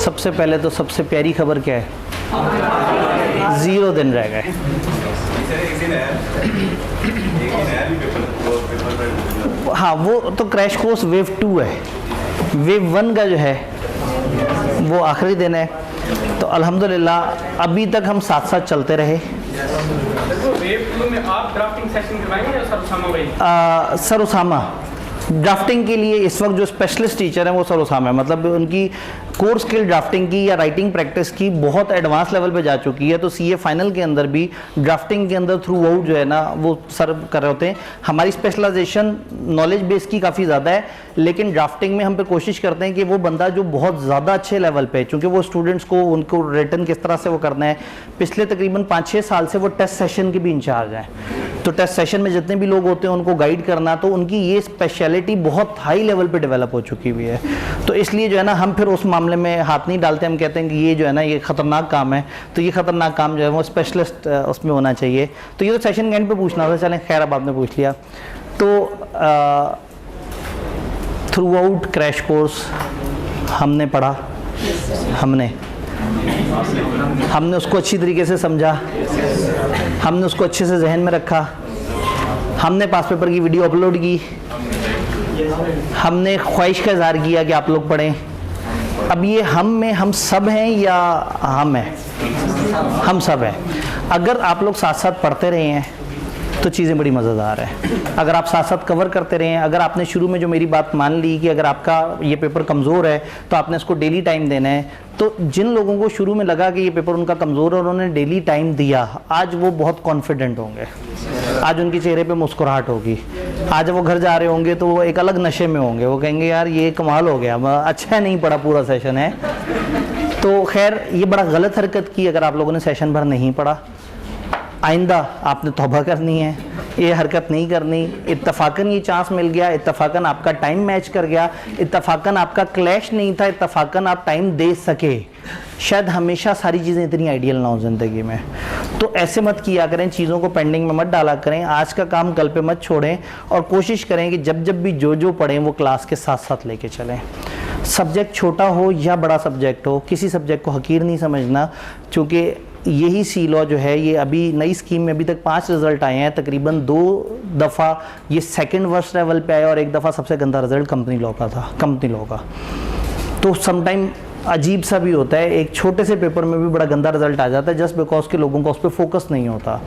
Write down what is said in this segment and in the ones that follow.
सबसे पहले तो सबसे प्यारी खबर क्या है, 0 दिन रह गए। हाँ, वो तो क्रैश कोर्स वेव 2 है। वेव 1 का जो है वो आखिरी दिन है। तो अल्हम्दुलिल्लाह अभी तक हम साथ साथ चलते रहे। वेव 2 में आप ड्राफ्टिंग सेशन करवाएंगे या सर उसामा भाई? सर उसामा ड्राफ्टिंग के लिए इस वक्त जो स्पेशलिस्ट टीचर हैं वो सर उसामा है। मतलब उनकी कोर स्किल ड्राफ्टिंग की या राइटिंग प्रैक्टिस की बहुत एडवांस लेवल पे जा चुकी है। तो सीए फाइनल के अंदर भी ड्राफ्टिंग के अंदर थ्रू आउट जो है ना वो सर कर रहे होते हैं। हमारी स्पेशलाइजेशन नॉलेज बेस की काफ़ी ज़्यादा है, लेकिन ड्राफ्टिंग में हम पे कोशिश करते हैं कि वो बंदा जो बहुत ज़्यादा अच्छे लेवल पे, चूँकि वो स्टूडेंट्स को उनको रिटर्न किस तरह से वो करना है, पिछले तकरीबन 5-6 साल से वो टेस्ट सेशन के भी इंचार्ज हैं। तो टेस्ट सेशन में जितने भी लोग होते हैं उनको गाइड करना, तो उनकी ये स्पेशलिटी बहुत हाई लेवल पे डेवलप हो चुकी हुई है। तो इसलिए जो है ना हम फिर उस मामले में हाथ नहीं डालते। हम कहते हैं कि ये जो है ना ये ख़तरनाक काम है, तो ये ख़तरनाक काम जो है वो स्पेशलिस्ट उसमें होना चाहिए। तो ये तो सेशन के एंड पे पूछना था, चलें खैर अब आपने पूछ लिया। तो थ्रू आउट क्रैश कोर्स हमने पढ़ा, हमने उसको अच्छी तरीके से समझा, हमने उसको अच्छे से जहन में रखा, हमने पास पेपर की वीडियो अपलोड की, हमने ख्वाहिश का इज़हार किया कि आप लोग पढ़ें। अब ये हम में हम सब हैं या हम हैं? हम सब हैं। अगर आप लोग साथ साथ पढ़ते रहे हैं तो चीज़ें बड़ी मज़ेदार हैं। अगर आप साथ साथ कवर करते रहे हैं, अगर आपने शुरू में जो मेरी बात मान ली कि अगर आपका ये पेपर कमज़ोर है तो आपने इसको डेली टाइम देना है, तो जिन लोगों को शुरू में लगा कि ये पेपर उनका कमज़ोर है और उन्होंने डेली टाइम दिया, आज वो बहुत कॉन्फिडेंट होंगे, आज उनके चेहरे पे मुस्कुराहट होगी, आज वो घर जा रहे होंगे तो वो एक अलग नशे में होंगे, वो कहेंगे यार ये कमाल हो गया, अच्छा नहीं पढ़ा पूरा सेशन है। तो खैर ये बड़ा गलत हरकत की अगर आप लोगों ने सेशन भर नहीं पढ़ा। आइंदा आपने तौबा करनी है, ये हरकत नहीं करनी। इत्तफाकन ये चांस मिल गया, इत्तफाकन आपका टाइम मैच कर गया, इत्तफाकन आपका क्लैश नहीं था, इत्तफाकन आप टाइम दे सके। शायद हमेशा सारी चीज़ें इतनी आइडियल ना हो ज़िंदगी में, तो ऐसे मत किया करें, चीज़ों को पेंडिंग में मत डाला करें, आज का काम कल पे मत छोड़ें और कोशिश करें कि जब जब भी जो पढ़ें वो क्लास के साथ साथ लेके चलें। सब्जेक्ट छोटा हो या बड़ा सब्जेक्ट हो, किसी सब्जेक्ट को हकीर नहीं समझना, क्योंकि यही सी लॉ जो है ये अभी नई स्कीम में अभी तक 5 रिज़ल्ट आए हैं, तकरीबन 2 दफ़ा ये सेकंड वर्स्ट लेवल पे आया और एक दफ़ा सबसे गंदा रिज़ल्ट कंपनी लॉ का था, कंपनी लॉ का। तो समटाइम अजीब सा भी होता है, एक छोटे से पेपर में भी बड़ा गंदा रिज़ल्ट आ जाता है जस्ट बिकॉज के लोगों का उस पर फोकस नहीं होता।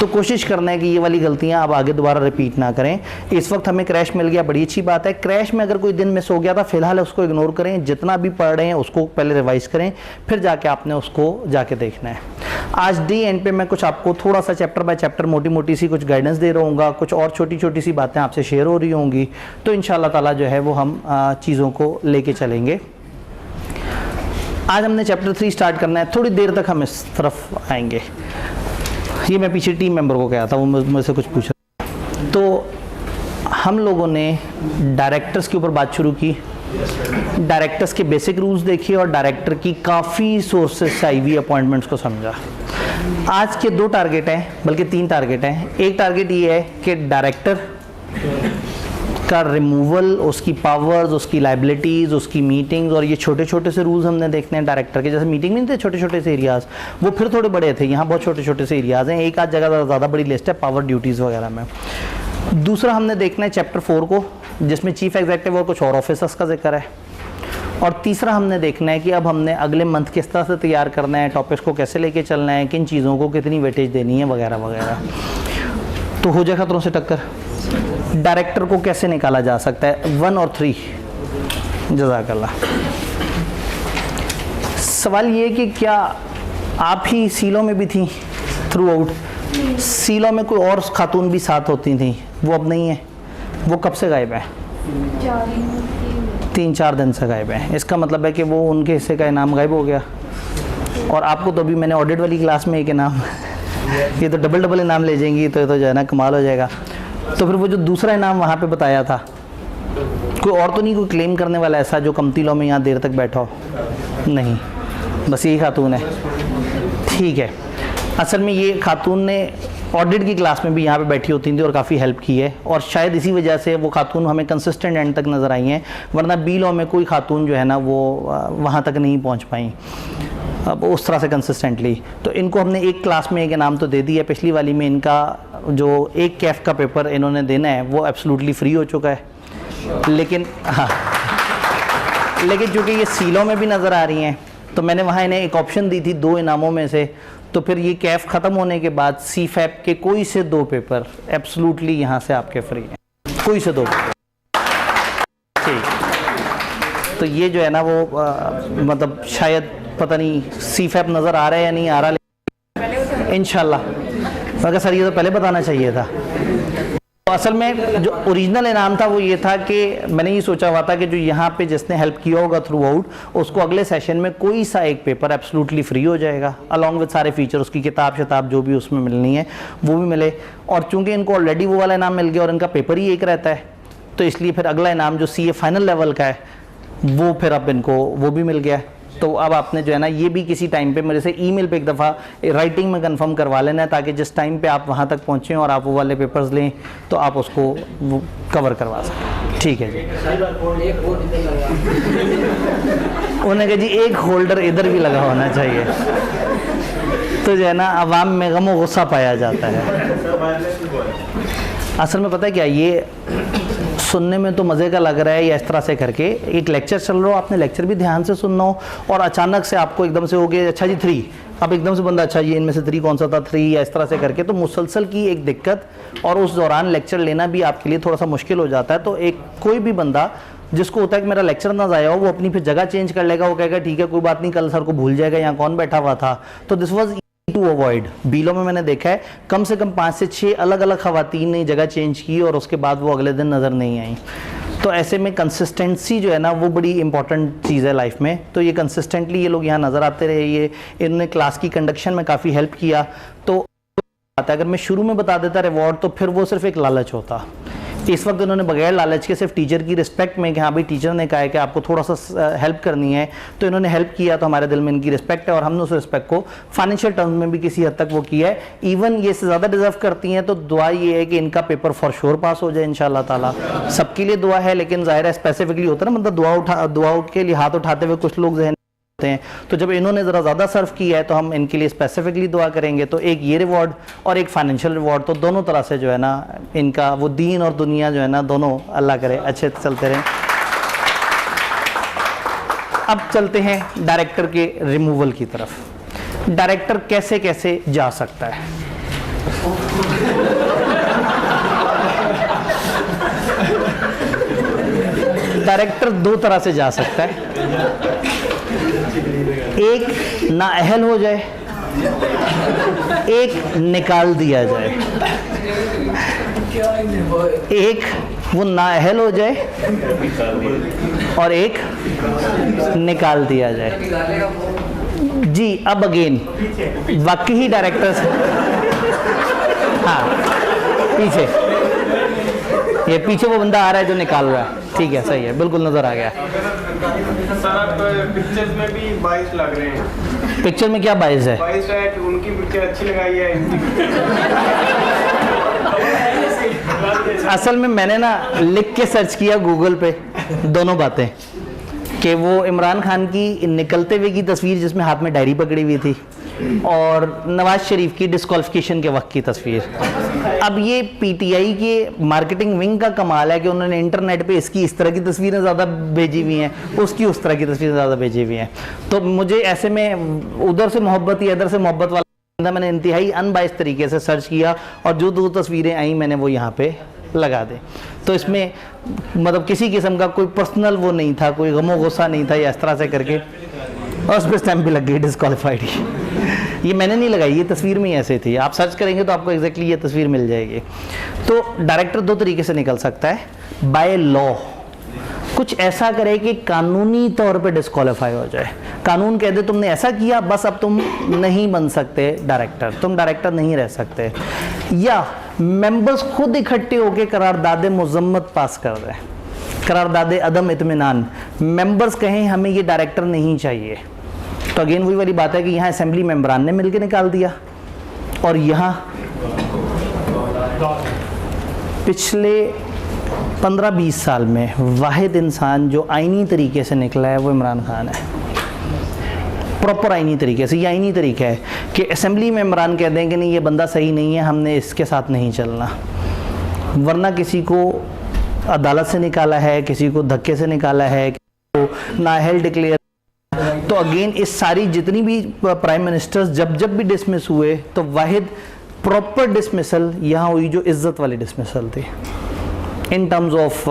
तो कोशिश करना है कि ये वाली गलतियां आप आगे दोबारा रिपीट ना करें। इस वक्त हमें क्रैश मिल गया, बड़ी अच्छी बात है। क्रैश में अगर कोई दिन मिस हो गया था, फिलहाल उसको इग्नोर करें, जितना भी पढ़ रहे हैं उसको पहले रिवाइज करें, फिर जाके आपने उसको जाके देखना है। आज डे एंड पे मैं कुछ आपको थोड़ा सा चैप्टर बाय चैप्टर मोटी मोटी सी कुछ गाइडेंस दे रहा हूँ, कुछ और छोटी छोटी सी बातें आपसे शेयर हो रही होंगी, तो इंशाअल्लाह ताला जो है वो हम चीज़ों को लेके चलेंगे। आज हमने चैप्टर 3 स्टार्ट करना है, थोड़ी देर तक हम इस तरफ आएंगे। ये मैं पीछे टीम मेंबर को कहा था, वो मुझसे कुछ पूछ रहा। तो हम लोगों ने डायरेक्टर्स के ऊपर बात शुरू की, डायरेक्टर्स के बेसिक रूल्स देखिए और डायरेक्टर की काफ़ी सोर्सेस से आई हुई अपॉइंटमेंट्स को समझा। आज के 2 टारगेट हैं, बल्कि 3 टारगेट हैं। एक टारगेट ये है कि डायरेक्टर का रिमूवल, उसकी पावर्स, उसकी लाइबिलिटीज़, उसकी मीटिंग्स, और ये छोटे छोटे से रूल्स हमने देखने हैं डायरेक्टर के। जैसे मीटिंग नहीं थे छोटे छोटे से एरियाज़, वो फिर थोड़े बड़े थे, यहाँ बहुत छोटे छोटे से एरियाज़ हैं, एक आध जगह ज़्यादा बड़ी लिस्ट है पावर ड्यूटीज़ वगैरह में। दूसरा हमने देखना है चैप्टर 4 को, जिसमें चीफ एग्जीक्यूटिव और कुछ और ऑफिसर्स का जिक्र है। और तीसरा हमने देखना है कि अब हमने अगले मंथ किस तरह से तैयार करना है, टॉपिक्स को कैसे लेके चलना है, किन चीज़ों को कितनी वेटेज देनी है वगैरह वगैरह। तो हो जाए खतरों से टक्कर। डायरेक्टर को कैसे निकाला जा सकता है 1 और 3। जज़ाकल्लाह। सवाल ये कि क्या आप ही सीलों में भी थी थ्रू आउट? सीलों में कोई और खातून भी साथ होती थी, वो अब नहीं है। वो कब से गायब है? 3-4 दिन से गायब है। इसका मतलब है कि वो उनके हिस्से का इनाम गायब हो गया। और आपको तो अभी मैंने ऑडिट वाली क्लास में एक इनाम ये तो डबल इनाम ले जाएंगी, तो जो है ना कमाल हो जाएगा। तो फिर वो जो दूसरा इनाम वहाँ पे बताया था, कोई और तो नहीं कोई क्लेम करने वाला ऐसा जो कंपनी लॉ में यहाँ देर तक बैठा हो? नहीं, बस यही खातून है। ठीक है, असल में ये खातून ने ऑडिट की क्लास में भी यहाँ पे बैठी होती थी और काफ़ी हेल्प की है, और शायद इसी वजह से वो खातून हमें कंसिस्टेंट एंड तक नज़र आई हैं, वरना बी लॉ में कोई खातून जो है ना वो वहाँ तक नहीं पहुँच पाई अब उस तरह से कंसिस्टेंटली। तो इनको हमने एक क्लास में एक इनाम तो दे दिया, पिछली वाली में इनका जो एक कैफ का पेपर इन्होंने देना है वो एब्सोल्युटली फ्री हो चुका है, लेकिन हाँ, लेकिन चूँकि ये सीलों में भी नज़र आ रही हैं तो मैंने वहाँ इन्हें एक ऑप्शन दी थी 2 इनामों में से, तो फिर ये कैफ ख़त्म होने के बाद सी फैप के कोई से 2 पेपर एब्सोल्युटली यहाँ से आपके फ्री हैं, कोई से 2 पेपर। ठीक, तो ये जो है ना वो मतलब शायद पता नहीं सी फैप नज़र आ रहा है या नहीं आ रहा, इंशाल्लाह। मगर सर ये तो पहले बताना चाहिए था। तो असल में जो ओरिजिनल इनाम था वो ये था कि मैंने ये सोचा हुआ था कि जो यहाँ पे जिसने हेल्प किया होगा थ्रू आउट, उसको अगले सेशन में कोई सा एक पेपर एब्सोल्युटली फ्री हो जाएगा, अलॉन्ग विद सारे फीचर, उसकी किताब शताब जो भी उसमें मिलनी है वो भी मिले। और चूंकि इनको ऑलरेडी वो वाला इनाम मिल गया और इनका पेपर ही एक रहता है, तो इसलिए फिर अगला इनाम जो CA फाइनल लेवल का है वो फिर अब इनको वो भी मिल गया है। तो अब आपने जो है ना ये भी किसी टाइम पे मेरे से ईमेल पे एक दफ़ा राइटिंग में कंफर्म करवा लेना है, ताकि जिस टाइम पे आप वहाँ तक पहुँचें और आप वो वाले पेपर्स लें तो आप उसको वो कवर करवा सकें। ठीक है जी। उन्होंने कहा जी एक होल्डर इधर भी लगा होना चाहिए, तो जो है ना अवाम में गम गुस्सा पाया जाता है। असल में पता है क्या, ये सुनने में तो मज़े का लग रहा है या इस तरह से करके एक लेक्चर चल रहा हो, आपने लेक्चर भी ध्यान से सुनना हो और अचानक से आपको एकदम से हो गया अच्छा जी 3, अब एकदम से बंदा अच्छा ये इनमें से 3 कौन सा था 3 या इस तरह से करके, तो मुसलसल की एक दिक्कत और उस दौरान लेक्चर लेना भी आपके लिए थोड़ा सा मुश्किल हो जाता है। तो एक कोई भी बंदा जिसको होता है कि मेरा लेक्चर ना ज़ाया हो, वो अपनी फिर जगह चेंज कर लेगा, वो कहेगा ठीक है कोई बात नहीं, कल सर को भूल जाएगा यहाँ कौन बैठा हुआ था। तो this was to avoid. Below में मैंने देखा है कम से कम 5 से 6 अलग अलग खवातीन ने जगह चेंज की और उसके बाद वो अगले दिन नज़र नहीं आई। तो ऐसे में कंसिस्टेंसी जो है ना वो बड़ी इंपॉर्टेंट चीज़ है लाइफ में। तो ये कंसिस्टेंटली ये लोग यहाँ नज़र आते रहे, ये इन्होंने क्लास की कंडक्शन में काफ़ी हेल्प किया। तो अगर मैं शुरू में बता देता रिवॉर्ड तो फिर वो सिर्फ एक लालच होता। इस वक्त उन्होंने बगैर लालच के सिर्फ टीचर की रिस्पेक्ट में कि हाँ भाई टीचर ने कहा है कि आपको थोड़ा सा हेल्प करनी है, तो इन्होंने हेल्प किया, तो हमारे दिल में इनकी रिस्पेक्ट है और हमने उस रिस्पेक्ट को फाइनेंशियल टर्म्स में भी किसी हद तक वो किया है। इवन ये से ज़्यादा डिजर्व करती हैं, तो दुआ ये है कि इनका पेपर फॉर श्योर पास हो जाए इंशाल्लाह ताला। सबके लिए दुआ है, लेकिन ज़ाहिर है स्पेसिफिकली होता है ना, मतलब दुआओं के लिए हाथ उठाते हुए कुछ लोग जहन हैं, तो जब इन्होंने ज़रा ज़्यादा सर्व किया है तो हम इनके लिए स्पेसिफिकली दुआ करेंगे। तो एक ये रिवॉर्ड और एक फाइनेंशियल रिवॉर्ड, तो दोनों तरह से जो है ना इनका वो दीन और दुनिया जो है ना दोनों अल्लाह करे अच्छे चलते रहें। अब चलते हैं डायरेक्टर के रिमूवल की तरफ। डायरेक्टर कैसे कैसे जा सकता है? डायरेक्टर 2 तरह से जा सकता है, एक नाअहल हो जाए, एक निकाल दिया जाए। एक वो नाअहल हो जाए और एक निकाल दिया जाए। जी अब अगेन वाकई डायरेक्टर्स, हाँ पीछे ये पीछे वो बंदा आ रहा है जो निकाल रहा है, ठीक है सही है, बिल्कुल नजर आ गया। सर आप पिक्चर्स में भी बाइस लग रहे हैं। पिक्चर में क्या बाइस है? बाइस है कि उनकी पिक्चर अच्छी लगाई है, असल में मैंने ना लिख के सर्च किया गूगल पे दोनों बातें, कि वो इमरान खान की निकलते हुए की तस्वीर जिसमें हाथ में डायरी पकड़ी हुई थी और नवाज शरीफ की डिस्क्वालिफिकेशन के वक्त की तस्वीर। अब ये पीटीआई के मार्केटिंग विंग का कमाल है कि उन्होंने इंटरनेट पे इसकी इस तरह की तस्वीरें ज़्यादा भेजी हुई हैं, उसकी उस तरह की तस्वीरें ज़्यादा भेजी हुई हैं। तो मुझे ऐसे में उधर से मोहब्बत या इधर से मोहब्बत वाला मैंने इंतहाई अनबाइस तरीके से सर्च किया और जो 2 तस्वीरें आई मैंने वो यहाँ पे लगा दे। तो इसमें मतलब किसी किस्म का कोई पर्सनल वो नहीं था, कोई गमो गुस्सा नहीं था या इस तरह से करके, और उस पर स्टैम्प भी लग गई डिस्क्वालीफाइड। ये मैंने नहीं लगाई, ये तस्वीर में ही ऐसे थी, आप सर्च करेंगे तो आपको एग्जैक्टली ये तस्वीर मिल जाएगी। तो डायरेक्टर 2 तरीके से निकल सकता है, बाय लॉ कुछ ऐसा करे कि कानूनी तौर पे डिस्क्वालीफाई हो जाए, कानून कह दे तुमने ऐसा किया बस अब तुम नहीं बन सकते डायरेक्टर, तुम डायरेक्टर नहीं रह सकते, या मेंबर्स खुद इकट्ठे होकर करारदादे मुजम्मत पास कर दें, करारदादे अदम इत्मीनान, मेंबर्स कहें हमें ये डायरेक्टर नहीं चाहिए। तो अगेन वही वाली बात है कि यहाँ असेंबली मेंबरान ने मिलकर निकाल दिया, और यहाँ पिछले 15-20 साल में वाहिद इंसान जो आईनी तरीके से निकला है वो इमरान खान है। प्रॉपर आईनी तरीके से। ये आईनी तरीका है कि असेंबली में इमरान कह दें कि नहीं ये बंदा सही नहीं है, हमने इसके साथ नहीं चलना, वरना किसी को अदालत से निकाला है, किसी को धक्के से निकाला है, किसी को नाअहल डिक्लेयर। तो अगेन इस सारी जितनी भी प्राइम मिनिस्टर्स जब भी डिसमिस हुए तो वाहिद प्रॉपर डिसमिसल यहाँ हुई जो इज्जत वाली डिसमिसल थी इन टर्म्स ऑफ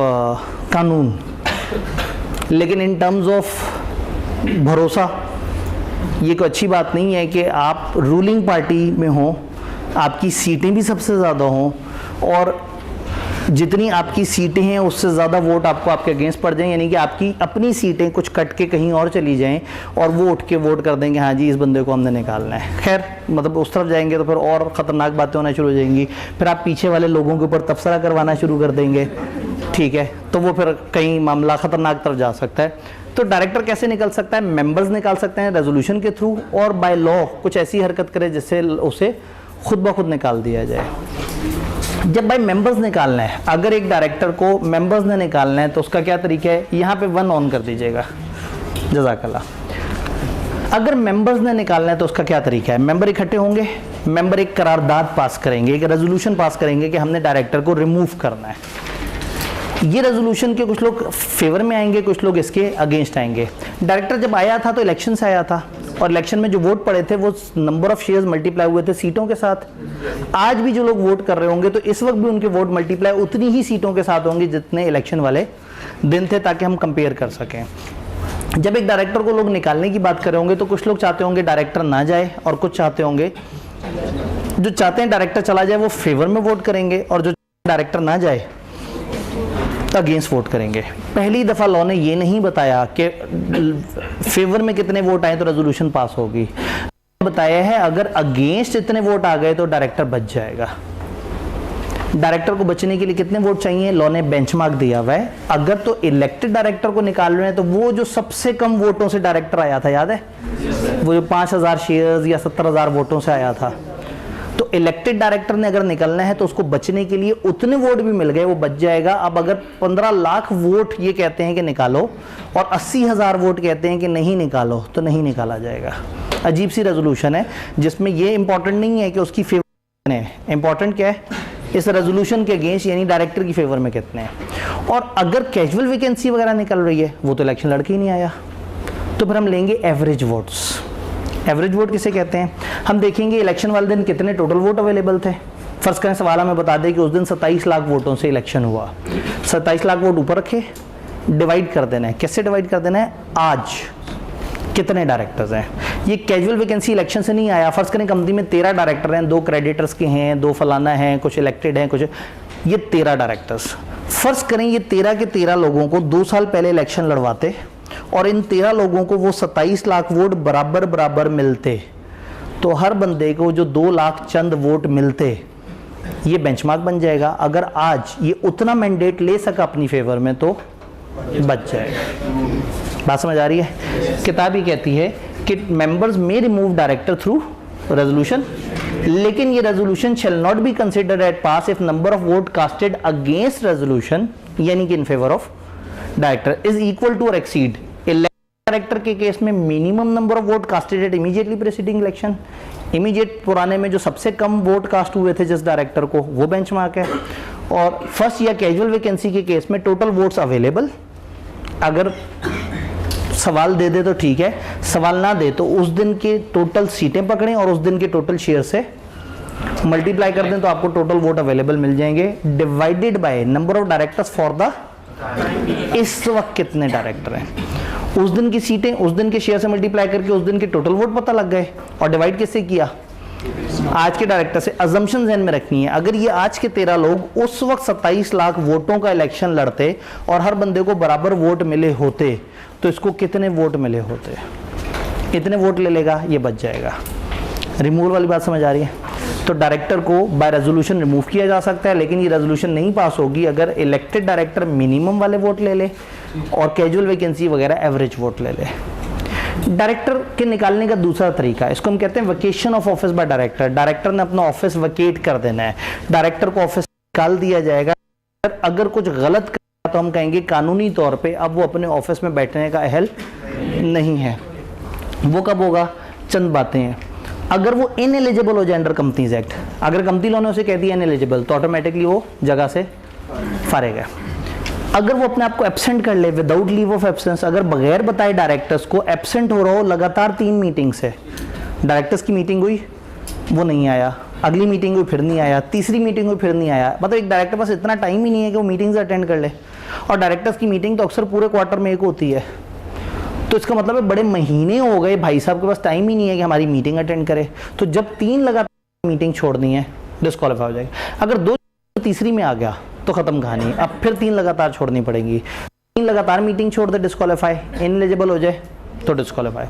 कानून। लेकिन इन टर्म्स ऑफ भरोसा ये कोई अच्छी बात नहीं है कि आप रूलिंग पार्टी में हो, आपकी सीटें भी सबसे ज़्यादा हों और जितनी आपकी सीटें हैं उससे ज़्यादा वोट आपको आपके अगेंस्ट पड़ जाएं, यानी कि आपकी अपनी सीटें कुछ कट के कहीं और चली जाएं और वो उठ के वोट कर देंगे हाँ जी इस बंदे को हमने निकालना है। खैर मतलब उस तरफ जाएंगे तो फिर और ख़तरनाक बातें होना शुरू हो जाएंगी, फिर आप पीछे वाले लोगों के ऊपर तबसरा करवाना शुरू कर देंगे, ठीक है, तो वो फिर कहीं मामला ख़तरनाक तरफ जा सकता है। तो डायरेक्टर कैसे निकल सकता है? मेंबर्स निकाल सकते हैं रेजोल्यूशन के थ्रू, और बाय लॉ कुछ ऐसी हरकत करे जिससे उसे खुद ब खुद निकाल दिया जाए। जब भाई मेंबर्स निकालना है, अगर एक डायरेक्टर को मेंबर्स ने निकालना है तो उसका क्या तरीका है? यहाँ पे 1 ऑन कर दीजिएगा, जज़ाकल्लाह। अगर मेंबर्स ने निकालना है तो उसका क्या तरीका है? मेंबर इकट्ठे होंगे, मेंबर एक करारदाद पास करेंगे, एक रेजोल्यूशन पास करेंगे कि हमने डायरेक्टर को रिमूव करना है। ये रेजोल्यूशन के कुछ लोग फेवर में आएंगे, कुछ लोग इसके अगेंस्ट आएंगे। डायरेक्टर जब आया था तो इलेक्शन से आया था और इलेक्शन में जो वोट पड़े थे वो नंबर ऑफ शेयर्स मल्टीप्लाई हुए थे सीटों के साथ। आज भी जो लोग वोट कर रहे होंगे तो इस वक्त भी उनके वोट मल्टीप्लाई उतनी ही सीटों के साथ होंगे जितने इलेक्शन वाले दिन थे, ताकि हम कंपेयर कर सकें। जब एक डायरेक्टर को लोग निकालने की बात कर रहे होंगे तो कुछ लोग चाहते होंगे डायरेक्टर ना जाए और कुछ चाहते होंगे, जो चाहते हैं डायरेक्टर चला जाए वो फेवर में वोट करेंगे और जो डायरेक्टर ना जाए अगेंस्ट वोट करेंगे। पहली दफ़ा लॉ ने ये नहीं बताया कि फेवर में कितने वोट आए तो रेजोल्यूशन पास होगी, बताया है अगर अगेंस्ट इतने वोट आ गए तो डायरेक्टर बच जाएगा। डायरेक्टर को बचने के लिए कितने वोट चाहिए? लॉ ने बेंचमार्क दिया हुआ है। अगर तो इलेक्टेड डायरेक्टर को निकाल रहे हैं तो वो जो सबसे कम वोटों से डायरेक्टर आया था, याद है? वो जो 5000 शेयर्स या 70,000 वोटों से आया था, तो इलेक्टेड डायरेक्टर ने अगर निकलना है तो उसको बचने के लिए उतने वोट भी मिल गए, वो बच जाएगा। अब अगर 15 लाख वोट ये कहते हैं कि निकालो और 80,000 वोट कहते हैं कि नहीं निकालो, तो नहीं निकाला जाएगा। अजीब सी रेजोल्यूशन है जिसमें ये इंपॉर्टेंट नहीं है कि उसकी फेवर है, इंपॉर्टेंट क्या है इस रेजोल्यूशन के अगेंस्ट, यानी डायरेक्टर की फेवर में कितने हैं। और अगर कैजुअल वैकेंसी वगैरह निकल रही है, वो तो इलेक्शन लड़के ही नहीं आया, तो फिर हम लेंगे एवरेज वोट्स। एवरेज वोट किसे कहते हैं? हम देखेंगे इलेक्शन वाले दिन कितने टोटल वोट अवेलेबल थे। फर्स्ट करें सवाल हमें बता दें कि उस दिन 27 लाख वोटों से इलेक्शन हुआ। 27 लाख वोट ऊपर रखे, डिवाइड कर देना है। कैसे डिवाइड कर देना है? आज कितने डायरेक्टर्स हैं। ये कैजुअल वैकेंसी इलेक्शन से नहीं आया। फर्स्ट करें कंपनी में 13 डायरेक्टर हैं, 2 क्रेडिटर्स के हैं, 2 फलाना हैं, कुछ इलेक्टेड हैं, कुछ, ये 13 डायरेक्टर्स। फर्स्ट करें ये 13 के 13 लोगों को 2 साल पहले इलेक्शन लड़वाते और इन 13 लोगों को वो 27 लाख वोट बराबर बराबर मिलते, तो हर बंदे को जो 2 लाख चंद वोट मिलते, ये बेंचमार्क बन जाएगा। अगर आज ये उतना मैंडेट ले सका अपनी फेवर में तो बच जाएगा। बात समझ आ रही है? किताब ही कहती है कि मेंबर्स में रिमूव डायरेक्टर थ्रू रेजोल्यूशन, लेकिन ये resolution shall not be considered at pass if number of vote casted against resolution, यानी कि in favour of director, is equal to और एक्सीड डायरेक्टर के केस में minimum number of vote casted at immediately preceding election. Immediate पुराने में जो सबसे कम vote cast हुए थे जिस डायरेक्टर को, वो बेंचमार्क है। और फर्स्ट या कैजुअल वैकेंसी के केस में टोटल वोट्स अवेलेबल, अगर सवाल दे दे तो ठीक है, सवाल ना दे तो उस दिन के टोटल सीटें पकड़ें और उस दिन के टोटल शेयर से मल्टीप्लाई कर दें तो आपको टोटल वोट अवेलेबल मिल जाएंगे, divided by number of directors for the, इस वक्त कितने डायरेक्टर हैं, उस दिन की सीटें उस दिन के शेयर से मल्टीप्लाई करके उस दिन के टोटल वोट पता लग गए। और डिवाइड किससे किया? आज के डायरेक्टर से। अजम्पशन ध्यान में रखनी है, अगर ये आज के 13 लोग उस वक्त 27 लाख वोटों का इलेक्शन लड़ते और हर बंदे को बराबर वोट मिले होते तो इसको कितने वोट मिले होते? इतने वोट ले लेगा, ये बच जाएगा। रिमूवल वाली बात समझ आ रही है? तो डायरेक्टर को बाय रेजोल्यूशन रिमूव किया जा सकता है, लेकिन ये रेजोल्यूशन नहीं पास होगी अगर इलेक्टेड डायरेक्टर मिनिमम वाले वोट ले ले और कैजुअल वैकेंसी वगैरह एवरेज वोट ले ले। डायरेक्टर के निकालने का दूसरा तरीका, इसको हम कहते हैं vacation of office by director. Director ने अपना ऑफिस वेकेट कर देना है, डायरेक्टर को ऑफिस निकाल दिया जाएगा। अगर कुछ गलत करा तो हम कहेंगे कानूनी तौर पे अब वो अपने ऑफिस में बैठने का अहल नहीं है। वो कब होगा? चंद बातें हैं। अगर वो इनएलिजिबल हो जाए अंडर कंपनीज एक्ट, अगर कंपनी लॉ ने उसे कह दिया इनएलिजिबल, तो ऑटोमेटिकली वो जगह से फारेग है। अगर वो अपने आप को एब्सेंट कर ले विदाउट लीव ऑफ एब्सेंस, अगर बगैर बताए डायरेक्टर्स को एब्सेंट हो रहा हो लगातार 3 मीटिंग से, डायरेक्टर्स की मीटिंग हुई वो नहीं आया, अगली मीटिंग हुई फिर नहीं आया, तीसरी मीटिंग हुई फिर नहीं आया, मतलब एक डायरेक्टर पास इतना टाइम ही नहीं है कि वो मीटिंग्स अटेंड कर ले। और डायरेक्टर्स की मीटिंग तो अक्सर पूरे क्वार्टर में एक होती है, तो इसका मतलब है बड़े महीने हो गए भाई साहब के पास टाइम ही नहीं है कि हमारी मीटिंग अटेंड करे। तो जब 3 लगातार मीटिंग छोड़नी है डिस्क्वालीफाई हो जाएगी। अगर 2 तीसरी में आ गया तो खत्म कहानी, अब फिर 3 लगातार छोड़नी पड़ेगी। 3 लगातार मीटिंग छोड़ दे डिस्क्वालीफाई, इनएलिजिबल हो जाए तो डिस्क्वालीफाई।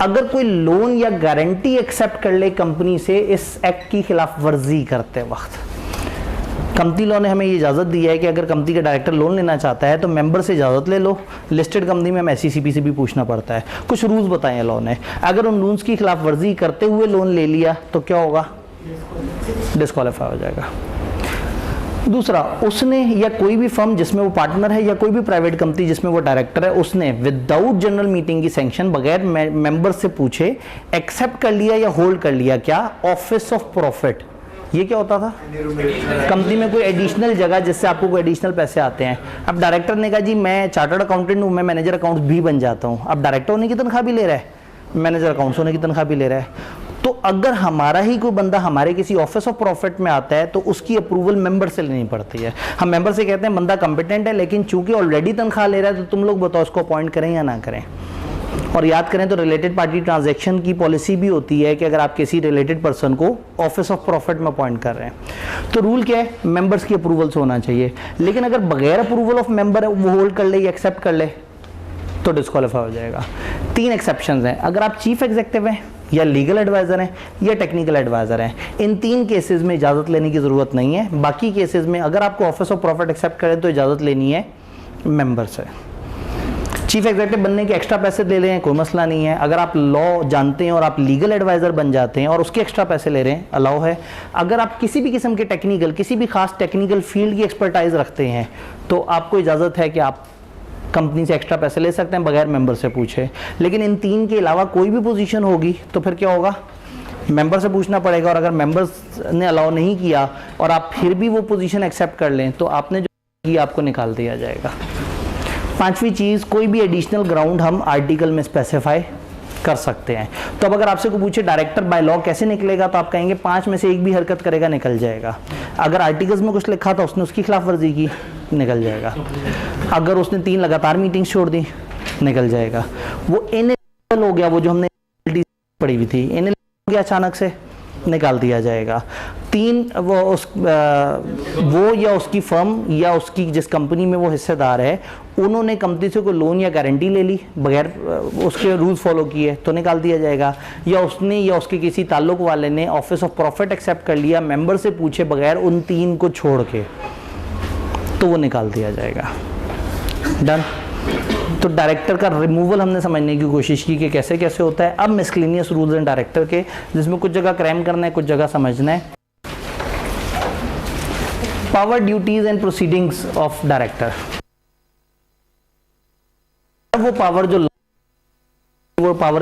अगर कोई लोन या गारंटी एक्सेप्ट कर ले कंपनी से इस एक्ट की खिलाफ वर्जी करते वक्त, कंपनी लॉ ने हमें ये इजाज़त दी है कि अगर कंपनी का डायरेक्टर लोन लेना चाहता है तो मेंबर से इजाज़त ले लो। लिस्टेड कंपनी में हमें SECP से भी पूछना पड़ता है। कुछ रूल्स बताए हैं लॉ ने, अगर उन रूल्स की खिलाफ वर्जी करते हुए लोन ले लिया तो क्या होगा? डिस्क्वालीफाई हो जाएगा। दूसरा, उसने या कोई भी फर्म जिसमें वो पार्टनर है या कोई भी प्राइवेट कंपनी जिसमें वो डायरेक्टर है, उसने विदाउट जनरल मीटिंग की सैंक्शन बगैर मेंबर से पूछे एक्सेप्ट कर लिया या होल्ड कर लिया क्या? Office of profit. ये क्या होता था? कंपनी में कोई एडिशनल जगह जिससे आपको कोई एडिशनल पैसे आते हैं। अब डायरेक्टर ने कहा जी मैं चार्टर्ड अकाउंटेंट हूँ, मैं मैनेजर अकाउंट्स भी बन जाता हूँ। अब डायरेक्टर होने की तनख्वाह भी ले रहा है, मैनेजर अकाउंट्स होने की तनख्वाह भी ले रहा है। तो अगर हमारा ही कोई बंदा हमारे किसी ऑफिस ऑफ प्रॉफिट में आता है तो उसकी अप्रूवल मेंबर से लेनी पड़ती है। हम मेंबर से कहते हैं बंदा कंपिटेंट है, लेकिन चूंकि ऑलरेडी तनख्वाह ले रहा है तो तुम लोग बताओ उसको अपॉइंट करें या ना करें। और याद करें तो रिलेटेड पार्टी ट्रांजैक्शन की पॉलिसी भी होती है कि अगर आप किसी रिलेटेड पर्सन को ऑफिस ऑफ प्रॉफिट में अपॉइंट कर रहे हैं तो रूल क्या है? मेंबर्स की अप्रूवल से होना चाहिए। लेकिन अगर बगैर अप्रूवल ऑफ मेंबर वो होल्ड कर ले या एक्सेप्ट कर ले तो डिस्क्वालीफाई हो जाएगा। 3 एक्सेप्शंस हैं। अगर आप चीफ एग्जीक्यूटिव हैं या लीगल एडवाइजर हैं या टेक्निकल एडवाइजर हैं, इन 3 केसेस में इजाज़त लेने की ज़रूरत नहीं है। बाकी केसेस में अगर आपको ऑफिस ऑफ प्रॉफिट एक्सेप्ट करें तो इजाज़त लेनी है मेंबर से। चीफ एग्जीक्यूटिव बनने के एक्स्ट्रा पैसे ले रहे हैं कोई मसला नहीं है। अगर आप लॉ जानते हैं और आप लीगल एडवाइजर बन जाते हैं और उसके एक्स्ट्रा पैसे ले रहे हैं, अलाउ है। अगर आप किसी भी किस्म के टेक्निकल, किसी भी खास टेक्निकल फील्ड की एक्सपर्टाइज रखते हैं तो आपको इजाज़त है कि आप कंपनी से एक्स्ट्रा पैसे ले सकते हैं बगैर मेंबर से पूछे। लेकिन इन 3 के अलावा कोई भी पोजीशन होगी तो फिर क्या होगा? मेंबर से पूछना पड़ेगा। और अगर मेंबर्स ने अलाउ नहीं किया और आप फिर भी वो पोजीशन एक्सेप्ट कर लें तो आपने जो किया आपको निकाल दिया जाएगा। 5वीं चीज़, कोई भी एडिशनल ग्राउंड हम आर्टिकल में स्पेसिफाई कर सकते हैं। तो अब अगर आपसे को पूछे डायरेक्टर बाय लॉ कैसे निकलेगा तो आप कहेंगे 5 में से एक भी हरकत करेगा निकल जाएगा। अगर आर्टिकल्स में कुछ लिखा था उसने उसकी खिलाफ वर्जी की निकल जाएगा। अगर उसने 3 लगातार मीटिंग्स छोड़ दी निकल जाएगा। वो इनएलिजिबल हो गया, वो जो हमने पढ़ी हुई थी इनएलिजिबल हो गया, अचानक से निकाल दिया जाएगा। 3 वो या उसकी फर्म या उसकी जिस कंपनी में वो हिस्सेदार है उन्होंने कंपनी से कोई लोन या गारंटी ले ली बगैर उसके रूल्स फॉलो किए तो निकाल दिया जाएगा। या उसने या उसके किसी ताल्लुक वाले ने ऑफिस ऑफ प्रॉफिट एक्सेप्ट कर लिया मेंबर से पूछे बगैर उन 3 को छोड़ के तो वो निकाल दिया जाएगा। डन। तो डायरेक्टर का रिमूवल हमने समझने की कोशिश की कि कैसे कैसे होता है। अब मिसलेनियस रूल्स हैं डायरेक्टर के, जिसमें कुछ जगह क्रैम करना है कुछ जगह समझना है। Power, duties and proceedings of director. वो पावर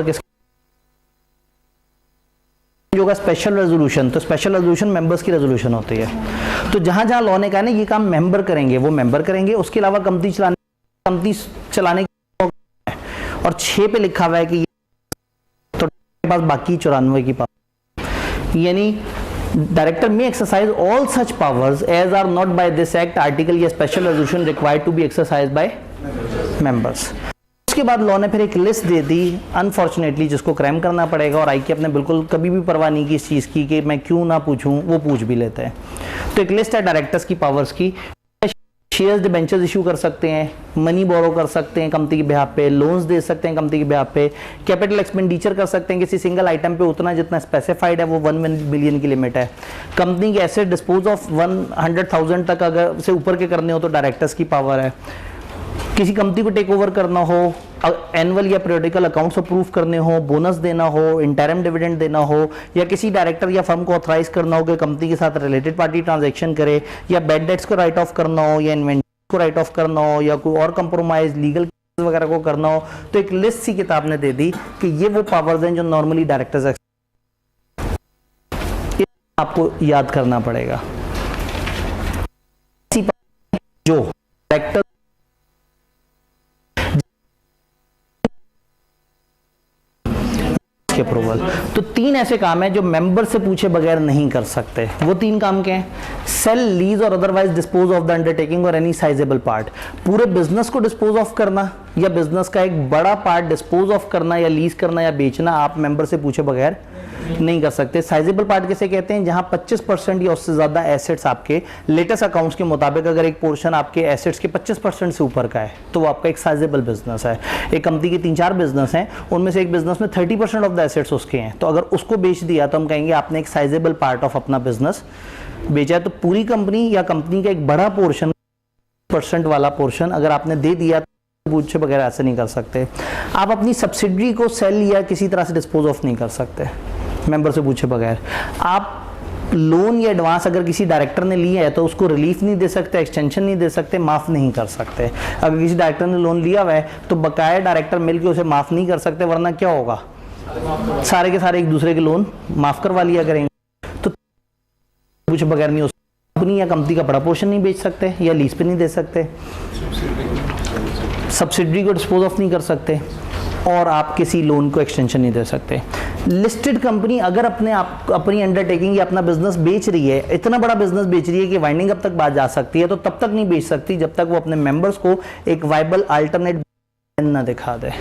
किस होगा? Special resolution. तो स्पेशल रेजोल्यूशन मेंबर्स की रेजोल्यूशन होती है। तो जहां जहां लॉ ने कहा ना ये काम मेंबर करेंगे वो मेंबर करेंगे। उसके अलावा कंपनी चलाने और 6 पे लिखा हुआ है कि तो पास बाकी 94 की पावर, यानी डायरेक्टर में exercise all such powers as are not by this act article या special resolution required to be exercise by members. उसके बाद लॉ ने फिर एक लिस्ट दे दी अनफॉर्चुनेटली जिसको क्रैम करना पड़ेगा, और आई के अपने बिल्कुल कभी भी परवाह नहीं की इस चीज़ की कि मैं क्यों ना पूछूं, वो पूछ भी लेते हैं। तो एक लिस्ट है डायरेक्टर्स की पावर्स की। शेयर्स डिबेंचर्स इशू कर सकते हैं, मनी बोरो कर सकते हैं कंपनी के बिहाफ पे, लोन्स दे सकते हैं कंपनी के बिहाफ पे, कैपिटल एक्सपेंडिचर कर सकते हैं किसी सिंगल आइटम पे उतना जितना स्पेसिफाइड है, वो 1 मिलियन की लिमिट है। कंपनी के एसेट डिस्पोज ऑफ 100,000 तक अगर से ऊपर के करने हो तो डायरेक्टर्स की पावर है। किसी कंपनी को टेक ओवर करना हो, एनुअल या पीरियडिकल अकाउंट्स अप्रूव करने हो, बोनस देना हो, इंटरिम डिविडेंड देना हो, या किसी डायरेक्टर या फर्म को ऑथराइज करना हो कि कंपनी के साथ रिलेटेड पार्टी ट्रांजैक्शन करे, या बैड डेट्स को राइट ऑफ करना हो, या इन्वेंटरी को राइट ऑफ करना हो, या कोई और कंप्रोमाइज लीगल वगैरह को करना हो, तो एक लिस्ट सी किताब ने दे दी कि ये वो पावर्स हैं जो नॉर्मली डायरेक्टर्स, आपको याद करना पड़ेगा। जो डायरेक्टर के अप्रूवल, तो 3 ऐसे काम हैं जो मेंबर से पूछे बगैर नहीं कर सकते। वो 3 काम क्या हैं? सेल, लीज और otherwise dispose of the undertaking और एनी साइजेबल पार्ट। पूरे बिजनेस को डिस्पोज ऑफ करना या बिजनेस का एक बड़ा पार्ट डिस्पोज ऑफ करना या लीज करना या बेचना आप मेंबर से पूछे बगैर नहीं कर सकते। साइजेबल पार्ट किसे कहते हैं? जहां 25% या उससे ज्यादा एसेट्स आपके लेटेस्ट अकाउंट्स के मुताबिक अगर एक पोर्शन आपके एसेट्स के 25% से ऊपर का है तो वो आपका एक साइजेबल बिजनेस है। एक कंपनी के 3-4 बिजनेस हैं, उनमें से एक बिजनेस में 30% ऑफ द एसेट्स उसके हैं, तो अगर उसको बेच दिया तो हम कहेंगे आपने एक साइजेबल पार्ट ऑफ अपना बिजनेस बेचा है। तो पूरी कंपनी या कंपनी का एक बड़ा पोर्शन, % वाला पोर्शन अगर आपने दे दिया तो पूछे बगैर ऐसे नहीं कर सकते। आप अपनी सब्सिडरी को सेल या किसी तरह से डिस्पोज ऑफ नहीं कर सकते मेंबर से पूछे बगैर। आप लोन या एडवांस अगर किसी डायरेक्टर ने लिया है तो उसको रिलीफ नहीं दे सकते, एक्सटेंशन नहीं दे सकते, माफ़ नहीं कर सकते। अगर किसी डायरेक्टर ने लोन लिया हुआ है तो बकाया डायरेक्टर मिलकर उसे माफ़ नहीं कर सकते, वरना क्या होगा? सारे के सारे एक दूसरे के लोन माफ़ करवा लिया करेंगे। तो पूछे बगैर नहीं, कंपनी या कंपनी का बड़ा पोर्शन नहीं बेच सकते या लीज पे नहीं दे सकते, सब्सिडरी को डिस्पोज ऑफ नहीं कर सकते, और आप किसी लोन को एक्सटेंशन नहीं दे सकते। लिस्टेड कंपनी अगर अपनी अंडरटेकिंग या अपना बिजनेस बेच रही है, इतना बड़ा बिजनेस बेच रही है कि वाइंडिंग अप तक बात जा सकती है, तो तब तक नहीं बेच सकती जब तक वो अपने मेंबर्स को एक वाइबल अल्टरनेट ना दिखा दे।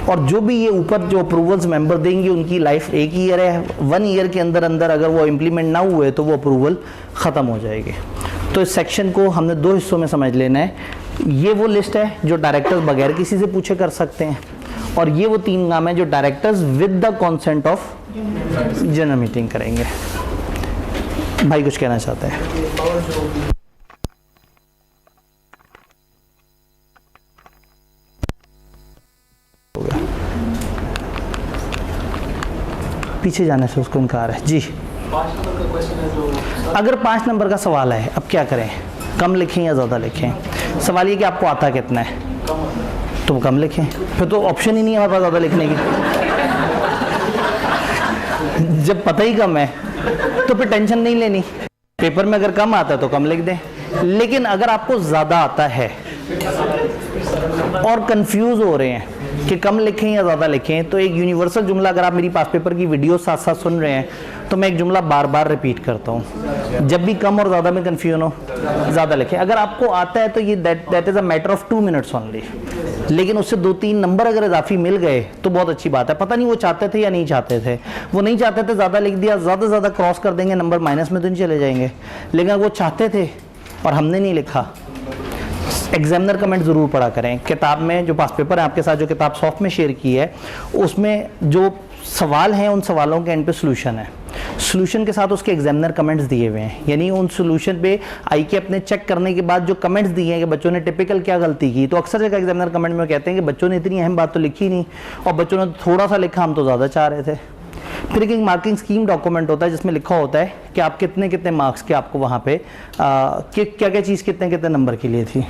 और जो भी ये ऊपर जो अप्रूवल्स मेंबर देंगे उनकी लाइफ 1 ईयर है, 1 ईयर के अंदर अंदर अगर वो इम्प्लीमेंट ना हुए तो वो अप्रूवल ख़त्म हो जाएगी। तो इस सेक्शन को हमने 2 हिस्सों में समझ लेना है। ये वो लिस्ट है जो डायरेक्टर्स बगैर किसी से पूछे कर सकते हैं, और ये वो 3 काम है जो directors with the consent of general meeting करेंगे। भाई कुछ कहना चाहते हैं? पीछे जाने से उसको इनकार है जी। 5 नंबर का क्वेश्चन है जो, अगर 5 नंबर का सवाल है, अब क्या करें? कम लिखें या ज़्यादा लिखें? सवाल ये कि आपको आता कितना है, तो कम लिखें, फिर तो ऑप्शन ही नहीं है हमारे पास ज़्यादा लिखने की। जब पता ही कम है तो फिर टेंशन नहीं लेनी। पेपर में अगर कम आता है तो कम लिख दें, लेकिन अगर आपको ज़्यादा आता है और कंफ्यूज हो रहे हैं कि कम लिखें या ज़्यादा लिखें, तो एक यूनिवर्सल जुमला, अगर आप मेरी पास पेपर की वीडियो साथ साथ सुन रहे हैं तो मैं एक जुमला बार बार रिपीट करता हूँ। जब भी कम और ज़्यादा में कन्फ्यूजन हो, ज़्यादा लिखें। अगर आपको आता है तो ये that is a matter of 2 minutes only, लेकिन उससे 2-3 नंबर अगर इजाफी मिल गए तो बहुत अच्छी बात है। पता नहीं वो चाहते थे या नहीं चाहते थे, वो नहीं चाहते थे ज़्यादा लिख दिया, ज़्यादा से ज़्यादा क्रॉस कर देंगे, नंबर माइनस में तो नहीं चले जाएंगे। लेकिन अगर वो चाहते थे और हमने नहीं लिखा, एग्जामिनर कमेंट ज़रूर पढ़ा करें। किताब में जो पास पेपर है आपके साथ, जो किताब सॉफ्ट में शेयर की है, उसमें जो सवाल हैं उन सवालों के एंड पे सोल्यूशन है, सोल्यूशन के साथ उसके एग्जामिनर कमेंट्स दिए हुए हैं। यानी उन सोल्यूशन पे आई के अपने चेक करने के बाद जो कमेंट्स दिए हैं कि बच्चों ने टिपिकल क्या गलती की, तो अक्सर जगह एग्जामिनर कमेंट में कहते हैं कि बच्चों ने इतनी अहम बात तो लिखी नहीं और बच्चों ने थोड़ा सा लिखा, हम तो ज़्यादा चाह रहे थे। फिर एक मार्किंग स्कीम डॉक्यूमेंट होता है जिसमें लिखा होता है कि आप कितने कितने मार्क्स के आपको वहाँ पे क्या क्या चीज़ कितने कितने नंबर के लिए थी।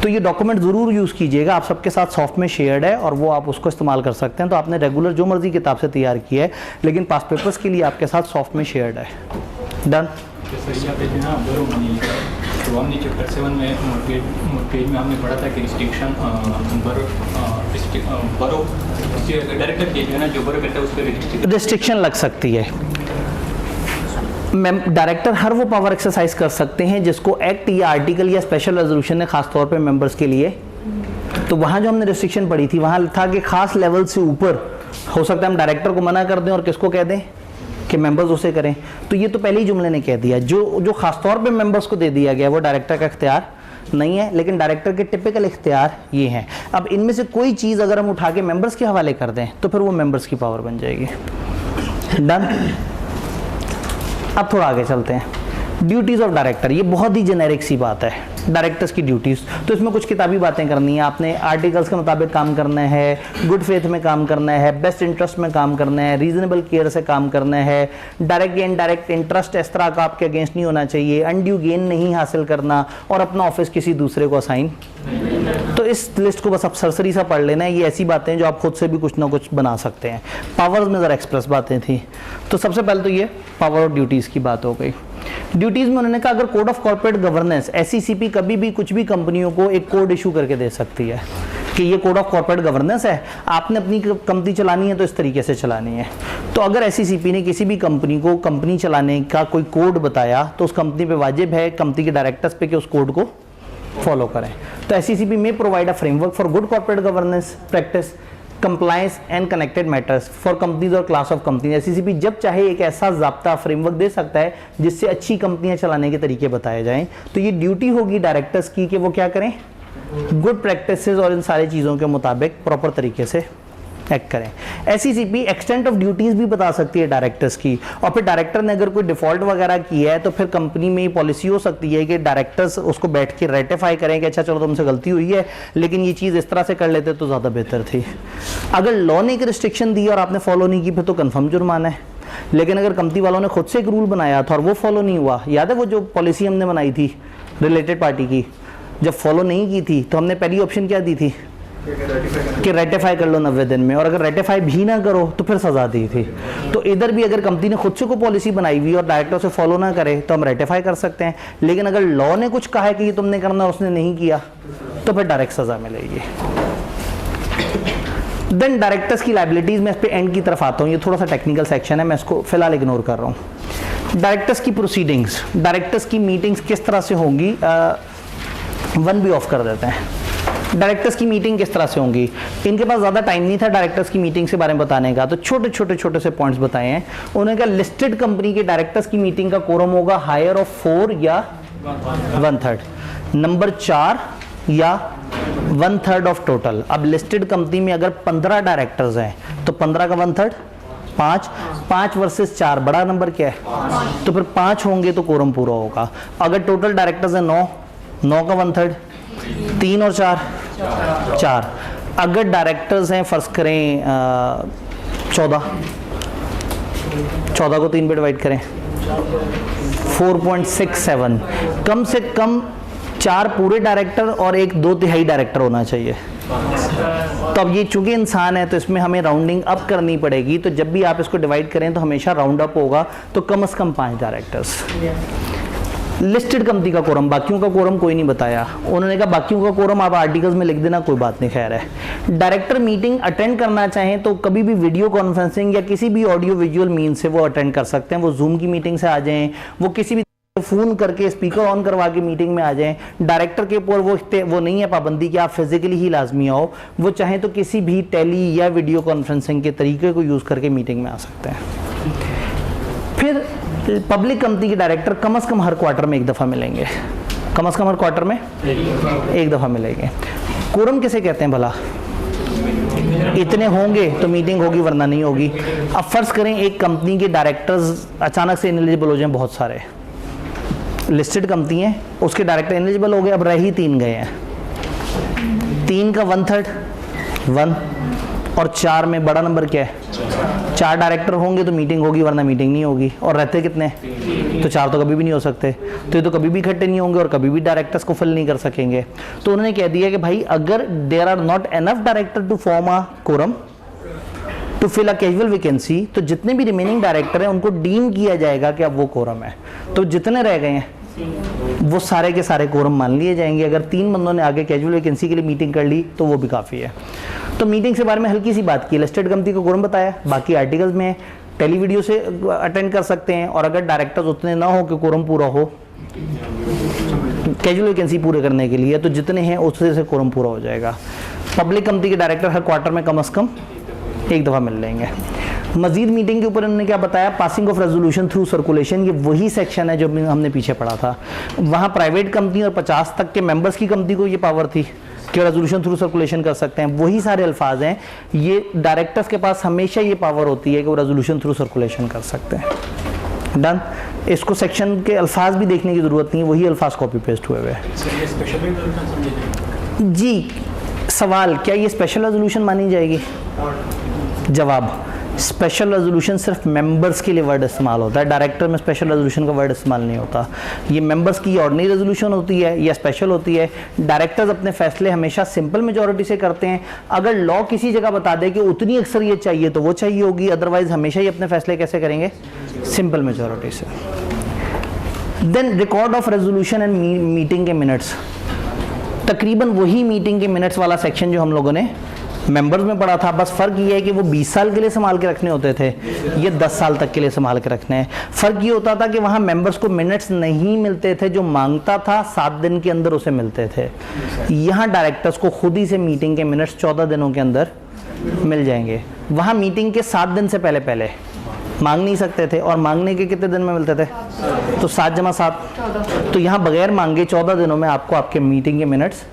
तो ये डॉक्यूमेंट ज़रूर यूज़ कीजिएगा, आप सबके साथ सॉफ्ट में शेयर्ड है और वो आप उसको इस्तेमाल कर सकते हैं। तो आपने रेगुलर जो मर्जी किताब से तैयार किया है, लेकिन पास पेपर्स के लिए आपके साथ सॉफ्ट में शेयर्ड है। डन। तो हमने चैप्टर 7 में मोर्गेज में हमने पढ़ा था कि रिस्ट्रिक्शन डायरेक्टर के जो है ना, जो बरो करता है उस पर रिस्ट्रिक्शन लग सकती है। डायरेक्टर हर वो पावर एक्सरसाइज कर सकते हैं जिसको एक्ट या आर्टिकल या स्पेशल रेजोल्यूशन ने खास तौर पे मेंबर्स के लिए, तो वहाँ जो हमने रिस्ट्रिक्शन पढ़ी थी वहाँ था कि खास लेवल से ऊपर हो सकता है हम डायरेक्टर को मना कर दें और किसको कह दें कि मेंबर्स उसे करें। तो ये तो पहले ही जुमले ने कह दिया, जो खास तौर पे मेंबर्स को दे दिया गया वो डायरेक्टर का इख्तियार नहीं है, लेकिन डायरेक्टर के टिपिकल इख्तियार ये हैं। अब इनमें से कोई चीज़ अगर हम उठा के मेंबर्स के हवाले कर दें तो फिर वो मेंबर्स की पावर बन जाएगी। डन। अब थोड़ा आगे चलते हैं। ड्यूटीज़ ऑफ डायरेक्टर, ये बहुत ही जेनेरिक सी बात है, डायरेक्टर्स की ड्यूटीज़। तो इसमें कुछ किताबी बातें करनी है, आपने आर्टिकल्स के मुताबिक काम करना है, गुड फेथ में काम करना है, बेस्ट इंटरेस्ट में काम करना है, रीजनेबल केयर से काम करना है, डायरेक्ट या इनडायरेक्ट इंटरेस्ट इस तरह का आपके अगेंस्ट नहीं होना चाहिए, अनड्यू गेन नहीं हासिल करना, और अपना ऑफिस किसी दूसरे को असाइन। तो इस लिस्ट को बस आप सरसरी सा पढ़ लेना है, ये ऐसी बातें हैं जो आप खुद से भी कुछ ना कुछ बना सकते हैं। पावर्स में ज़रा एक्सप्रेस बातें थी। तो सबसे पहले तो ये पावर और ड्यूटीज़ की बात हो गई। ड्यूटीज़ में उन्होंने कहा अगर code of corporate governance SECP कभी भी कुछ भी कंपनियों को एक कोड इशू करके दे सकती है कि ये कोड ऑफ कॉर्पोरेट गवर्नेंस है, आपने अपनी कंपनी चलानी है तो इस तरीके से चलानी है। तो अगर SECP ने किसी भी कंपनी को कंपनी चलाने का कोई कोड बताया तो उस कंपनी पे वाजिब है कंपनी के डायरेक्टर्स पे कि उस कोड को फॉलो करें। तो SECP में provide a framework for good corporate governance practice, compliance and connected matters for companies और क्लास ऑफ कंपनी। SECP जब चाहे एक ऐसा ज़ाब्ता फ्रेमवर्क दे सकता है जिससे अच्छी कंपनियां चलाने के तरीके बताए जाएं। तो ये ड्यूटी होगी डायरेक्टर्स की कि वो क्या करें, गुड प्रैक्टिसेस और इन सारी चीज़ों के मुताबिक प्रॉपर तरीके से एक्ट करें। SECP एक्सटेंट ऑफ ड्यूटीज़ भी बता सकती है डायरेक्टर्स की, और फिर डायरेक्टर ने अगर कोई डिफ़ॉल्ट वगैरह की है तो फिर कंपनी में ये पॉलिसी हो सकती है कि डायरेक्टर्स उसको बैठ के रेटिफाई करें कि अच्छा चलो तुमसे गलती हुई है लेकिन ये चीज़ इस तरह से कर लेते तो ज़्यादा बेहतर थी। अगर लॉ ने एक रिस्ट्रिक्शन दी और आपने फॉलो नहीं की फिर तो कन्फर्म जुर्माना है। लेकिन अगर कंपनी वालों ने खुद से एक रूल बनाया था और वो फॉलो नहीं हुआ, याद है वो जो पॉलिसी हमने बनाई थी रिलेटेड पार्टी की, जब फॉलो नहीं की थी तो हमने पहली ऑप्शन क्या दी थी कि रेटिफाई कर लो 90 दिन में, और अगर रेटिफाई भी ना करो तो फिर सजा दी थी। तो इधर भी अगर कंपनी ने खुद से कोई पॉलिसी बनाई हुई और डायरेक्टर से फॉलो ना करे तो हम रेटिफाई कर सकते हैं, लेकिन अगर लॉ ने कुछ कहा है कि ये तुमने करना और उसने नहीं किया तो फिर डायरेक्ट सजा मिलेगी। देन डायरेक्टर्स की लायबिलिटीज में इस पे एंड की तरफ आता हूँ, ये थोड़ा सा टेक्निकल सेक्शन है, मैं इसको फिलहाल इग्नोर कर रहा हूँ। डायरेक्टर्स की प्रोसीडिंग्स, डायरेक्टर्स की मीटिंग्स किस तरह से होंगी, वन भी ऑफ कर देते हैं। डायरेक्टर्स की मीटिंग किस तरह से होंगी, इनके पास ज़्यादा टाइम नहीं था डायरेक्टर्स की मीटिंग के बारे में बताने का, तो छोटे छोटे से पॉइंट्स बताए हैं उन्होंने। कहा लिस्टेड कंपनी के डायरेक्टर्स की मीटिंग का कोरम होगा हायर ऑफ 4 या 1/3, नंबर 4 या 1/3 ऑफ टोटल। अब लिस्टेड कंपनी में अगर 15 डायरेक्टर्स हैं तो 15 का 1/3 5 वर्सेस 4 बड़ा नंबर क्या है, तो फिर 5 होंगे तो कोरम पूरा होगा। अगर टोटल डायरेक्टर्स हैं 9 का 1/3 3 और 4। अगर डायरेक्टर्स हैं फर्ज करें 14 को 3 पे डिवाइड करें 4.67, कम से कम 4 पूरे डायरेक्टर और 1 2/3 डायरेक्टर होना चाहिए। तो अब ये चूंकि इंसान है तो इसमें हमें राउंडिंग अप करनी पड़ेगी, तो जब भी आप इसको डिवाइड करें तो हमेशा राउंड अप होगा, तो कम से कम 5 डायरेक्टर्स। लिस्टेड कंपनी का कोरम, बाकियों का कोरम कोई नहीं बताया, उन्होंने कहा बाकियों का कोरम आप आर्टिकल्स में लिख देना, कोई बात नहीं, खैर है। डायरेक्टर मीटिंग अटेंड करना चाहें तो कभी भी वीडियो कॉन्फ्रेंसिंग या किसी भी ऑडियो विजुअल मीन से वो अटेंड कर सकते हैं। वो जूम की मीटिंग से आ जाएं, वो किसी भी फ़ोन करके स्पीकर ऑन करवा के मीटिंग में आ जाएं। डायरेक्टर के ऊपर वो नहीं है पाबंदी कि आप फिजिकली ही लाजमी आओ, वो चाहें तो किसी भी टेली या वीडियो कॉन्फ्रेंसिंग के तरीके को यूज़ करके मीटिंग में आ सकते हैं। फिर पब्लिक कंपनी के डायरेक्टर कम से कम हर क्वार्टर में 1 दफ़ा मिलेंगे, कम से कम हर क्वार्टर में 1 दफ़ा मिलेंगे। कोरम किसे कहते हैं भला, इतने होंगे तो मीटिंग होगी वरना नहीं होगी। अब फर्ज करें एक कंपनी के डायरेक्टर्स अचानक से इनएलिजिबल हो जाएं, बहुत सारे लिस्टेड कंपनी है उसके डायरेक्टर इनएलिजिबल हो गए, अब रह ही 3 गए हैं, 3 का 1/3 1 और 4 में बड़ा नंबर क्या है 4 डायरेक्टर होंगे तो मीटिंग होगी वरना मीटिंग नहीं होगी, और रहते कितने, तो 4 तो कभी भी नहीं हो सकते, तो ये तो कभी भी इकट्ठे नहीं होंगे और कभी भी डायरेक्टर्स को फिल नहीं कर सकेंगे। तो उन्होंने कह दिया कि भाई अगर there are not enough director to form a quorum to fill a casual vacancy, तो जितने भी रिमेनिंग डायरेक्टर हैं उनको डीम किया जाएगा कि अब वो कोरम है, तो जितने रह गए हैं वो सारे के सारे कोरम मान लिए जाएंगे। अगर 3 बंदों ने आगे कैजुअल वैकेंसी के लिए मीटिंग कर ली तो वो भी काफ़ी है। तो मीटिंग के बारे में हल्की सी बात की, लिस्टेड कंपनी को कोरम बताया, बाकी आर्टिकल्स में टेली वीडियो से अटेंड कर सकते हैं, और अगर डायरेक्टर्स उतने ना हो कि कोरम पूरा हो कैजुअल वैकेंसी पूरे करने के लिए, तो जितने हैं उससे से कोरम पूरा हो जाएगा। पब्लिक कंपनी के डायरेक्टर हर क्वार्टर में कम से कम 1 दफ़ा मिल लेंगे। मजीद मीटिंग के ऊपर उन्होंने क्या बताया, passing of resolution through circulation, ये वही सेक्शन है जो हमने पीछे पढ़ा था। वहाँ प्राइवेट कंपनी और 50 तक के मेंबर्स की कंपनी को ये पावर थी कि रेजोल्यूशन थ्रू सर्कुलेशन कर सकते हैं, वही सारे अल्फाज हैं। ये डायरेक्टर्स के पास हमेशा ये पावर होती है कि वो रेजोल्यूशन थ्रू सर्कुलेशन कर सकते हैं। डन। इसको सेक्शन के अल्फाज भी देखने की ज़रूरत नहीं है, वही अल्फाज कॉपी पेस्ट हुए हुए हैं। सर ये स्पेशल रेजोल्यूशन समझे जी, सवाल क्या ये स्पेशल रेजोल्यूशन मानी जाएगी? जवाब, स्पेशल रेजोल्यूशन सिर्फ मेंबर्स के लिए वर्ड इस्तेमाल होता है, डायरेक्टर में स्पेशल रेजोल्यूशन का वर्ड इस्तेमाल नहीं होता। ये मेंबर्स की ऑर्डिनरी रेजोल्यूशन होती है या स्पेशल होती है। डायरेक्टर्स अपने फैसले हमेशा सिंपल मेजॉरिटी से करते हैं। अगर लॉ किसी जगह बता दे कि उतनी अक्सरियत चाहिए तो वो चाहिए होगी, अदरवाइज हमेशा ही अपने फैसले कैसे करेंगे? सिंपल मेजॉरिटी से। Then record of resolution and meeting के मिनट्स, तकरीबन वही मीटिंग के मिनट्स वाला सेक्शन जो हम लोगों ने मेंबर्स में पढ़ा था, बस फ़र्क ये है कि वो 20 साल के लिए संभाल के रखने होते थे, ये 10 साल तक के लिए संभाल के रखने हैं। फ़र्क ये होता था कि वहाँ मेंबर्स को मिनट्स नहीं मिलते थे, जो मांगता था 7 दिन के अंदर उसे मिलते थे। यहाँ डायरेक्टर्स को खुद ही से मीटिंग के मिनट्स 14 दिनों के अंदर मिल जाएंगे। वहाँ मीटिंग के 7 दिन से पहले पहले मांग नहीं सकते थे, और मांगने के कितने दिन में मिलते थे? तो 7 जमा 7, तो यहाँ बगैर मांगे 14 दिनों में आपको आपके मीटिंग के मिनट्स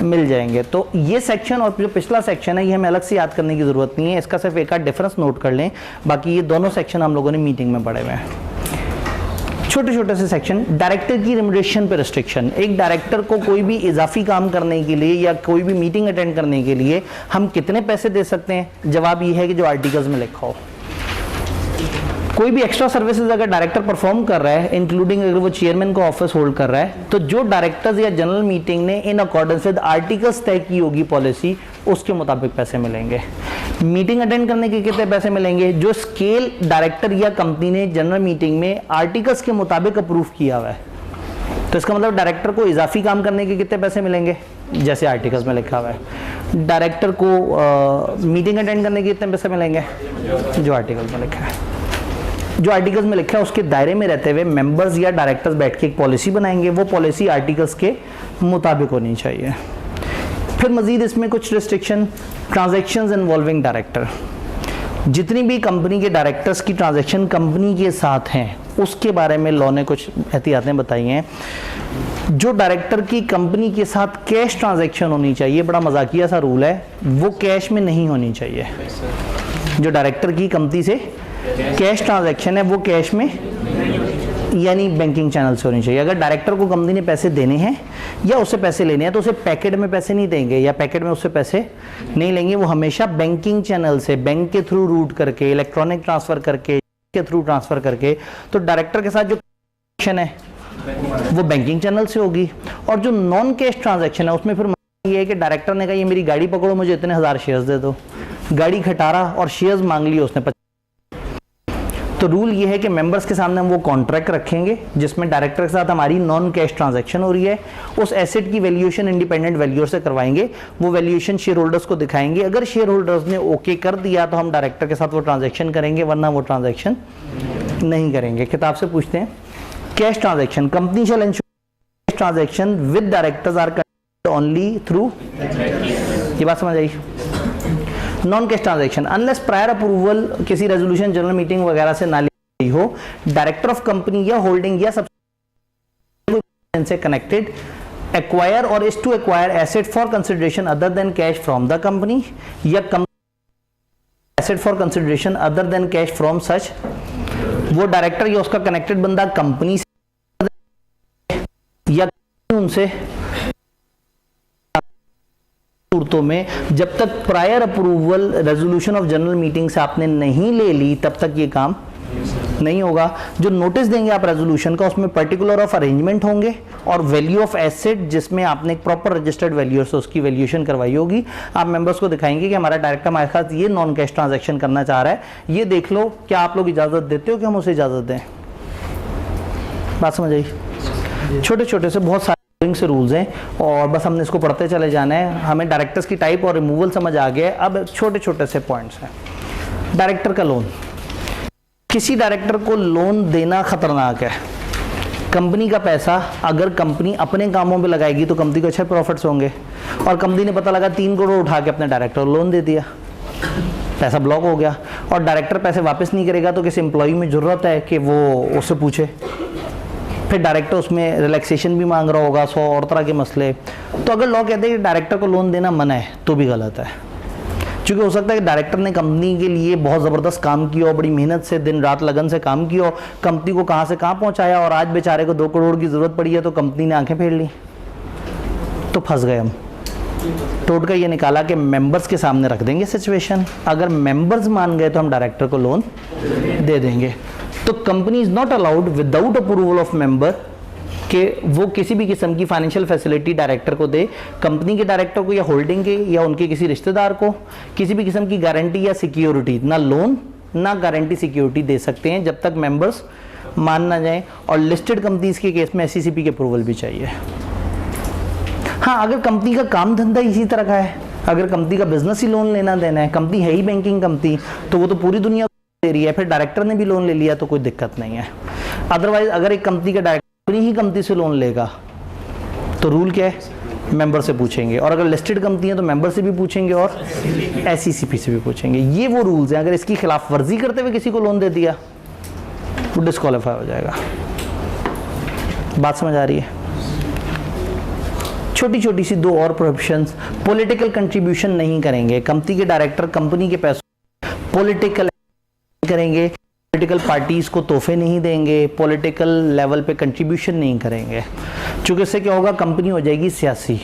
मिल जाएंगे। तो ये सेक्शन और जो पिछला सेक्शन है ये हमें अलग से याद करने की ज़रूरत नहीं है, इसका सिर्फ एक आध डिफरेंस नोट कर लें, बाकी ये दोनों सेक्शन हम लोगों ने मीटिंग में पढ़े हुए हैं। छोटे छोटे से सेक्शन, डायरेक्टर की रिम्यूनरेशन पे रिस्ट्रिक्शन। एक डायरेक्टर को कोई भी इजाफी काम करने के लिए या कोई भी मीटिंग अटेंड करने के लिए हम कितने पैसे दे सकते हैं? जवाब ये है कि जो आर्टिकल्स में लिखा हो। कोई भी एक्स्ट्रा सर्विसेज अगर डायरेक्टर परफॉर्म कर रहा है, इंक्लूडिंग अगर वो चेयरमैन का ऑफिस होल्ड कर रहा है, तो जो डायरेक्टर्स या जनरल मीटिंग ने इन अकॉर्डेंस विद आर्टिकल्स तय की होगी पॉलिसी, उसके मुताबिक पैसे मिलेंगे। मीटिंग अटेंड करने के कितने पैसे मिलेंगे? जो स्केल डायरेक्टर या कंपनी ने जनरल मीटिंग में आर्टिकल्स के मुताबिक अप्रूव किया हुआ है। तो इसका मतलब डायरेक्टर को इजाफी काम करने के कितने पैसे मिलेंगे? जैसे आर्टिकल्स में लिखा हुआ है। डायरेक्टर को मीटिंग अटेंड करने के कितने पैसे मिलेंगे? जो आर्टिकल्स में लिखा है। जो आर्टिकल्स में लिखा है उसके दायरे में रहते हुए मेंबर्स या डायरेक्टर्स बैठ के एक पॉलिसी बनाएंगे, वो पॉलिसी आर्टिकल्स के मुताबिक होनी चाहिए। फिर मजीद इसमें कुछ रिस्ट्रिक्शन, ट्रांजैक्शंस इन्वॉल्विंग डायरेक्टर। जितनी भी कंपनी के डायरेक्टर्स की ट्रांजैक्शन कंपनी के साथ हैं, उसके बारे में लॉ ने कुछ एहतियातें बताई हैं। जो डायरेक्टर की कंपनी के साथ कैश ट्रांजैक्शन होनी चाहिए, बड़ा मजाकिया सा रूल है, वो कैश में नहीं होनी चाहिए। जो डायरेक्टर की कंपनी से कैश ट्रांजैक्शन है वो कैश में यानी बैंकिंग चैनल से होनी चाहिए। अगर डायरेक्टर को कंपनी ने पैसे देने हैं या उससे पैसे लेने हैं तो उसे पैकेट में पैसे नहीं देंगे या पैकेट में उससे पैसे नहीं लेंगे, वो हमेशा बैंकिंग चैनल से, बैंक के थ्रू रूट करके, इलेक्ट्रॉनिक ट्रांसफर करके, के थ्रू ट्रांसफर करके। तो डायरेक्टर के साथ जो ट्रांजैक्शन है वो बैंकिंग चैनल से होगी। और जो नॉन कैश ट्रांजैक्शन है उसमें फिर ये है कि डायरेक्टर ने कहा ये मेरी गाड़ी पकड़ो, मुझे इतने 1000 शेयर्स दे दो, गाड़ी खटारा और शेयर्स मांग लिए उसने। तो रूल ये है कि मेंबर्स के सामने हम वो कॉन्ट्रैक्ट रखेंगे जिसमें डायरेक्टर के साथ हमारी नॉन कैश ट्रांजैक्शन हो रही है। उस एसेट की वैल्यूएशन इंडिपेंडेंट वैल्यूअर से करवाएंगे, वो वैल्यूएशन शेयर होल्डर्स को दिखाएंगे। अगर शेयर होल्डर्स ने ओके कर दिया तो हम डायरेक्टर के साथ वो ट्रांजैक्शन करेंगे, वरना वो ट्रांजैक्शन नहीं करेंगे। किताब से पूछते हैं, cash transaction, company shall ensure transaction with directors are conducted only through, ये बात समझ आई? Non cash transaction unless prior approval किसी रेजोल्यूशन, जनरल मीटिंग वगैरह से ना ली हो, डायरेक्टर ऑफ कंपनी या होल्डिंग या सब से connected acquire or is to acquire asset for consideration other than cash from the company या asset for consideration other than cash from such, वो डायरेक्टर या उसका कनेक्टेड बंदा कंपनी से या उनसे सूरतों में जब तक prior approval resolution of general meeting से आपने नहीं ले ली तब तक ये काम नहीं होगा। जो नोटिस देंगे आप रेजोल्यूशन का उसमें पर्टिकुलर ऑफ अरेंजमेंट होंगे और वैल्यू ऑफ एसेट जिसमें आपने एक प्रॉपर रजिस्टर्ड वैल्यू से उसकी वैल्यूएशन करवाई होगी। आप मेंबर्स को दिखाएंगे कि हमारा डायरेक्टर हमारे साथ ये नॉन कैश ट्रांजैक्शन करना चाह रहा है, ये देख लो क्या आप लोग इजाज़त देते हो कि हम उसे इजाज़त दें। बात समझ आई? छोटे छोटे से बहुत सारे से रूल्स हैं और बस हमने इसको पढ़ते चले जाना है। हमें डायरेक्टर्स की टाइप और रिमूवल समझ आ गया है। अब छोटे छोटे से पॉइंट्स हैं। डायरेक्टर का लोन, किसी डायरेक्टर को लोन देना खतरनाक है। कंपनी का पैसा अगर कंपनी अपने कामों पे लगाएगी तो कंपनी को अच्छे प्रॉफिट्स होंगे, और कंपनी ने पता लगा 3 करोड़ उठा के अपने डायरेक्टर को लोन दे दिया, पैसा ब्लॉक हो गया और डायरेक्टर पैसे वापस नहीं करेगा तो किसी एम्प्लॉई में ज़रूरत है कि वो उससे पूछे, फिर डायरेक्टर उसमें रिलैक्सेशन भी मांग रहा होगा, 100 और तरह के मसले। तो अगर लॉ कहते हैं कि डायरेक्टर को लोन देना मना है तो भी गलत है। क्योंकि हो सकता है कि डायरेक्टर ने कंपनी के लिए बहुत ज़बरदस्त काम किया हो, बड़ी मेहनत से दिन रात लगन से काम किया हो, कंपनी को कहाँ से कहाँ पहुँचाया, और आज बेचारे को 2 करोड़ की ज़रूरत पड़ी है तो कंपनी ने आंखें फेर ली, तो फंस गए हम। टोटका ये निकाला कि मेंबर्स के सामने रख देंगे सिचुएशन, अगर मेंबर्स मान गए तो हम डायरेक्टर को लोन दे देंगे। तो company is not allowed without approval of member कि वो किसी भी किस्म की फाइनेंशियल फैसिलिटी डायरेक्टर को दे, कंपनी के डायरेक्टर को या होल्डिंग के या उनके किसी रिश्तेदार को किसी भी किस्म की गारंटी या सिक्योरिटी, ना लोन ना गारंटी सिक्योरिटी दे सकते हैं जब तक मेंबर्स मान ना जाएं। और लिस्टेड कंपनीज के केस में SECP के अप्रूवल भी चाहिए। हाँ, अगर कंपनी का काम धंधा इसी तरह का है, अगर कंपनी का बिजनेस ही लोन लेना देना है, कंपनी है ही बैंकिंग कंपनी, तो वो तो पूरी दुनिया दे रही है, फिर डायरेक्टर ने भी लोन ले लिया तो कोई दिक्कत नहीं है। अदरवाइज अगर एक कंपनी का डायरेक्टर ही कंपनी से लोन लेगा तो रूल क्या है, मेंबर से पूछेंगे, और अगर लिस्टेड कंपनी है तो मेंबर से भी पूछेंगे और SECP से भी पूछेंगे। ये वो रूल्स हैं। अगर इसकी खिलाफ वर्जी करते हुए किसी को लोन दे दिया वो डिस्क्वालीफाई हो जाएगा। बात समझ आ रही है? छोटी छोटी सी 2 और प्रोहिबिशंस, पॉलिटिकल कंट्रीब्यूशन नहीं करेंगे कंपनी के डायरेक्टर, कंपनी के पैसों पॉलिटिकल करेंगे, पॉलिटिकल पार्टीज को तोहफे नहीं देंगे, पॉलिटिकल लेवल पे कंट्रीब्यूशन नहीं करेंगे, क्योंकि इससे क्या होगा, कंपनी हो जाएगी सियासी,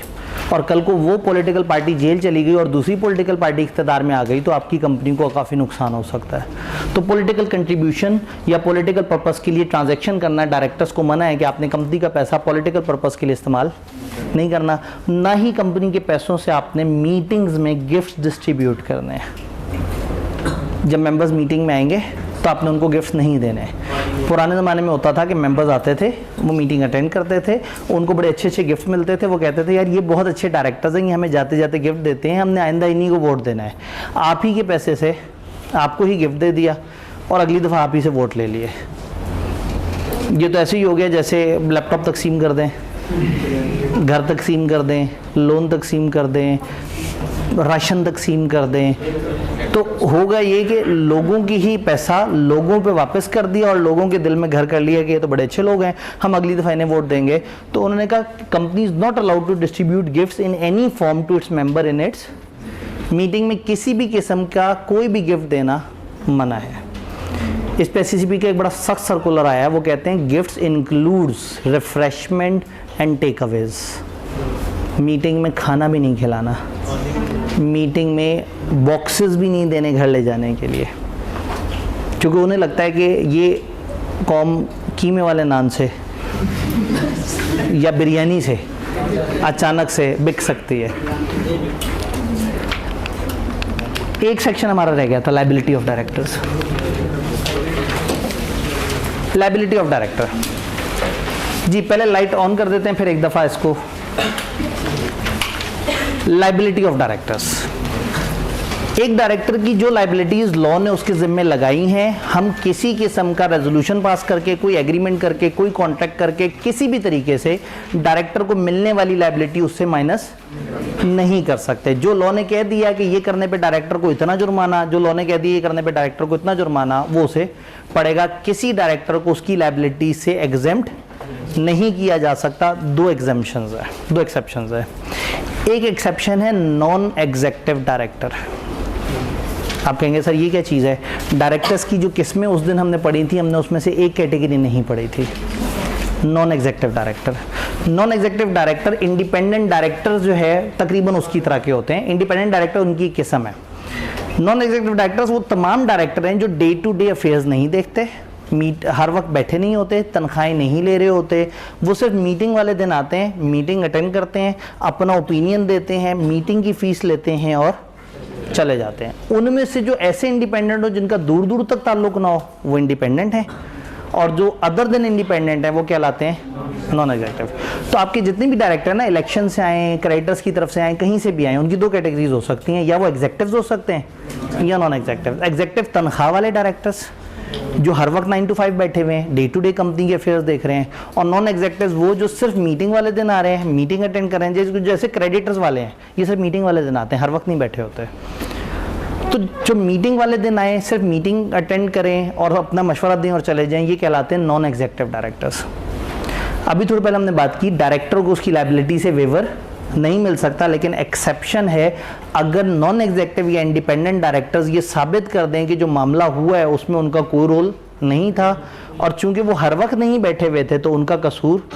और कल को वो पॉलिटिकल पार्टी जेल चली गई और दूसरी पॉलिटिकल पार्टी इख्तियार में आ गई तो आपकी कंपनी को काफ़ी नुकसान हो सकता है। तो पॉलिटिकल कंट्रीब्यूशन या पॉलिटिकल पर्पस के लिए ट्रांजैक्शन करना, डायरेक्टर्स को मना है कि आपने कंपनी का पैसा पॉलिटिकल पर्पस के लिए इस्तेमाल नहीं करना, ना ही कंपनी के पैसों से आपने मीटिंग्स में गिफ्ट डिस्ट्रीब्यूट करने हैं। जब मेंबर्स मीटिंग में आएंगे तो आपने उनको गिफ्ट नहीं देने। पुराने ज़माने में होता था कि मेंबर्स आते थे, वो मीटिंग अटेंड करते थे, उनको बड़े अच्छे अच्छे गिफ्ट मिलते थे, वो कहते थे यार ये बहुत अच्छे डायरेक्टर्स हैं, ये हमें जाते जाते गिफ्ट देते हैं, हमने आइंदा इन्हीं को वोट देना है। आप ही के पैसे से आपको ही गिफ्ट दे दिया और अगली दफ़ा आप ही से वोट ले लिए। ये तो ऐसे ही हो गया जैसे लैपटॉप तकसीम कर दें, घर तकसीम कर दें, लोन तकसीम कर दें, राशन तकसीम कर दें, तो होगा ये कि लोगों की ही पैसा लोगों पे वापस कर दिया और लोगों के दिल में घर कर लिया कि ये तो बड़े अच्छे लोग हैं, हम अगली दफ़ा इन्हें वोट देंगे। तो उन्होंने कहा company is not allowed to distribute gifts in any form to its member in its meeting में किसी भी किस्म का कोई भी गिफ्ट देना मना है। इस पे SECP का एक बड़ा सख्त सर्कुलर आया है, वो कहते हैं gifts includes refreshment and take aways. Meeting में खाना भी नहीं खिलाना, मीटिंग में बॉक्सेस भी नहीं देने घर ले जाने के लिए, क्योंकि उन्हें लगता है कि ये कौम कीमे वाले नान से या बिरयानी से अचानक से बिक सकती है। एक सेक्शन हमारा रह गया था, liability of directors. Liability of director जी, पहले लाइट ऑन कर देते हैं, फिर एक दफ़ा इसको। लायबिलिटी ऑफ डायरेक्टर्स, एक डायरेक्टर की जो लायबिलिटीज लॉ ने उसके जिम्मे लगाई हैं, हम किसी किस्म का रेजोल्यूशन पास करके, कोई एग्रीमेंट करके, कोई कॉन्ट्रैक्ट करके, किसी भी तरीके से डायरेक्टर को मिलने वाली लायबिलिटी उससे माइनस नहीं कर सकते। जो लॉ ने कह दिया कि ये करने पे डायरेक्टर को इतना जुर्माना, जो लॉ ने कह दिया ये करने पे डायरेक्टर को इतना जुर्माना, वो उसे पड़ेगा। किसी डायरेक्टर को उसकी लायबिलिटी से एग्जेम्प्ट नहीं किया जा सकता। 2 एग्जेम्पशंस है, 2 एक्सेप्शंस है। एक एक्सेप्शन है नॉन एग्जेक्टिव डायरेक्टर। आप कहेंगे सर ये क्या चीज़ है? डायरेक्टर्स की जो किस्में उस दिन हमने पढ़ी थी, हमने उसमें से एक कैटेगरी नहीं पढ़ी थी, non executive director. Non executive director independent director जो है तकरीबन उसकी तरह के होते हैं। इंडिपेंडेंट डायरेक्टर उनकी किस्म है। नॉन एग्जेक्टिव डायरेक्टर्स वो तमाम डायरेक्टर हैं जो डे टू डे अफेयर्स नहीं देखते, हर वक्त बैठे नहीं होते, तनख्वाहें नहीं ले रहे होते, वो सिर्फ मीटिंग वाले दिन आते हैं, मीटिंग अटेंड करते हैं, अपना ओपिनियन देते हैं, मीटिंग की फ़ीस लेते हैं और चले जाते हैं। उनमें से जो ऐसे इंडिपेंडेंट हो जिनका दूर दूर तक ताल्लुक ना हो, वो इंडिपेंडेंट हैं, और जो अदर देन इंडिपेंडेंट है वो कहलाते हैं नॉन एग्जेक्टिव। तो आपके जितने भी डायरेक्टर ना इलेक्शन से आए, क्रेडिटर्स की तरफ से आए, कहीं से भी आए, उनकी 2 कैटेगरीज हो सकती हैं, या वो एग्जेक्टिव्स हो सकते हैं या नॉन एग्जेक्टिव। एग्जेक्टिव तनख्वाह वाले डायरेक्टर्स जो हर वक्त 9 to 5 बैठे हुए हैं, डे टू डे कंपनी के अफेयर्स देख रहे हैं, और नॉन एग्जेक्टिव्स वो जो सिर्फ मीटिंग वाले दिन आ रहे हैं, मीटिंग अटेंड कर रहे हैं, जैसे क्रेडिटर्स वाले हैं, ये सिर्फ मीटिंग वाले दिन आते हैं, हर वक्त नहीं बैठे होते। तो जो मीटिंग वाले दिन आए, सिर्फ मीटिंग अटेंड करें और अपना मशवरा दें और चले जाएं, ये कहलाते हैं नॉन एग्जेक्टिव डायरेक्टर्स। अभी थोड़ी पहले हमने बात की डायरेक्टर को उसकी लायबिलिटी से वेवर नहीं मिल सकता, लेकिन एक्सेप्शन है अगर नॉन एग्जेक्टिव या इंडिपेंडेंट डायरेक्टर्स ये साबित कर दें कि जो मामला हुआ है उसमें उनका कोई रोल नहीं था, और चूंकि वो हर वक्त नहीं बैठे हुए थे तो उनका कसूर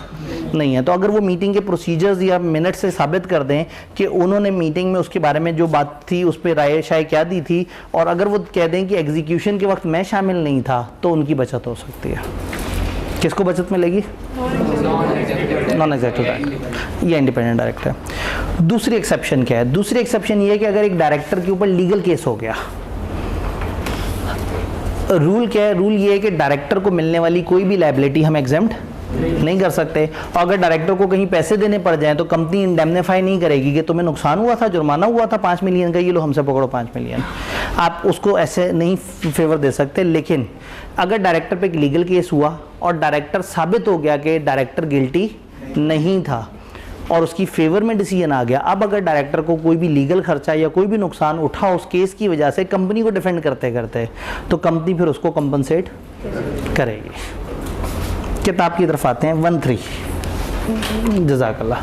नहीं है। तो अगर वो मीटिंग के प्रोसीजर्स या मिनट से साबित कर दें कि उन्होंने मीटिंग में उसके बारे में जो बात थी उस पर राय शाय क्या दी थी, और अगर वो कह दें कि एग्जीक्यूशन के वक्त मैं शामिल नहीं था, तो उनकी बचत हो सकती है। किसको बचत मिलेगी? नॉन एग्जेक्टिव डायरेक्टर या इंडिपेंडेंट डायरेक्टर। दूसरी एक्सेप्शन क्या है? दूसरी एक्सेप्शन ये है कि अगर एक डायरेक्टर के ऊपर लीगल केस हो गया, रूल क्या है? रूल ये है कि डायरेक्टर को मिलने वाली कोई भी लायबिलिटी हम एग्जेम्प्ट नहीं कर सकते, और अगर डायरेक्टर को कहीं पैसे देने पड़ जाएं तो कंपनी इंडेमनीफाई नहीं करेगी कि तुम्हें नुकसान हुआ था, जुर्माना हुआ था 5 मिलियन का, ये लो हमसे पकड़ो 5 मिलियन। आप उसको ऐसे नहीं फेवर दे सकते। लेकिन अगर डायरेक्टर पे एक लीगल केस हुआ और डायरेक्टर साबित हो गया कि डायरेक्टर गिल्टी नहीं था और उसकी फेवर में डिसीजन आ गया, अब अगर डायरेक्टर को कोई भी लीगल खर्चा या कोई भी नुकसान उठा उस केस की वजह से कंपनी को डिफेंड करते करते, तो कंपनी फिर उसको कंपनसेट करेगी। किताब की तरफ आते हैं 1.3 जज़ाकल्लाह।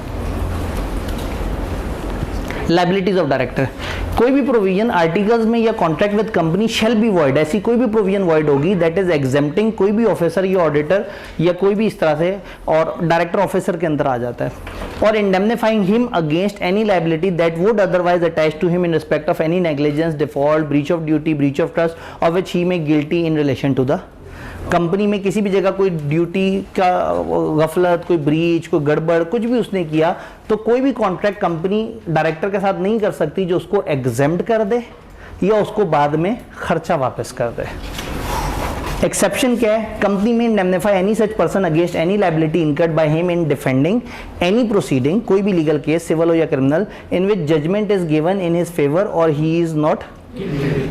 Liabilities of director. कोई भी प्रोविजन आर्टिकल्स में या contract with company shall be void, ऐसी कोई भी प्रोविजन वॉइड होगी दैट इज एग्जेम्प्टिंग कोई भी ऑफिसर या ऑडिटर या कोई भी इस तरह से, और डायरेक्टर ऑफिसर के अंदर आ जाता है, और indemnifying him against any liability that would otherwise attach to him in respect of any negligence, default, breach of duty, breach of trust of which he may guilty in relation to the company में किसी भी जगह कोई duty का गफलत, कोई breach, कोई गड़बड़, कुछ भी उसने किया, तो कोई भी कॉन्ट्रैक्ट कंपनी डायरेक्टर के साथ नहीं कर सकती जो उसको एग्जेम्प्ट कर दे या उसको बाद में खर्चा वापस कर दे। एक्सेप्शन क्या है? कंपनी में indemnify any such person against any liability incurred by him in defending any proceeding, कोई भी लीगल केस सिविल हो या criminal, in which judgement is given in his favour और ही इज नॉट।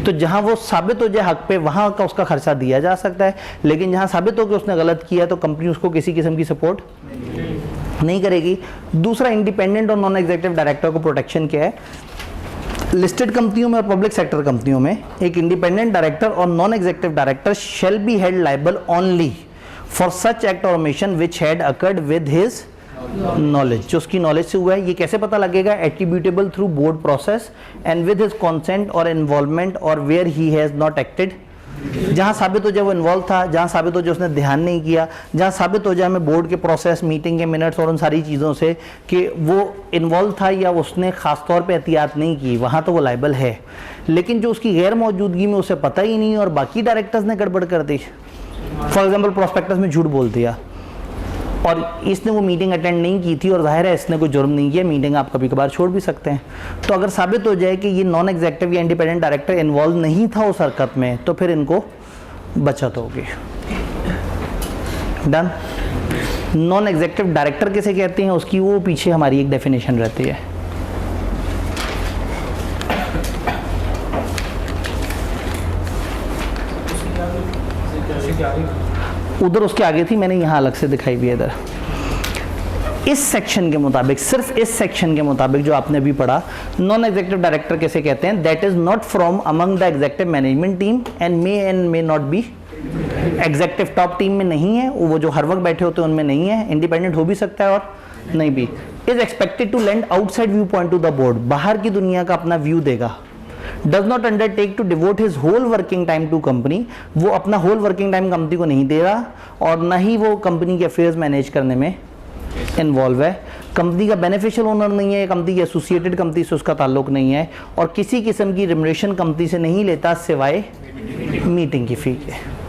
तो जहां वो साबित हो जाए हक पे, वहां का उसका खर्चा दिया जा सकता है, लेकिन जहां साबित हो कि उसने गलत किया तो कंपनी उसको किसी किस्म की सपोर्ट नहीं करेगी। दूसरा, इंडिपेंडेंट और नॉन एग्जेक्टिव डायरेक्टर को प्रोटेक्शन क्या है? लिस्टेड कंपनियों में और पब्लिक सेक्टर कंपनियों में एक इंडिपेंडेंट डायरेक्टर और non executive director shall be held liable only for such act or omission which had occurred with his knowledge, जो उसकी नॉलेज से हुआ है। ये कैसे पता लगेगा? Attributable through board process and with his consent और इन्वॉल्वमेंट और where he has not acted. जहां साबित हो जाए वो इन्वॉल्व था, जहां साबित हो जाए उसने ध्यान नहीं किया, जहां साबित हो जाए हमें बोर्ड के प्रोसेस, मीटिंग के मिनट्स और उन सारी चीज़ों से कि वो इन्वॉल्व था या उसने खास तौर पे एहतियात नहीं की, वहां तो वो लायबल है। लेकिन जो उसकी गैर मौजूदगी में उसे पता ही नहीं और बाकी डायरेक्टर्स ने गड़बड़ कर दी, फॉर एग्जाम्पल प्रोस्पेक्टस में झूठ बोल दिया और इसने वो मीटिंग अटेंड नहीं की थी और जाहिर है इसने कोई जुर्म नहीं किया, मीटिंग आप कभी कभार छोड़ भी सकते हैं। तो अगर साबित हो जाए कि ये नॉन एग्जेक्टिव या इंडिपेंडेंट डायरेक्टर इन्वॉल्व नहीं था उस हरकत में, तो फिर इनको बचत होगी। डन। नॉन एग्जेक्टिव डायरेक्टर किसे कहते हैं उसकी वो पीछे हमारी एक डेफिनेशन रहती है। उधर उसके आगे थी, मैंने यहाँ अलग से दिखाई भी है इधर। इस सेक्शन के मुताबिक, सिर्फ इस सेक्शन के मुताबिक जो आपने अभी पढ़ा, नॉन एग्जेक्टिव डायरेक्टर कैसे कहते हैं? That is not from among the adjective management team and may not be. Executive top team में नहीं है, वो जो हर वक्त बैठे होते हैं उनमें नहीं है, इंडिपेंडेंट हो भी सकता है और नहीं भी। Is expected to lend outside view point to the board, बाहर की दुनिया का अपना व्यू देगा। Does not undertake to devote his whole working time to company, वो अपना होल वर्किंग टाइम कंपनी को नहीं दे रहा और ना ही वो कंपनी के अफेयर्स मैनेज करने में इन्वॉल्व है। कंपनी का बेनिफिशियल ओनर नहीं है, कंपनी की एसोसिएटेड कंपनी से उसका ताल्लुक नहीं है और किसी किस्म की रिमरेशन कंपनी से नहीं लेता सिवाय मीटिंग की फी के।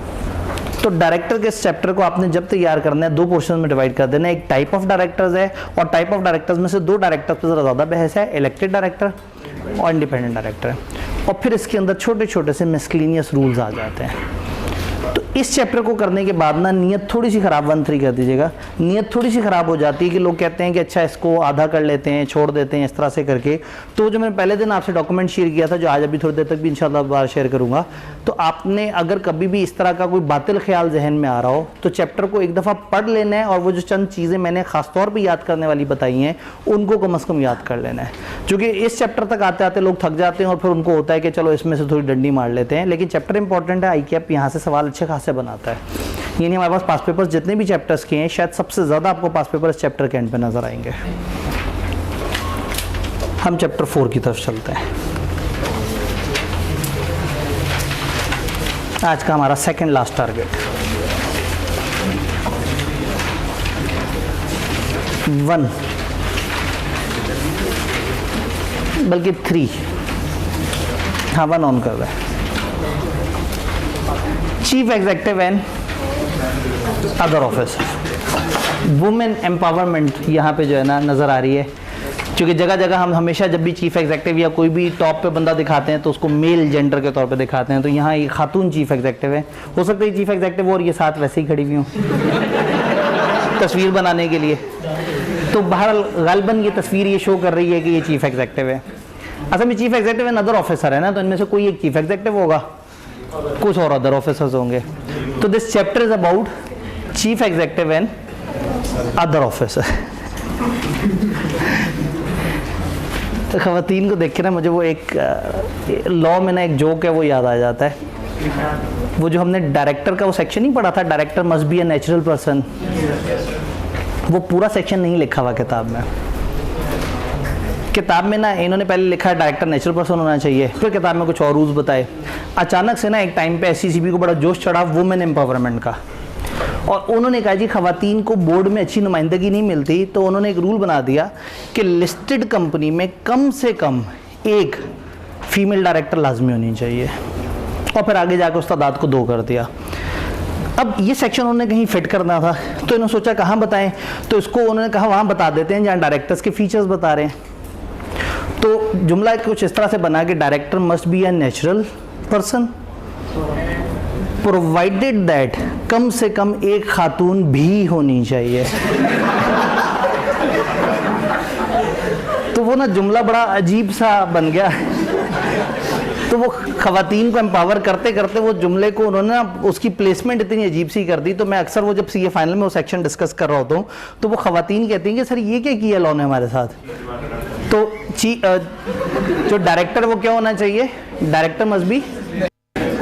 तो डायरेक्टर के इस चैप्टर को आपने जब तैयार करना है 2 पोर्शन में डिवाइड कर देना है। एक टाइप ऑफ डायरेक्टर्स है और टाइप ऑफ डायरेक्टर्स में से 2 डायरेक्टर्स पर ज़्यादा बहस है, इलेक्टेड डायरेक्टर और इंडिपेंडेंट डायरेक्टर। और फिर इसके अंदर छोटे छोटे से मिसलेनियस रूल्स आ जाते हैं। तो इस चैप्टर को करने के बाद ना नीयत थोड़ी सी ख़राब 1-3 कर दीजिएगा, नीयत थोड़ी सी ख़राब हो जाती है कि लोग कहते हैं कि अच्छा इसको आधा कर लेते हैं, छोड़ देते हैं, इस तरह से करके। तो जो मैंने पहले दिन आपसे डॉक्यूमेंट शेयर किया था, जो आज अभी थोड़ी देर तक भी इंशाल्लाह बार शेयर करूँगा, तो आपने अगर कभी भी इस तरह का कोई बातिल ख्याल जहन में आ रहा हो तो चैप्टर को एक दफ़ा पढ़ लेना है और वो जो चंद चीज़ें मैंने ख़ास तौर पर याद करने वाली बताई हैं उनको कम अज़ कम याद कर लेना है। क्योंकि इस चैप्टर तक आते आते लोग थक जाते हैं और फिर उनको होता है कि चलो इसमें से थोड़ी डंडी मार लेते हैं, लेकिन चैप्टर इंपॉर्टेंट है। ICAP यहाँ से सवाल अच्छे खासे बनाता है। यानी हमारे पास पास पेपर्स जितने भी चैप्टर्स के हैं, शायद सबसे ज़्यादा आपको पास पेपर इस चैप्टर के एंड पे नज़र आएंगे। हम चैप्टर 4 की तरफ चलते हैं। आज का हमारा सेकंड लास्ट टारगेट 1 बल्कि 3, हाँ 1 ऑन कर रहा है। Chief executive and other officer, women empowerment यहाँ पे जो है ना नज़र आ रही है, क्योंकि जगह जगह हम हमेशा जब भी चीफ एग्जीक्यूटिव या कोई भी टॉप पे बंदा दिखाते हैं तो उसको मेल जेंडर के तौर पे दिखाते हैं। तो यहाँ ये खातून चीफ एग्जीक्यूटिव है, हो सकता है चीफ एग्जीक्यूटिव और ये साथ वैसे ही खड़ी हुई हूँ तस्वीर बनाने के लिए। तो बहरहाल गालिबन ये तस्वीर ये शो कर रही है कि ये चीफ एग्जीक्यूटिव है। असल में chief executive and other officer है ना, तो इनमें से कोई एक चीफ एग्जीक्यूटिव होगा, कुछ और अदर ऑफिसर्स होंगे। तो this chapter is about chief executive and other officer. तो ख़वातीन को देख के ना मुझे वो एक लॉ में ना एक जोक है वो याद आ जाता है। वो जो हमने डायरेक्टर का वो सेक्शन नहीं पढ़ा था, director must be a natural person, वो पूरा सेक्शन नहीं लिखा हुआ किताब में। किताब में ना इन्होंने पहले लिखा है डायरेक्टर नेचुरल पर्सन होना चाहिए, फिर किताब में कुछ और रूल्स बताए। अचानक से ना एक टाइम पे SCCB को बड़ा जोश चढ़ा वुमेन एम्पावरमेंट का, और उन्होंने कहा जी ख़वातीन को बोर्ड में अच्छी नुमाइंदगी नहीं मिलती, तो उन्होंने एक रूल बना दिया कि लिस्टेड कंपनी में कम से कम एक फीमेल डायरेक्टर लाजमी होनी चाहिए, और फिर आगे जाकर उस तादाद को 2 कर दिया। अब ये सेक्शन उन्होंने कहीं फिट करना था, तो इन्होंने सोचा कहाँ बताएं, तो इसको उन्होंने कहा वहाँ बता देते हैं जहाँ डायरेक्टर्स के फीचर्स बता रहे हैं। तो जुमला कुछ इस तरह से बना कि director must be a natural person provided that come से कम एक खातून भी होनी चाहिए। तो वो ना जुमला बड़ा अजीब सा बन गया। तो वो ख़वातीन को एम्पावर करते करते वो जुमले को उन्होंने ना उसकी प्लेसमेंट इतनी अजीब सी कर दी। तो मैं अक्सर वो जब CA फाइनल में वो सेक्शन डिस्कस कर रहा होता हूँ तो वो ख़वातीन कहती हैं कि सर ये क्या किया लॉ ने हमारे साथ। तो जो डायरेक्टर वो क्या होना चाहिए, director must be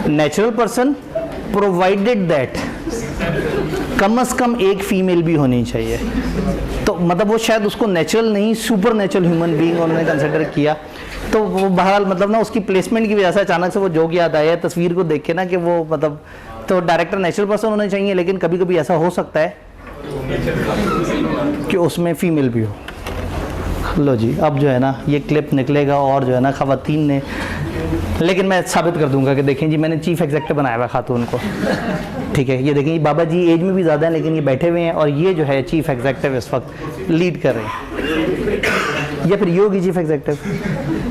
natural person provided that come से कम एक फीमेल भी होनी चाहिए। तो मतलब वो शायद उसको नेचुरल नहीं सुपर नेचुरल ह्यूमन बीइंग उन्होंने कंसिडर किया। तो वो बहरहाल मतलब ना उसकी प्लेसमेंट की वजह से अचानक से वो जोक याद आया तस्वीर को देख के ना कि वो मतलब तो डायरेक्टर नेचुरल पर्सन होने चाहिए, लेकिन कभी कभी ऐसा हो सकता है कि उसमें फीमेल भी हो। लो जी, अब जो है ना ये क्लिप निकलेगा और जो है ना ख़वातीन ने, लेकिन मैं साबित कर दूंगा कि देखें जी मैंने चीफ एग्जीक्यूटिव बनाया हुआ खातून को, ठीक है। ये देखें ये बाबा जी एज में भी ज़्यादा हैं लेकिन ये बैठे हुए हैं, और ये जो है चीफ एग्जीक्यूटिव इस वक्त लीड कर रहे हैं, या फिर ये होगी चीफ एग्जीक्यूटिव,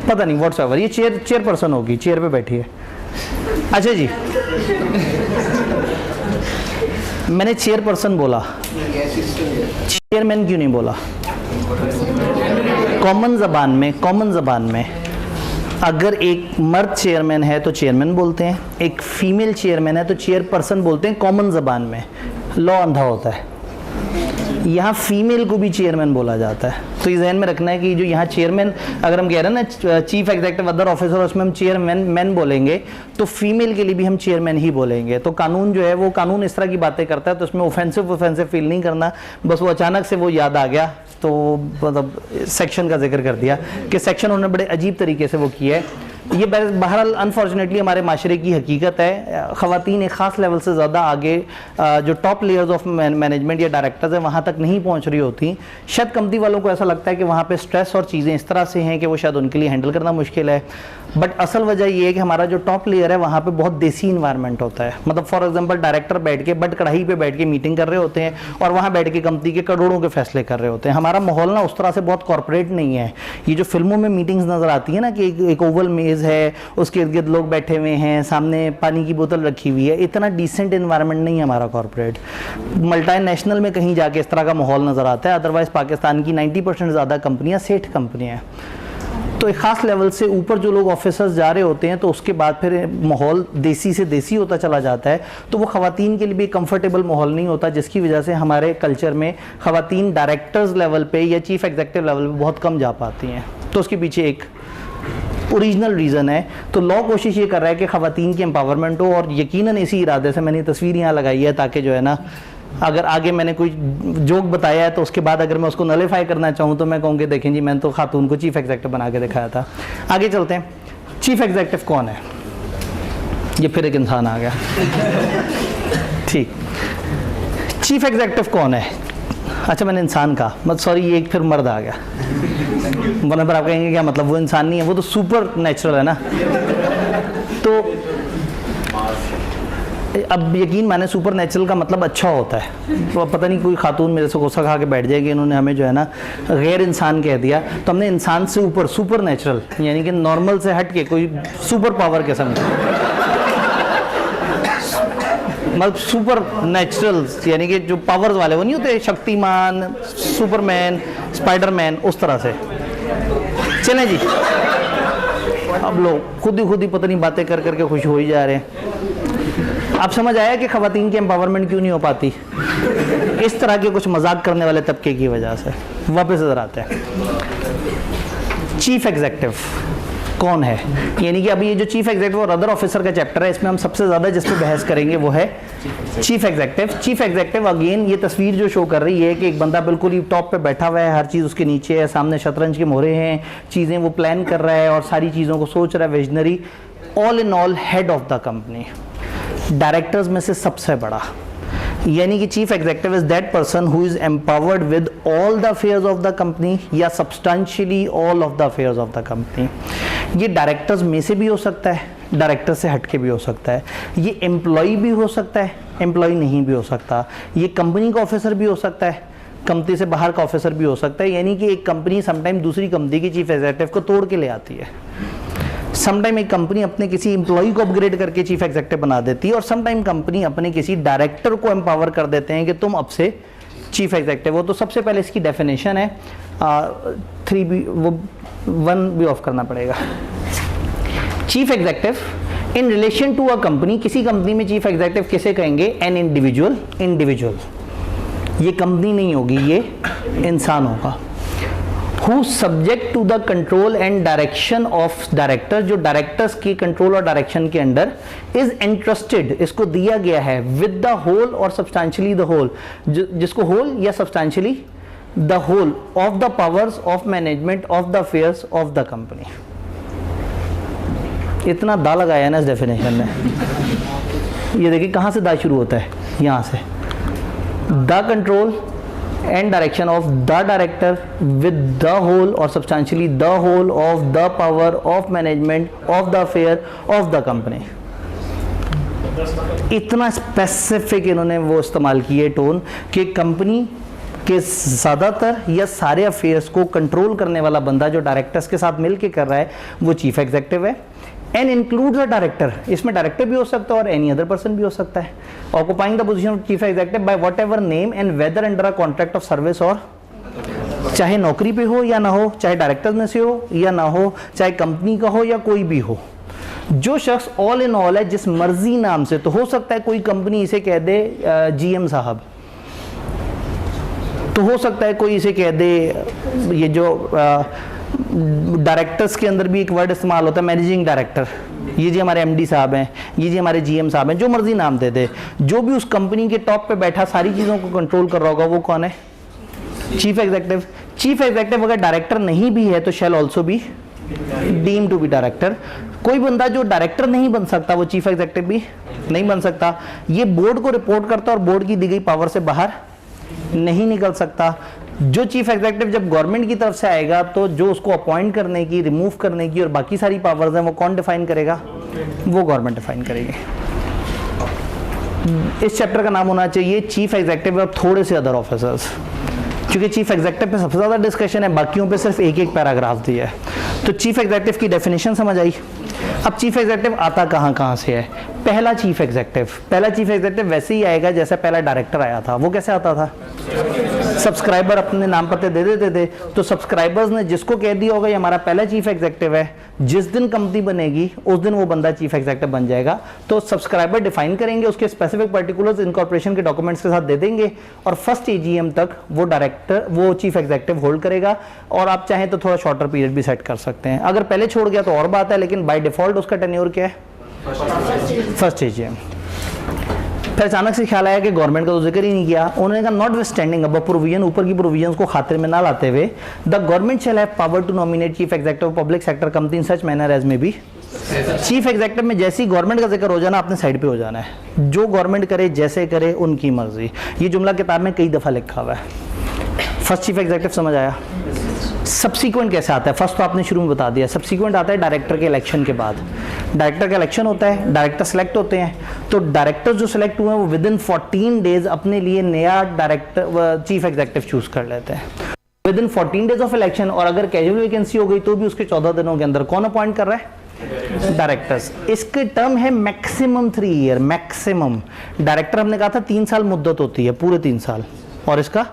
पता नहीं व्हाट्सएवर, ये चेयरपर्सन होगी, चेयर पे बैठी है। अच्छा जी, मैंने चेयरपर्सन बोला, चेयरमैन क्यों नहीं बोला? कॉमन ज़बान में अगर एक मर्द चेयरमैन है तो चेयरमैन बोलते हैं, एक फीमेल चेयरमैन है तो चेयरपर्सन बोलते हैं कॉमन ज़बान में। लॉ अंधा होता है, यहाँ फीमेल को भी चेयरमैन बोला जाता है। तो ये जहन में रखना है कि जो यहाँ चेयरमैन अगर हम कह रहे हैं ना चीफ एग्जीक्यूटिव अदर ऑफिसर, उसमें हम चेयरमैन बोलेंगे तो फीमेल के लिए भी हम चेयरमैन ही बोलेंगे। तो कानून जो है वो कानून इस तरह की बातें करता है, तो उसमें ऑफेंसिव फील नहीं करना। बस वो अचानक से वो याद आ गया तो मतलब सेक्शन का जिक्र कर दिया कि सेक्शन उन्होंने बड़े अजीब तरीके से वो किया है। ये बहरहाल अनफॉर्चुनेटली हमारे माशरे की हकीकत है। ख़वातीन एक ख़ास लेवल से ज़्यादा आगे जो टॉप लेयर्स ऑफ मैनेजमेंट या डायरेक्टर्स हैं वहाँ तक नहीं पहुँच रही होती। शायद कंपनी वालों को ऐसा लगता है कि वहाँ पे स्ट्रेस और चीज़ें इस तरह से हैं कि वो शायद उनके लिए हैंडल करना मुश्किल है। बट असल वजह ये है कि हमारा जो टॉप लेयर है वहाँ पे बहुत देसी इन्वायरमेंट होता है। मतलब फॉर एग्जांपल डायरेक्टर बैठ के बट कढ़ाई पे बैठ के मीटिंग कर रहे होते हैं और वहाँ बैठ के कंपनी के करोड़ों के फैसले कर रहे होते हैं। हमारा माहौल ना उस तरह से बहुत कॉर्पोरेट नहीं है। ये जो फिल्मों में मीटिंग्स नज़र आती है ना कि एक ओवल मेज़ है, उसके इर्द गिर्द लोग बैठे हुए हैं, सामने पानी की बोतल रखी हुई है, इतना डिसेंट इन्वायरमेंट नहीं है हमारा कॉर्पोरेट। मल्टीनेशनल में कहीं जाके इस तरह का माहौल नज़र आता है। अदरवाइज़ पाकिस्तान की 90% ज़्यादा कंपनियाँ सेठ कंपनियाँ हैं। तो एक ख़ास लेवल से ऊपर जो लोग ऑफिसर्स जा रहे होते हैं तो उसके बाद फिर माहौल देसी से देसी होता चला जाता है। तो वो ख़वातीन के लिए भी कंफर्टेबल माहौल नहीं होता, जिसकी वजह से हमारे कल्चर में ख़वातीन डायरेक्टर्स लेवल पे या चीफ एग्जीक्यूटिव लेवल पे बहुत कम जा पाती हैं। तो उसके पीछे एक ओरिजिनल रीज़न है। तो लॉ कोशिश ये कर रहा है कि ख़वातीन की एम्पावरमेंट हो, और यकीनन इसी इरादे से मैंने तस्वीर यहाँ लगाई है ताकि जो है ना अगर आगे मैंने कोई जोक बताया है तो उसके बाद अगर मैं उसको नलीफाई करना चाहूँ तो मैं कहूँगी देखें जी मैंने तो खातून को चीफ एग्जेक्टिव बना के दिखाया था। आगे चलते हैं, चीफ एग्जेक्टिव कौन है? ये फिर एक इंसान आ गया। ठीक, चीफ एग्जेक्टिव कौन है? अच्छा मैंने इंसान कहा, मत सॉरी ये एक फिर मर्द आ गया, वरना पर आप कहेंगे क्या मतलब वो इंसान नहीं है, वो तो सुपर नेचुरल है ना। तो अब यकीन माने सुपर नेचुरल का मतलब अच्छा होता है, तो पता नहीं कोई खातून मेरे से गुस्सा खा के बैठ जाएगी, इन्होंने हमें जो है ना गैर इंसान कह दिया, तो हमने इंसान से ऊपर सुपर नेचुरल यानी कि नॉर्मल से हट के कोई सुपर पावर के समझ, मतलब सुपर नेचुरल यानी कि जो पावर्स वाले वो नहीं होते, शक्तिमान, सुपरमैन, स्पाइडरमैन, उस तरह से। चलें जी, अब लोग खुद ही पता नहीं बातें कर करके खुश हो ही जा रहे हैं। आप समझ आया कि खवातीन की एम्पावरमेंट क्यों नहीं हो पाती? इस तरह के कुछ मजाक करने वाले तबके की वजह से। वापस इधर आते हैं, चीफ एग्जेक्टिव कौन है? यानी कि अभी ये जो चीफ एग्जेक्टिव और अदर ऑफिसर का चैप्टर है, इसमें हम सबसे ज़्यादा जिस पे बहस करेंगे वो है chief executive. Chief executive again ये तस्वीर जो शो कर रही है कि एक बंदा बिल्कुल ही टॉप पे बैठा हुआ है, हर चीज़ उसके नीचे है, सामने शतरंज के मोहरे हैं, चीज़ें वो प्लान कर रहा है और सारी चीज़ों को सोच रहा है, visionary, all in all head of the company, directors में से सबसे बड़ा। यानी कि chief executive is that person who is empowered with all the affairs of the company या substantially all of the affairs of the company. ये directors में से भी हो सकता है, डायरेक्टर से हटके भी हो सकता है, ये एम्प्लॉय भी हो सकता है, एम्प्लॉय नहीं भी हो सकता, ये कंपनी का ऑफिसर भी हो सकता है, कंपनी से बाहर का ऑफिसर भी हो सकता है। यानी कि एक कंपनी समटाइम दूसरी कंपनी की चीफ एग्जेक्टिव को तोड़ के ले आती है, समटाइम एक कंपनी अपने किसी एम्प्लॉय को अपग्रेड करके चीफ एग्जेक्टिव बना देती है, और समटाइम कंपनी अपने किसी डायरेक्टर को एम्पावर कर देते हैं कि तुम अब से चीफ एग्जेक्टिव हो। तो सबसे पहले इसकी डेफिनेशन है 3B, वो 1 भी ऑफ करना पड़ेगा। Chief executive in relation to a company, किसी कंपनी में चीफ एग्जेक्टिव किसे कहेंगे? एन इंडिविजुअल, इंडिविजुअल, ये कंपनी नहीं होगी, ये इंसान होगा। Who subject to the control and direction of director, जो डायरेक्टर्स की कंट्रोल और डायरेक्शन के अंडर is entrusted, इसको दिया गया है with the whole और substantially the whole, जिसको whole या substantially the whole of the powers of management of the affairs of the company। इतना दा लगाया ना इस डेफिनेशन में। ये देखिए कहाँ से दा शुरू होता है, यहाँ से, the control and direction of the director with the whole or substantially the whole of the power of management of the affair of the company। इतना स्पेसिफिक इन्होंने वो इस्तेमाल किए टोन कि कंपनी के ज़्यादातर या सारे अफेयर्स को कंट्रोल करने वाला बंदा जो डायरेक्टर्स के साथ मिलके कर रहा है वो चीफ एग्जेक्टिव है। एंड इंक्लूड्स अ डायरेक्टर, इसमें डायरेक्टर भी हो सकता है और एनी अदर पर्सन भी हो सकता है। Occupying the position of chief executive by whatever name and whether under a contract of service, और चाहे नौकरी पे हो या ना हो, चाहे डायरेक्टर्स में से हो या ना हो, चाहे कंपनी का हो या कोई भी हो, जो शख्स ऑल इन ऑल है जिस मर्जी नाम से, तो हो सकता है कोई कंपनी इसे कह दे GM साहब, तो हो सकता है कोई इसे कह दे, ये जो डायरेक्टर्स के अंदर भी एक वर्ड इस्तेमाल होता है मैनेजिंग डायरेक्टर, ये जी हमारे MD साहब हैं, ये जी हमारे GM साहब हैं, जो मर्जी नाम दे दे, जो भी उस कंपनी के टॉप पे बैठा सारी चीज़ों को कंट्रोल कर रहा होगा वो कौन है? Chief executive. चीफ एग्जेक्टिव अगर डायरेक्टर नहीं भी है तो shall also be deem to be director. कोई बंदा जो डायरेक्टर नहीं बन सकता वो चीफ एग्जेक्टिव भी नहीं बन सकता। ये बोर्ड को रिपोर्ट करता और बोर्ड की दी गई पावर से बाहर नहीं निकल सकता। जो चीफ एग्जेक्टिव जब गवर्नमेंट की तरफ से आएगा तो जो उसको अपॉइंट करने की, रिमूव करने की और बाकी सारी पावर्स हैं वो कौन डिफाइन करेगा? वो गवर्नमेंट डिफाइन करेगी। इस चैप्टर का नाम होना चाहिए चीफ एग्जेक्टिव और थोड़े से अदर ऑफिसर्स, क्योंकि चीफ एग्जेक्टिव पे सबसे ज़्यादा डिस्कशन है, बाकियों पे सिर्फ एक पैराग्राफ दिया है। तो चीफ एग्जेक्टिव की डेफिनेशन समझ आई। अब चीफ एग्जेक्टिव आता कहाँ से है? पहला चीफ एग्जेक्टिव वैसे ही आएगा जैसे पहला डायरेक्टर आया था। वो कैसे आता था? सब्सक्राइबर अपने नाम पते दे देते थे, तो सब्सक्राइबर्स ने जिसको कह दिया होगा ये हमारा पहला चीफ एग्जेक्टिव है, जिस दिन कंपनी बनेगी उस दिन वो बंदा चीफ एग्जेक्टिव बन जाएगा। तो सब्सक्राइबर डिफाइन करेंगे, उसके स्पेसिफिक पर्टिकुलर्स इनकॉर्पोरेशन के डॉक्यूमेंट्स के साथ दे देंगे और फर्स्ट AGM तक वो चीफ एग्जेक्टिव होल्ड करेगा। और आप चाहें तो थोड़ा शॉर्टर पीरियड भी सेट कर सकते हैं, अगर पहले छोड़ गया तो और बात है, लेकिन बाय डिफॉल्ट उसका टेन्योर क्या है? First AGM। फिर अचानक से ख्याल आया कि गवर्नमेंट का तो जिक्र ही नहीं किया। उन्होंने कहा नॉट विथ स्टैंडिंग अब प्रोविजन, ऊपर की प्रोविजंस को खातिर में ना लाते हुए, the government shall have power to nominate chief executive of public sector company in such manner as may be. Chief executive में जैसे ही गवर्नमेंट का जिक्र हो जाना, अपने साइड पे हो जाना है, जो गवर्नमेंट करे जैसे करे उनकी मर्जी। ये जुमला किताब में कई दफ़ा लिखा हुआ है। फर्स्ट चीफ एग्जीक्यूटिव समझ आया। सब्सीक्वेंट कैसे आता है? फर्स्ट तो आपने शुरू में बता दिया, सब्सीक्वेंट आता है डायरेक्टर के इलेक्शन के बाद। डायरेक्टर का इलेक्शन होता है, डायरेक्टर सेलेक्ट होते हैं, तो डायरेक्टर जो सेलेक्ट हुए हैं वो विद इन 14 डेज अपने लिए नया डायरेक्टर चीफ एग्जीक्यूटिव चूज कर लेते हैं with in 14 days of election. और अगर कैजुअल वैकेंसी हो गई तो भी उसके 14 दिनों के अंदर कौन अपॉइंट कर रहा है? डायरेक्टर्स। इसके टर्म है मैक्सिमम 3 ईयर, मैक्सिमम। डायरेक्टर हमने कहा था 3 साल मुद्दत होती है, पूरे 3 साल, और इसका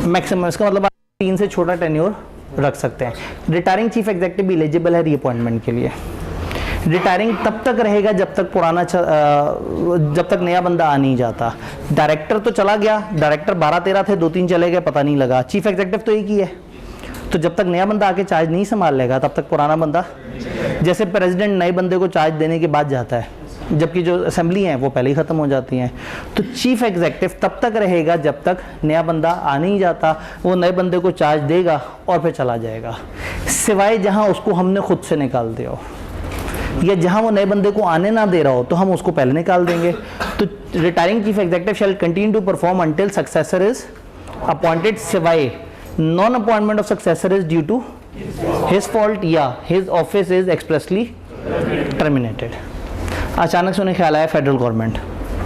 मैक्सिमम, इसका मतलब 3 से छोटा टेन्योर रख सकते हैं। रिटायरिंग चीफ एग्जीक्यूटिव भी एलिजिबल है रीअपॉइंटमेंट के लिए। रिटायरिंग तब तक रहेगा जब तक जब तक नया बंदा आ नहीं जाता। डायरेक्टर तो चला गया, डायरेक्टर 12-13 थे, 2-3 चले गए, पता नहीं लगा। चीफ एग्जीक्यूटिव तो एक ही है, तो जब तक नया बंदा आके चार्ज नहीं संभाल लेगा तब तक पुराना बंदा, जैसे प्रेसिडेंट नए बंदे को चार्ज देने के बाद जाता है, जबकि जो असेंबली हैं वो पहले ही ख़त्म हो जाती हैं। तो चीफ एग्जीक्यूटिव तब तक रहेगा जब तक नया बंदा आ नहीं जाता, वो नए बंदे को चार्ज देगा और फिर चला जाएगा, सिवाय जहां उसको हमने खुद से निकाल दिया हो, या जहां वो नए बंदे को आने ना दे रहा हो तो हम उसको पहले निकाल देंगे। तो retiring chief executive shall continue to perform until successor is appointed, सिवाय non appointment of successor is due to his fault या his office is expressly terminated. अचानक से उन्हें ख्याल आया फेडरल गवर्नमेंट,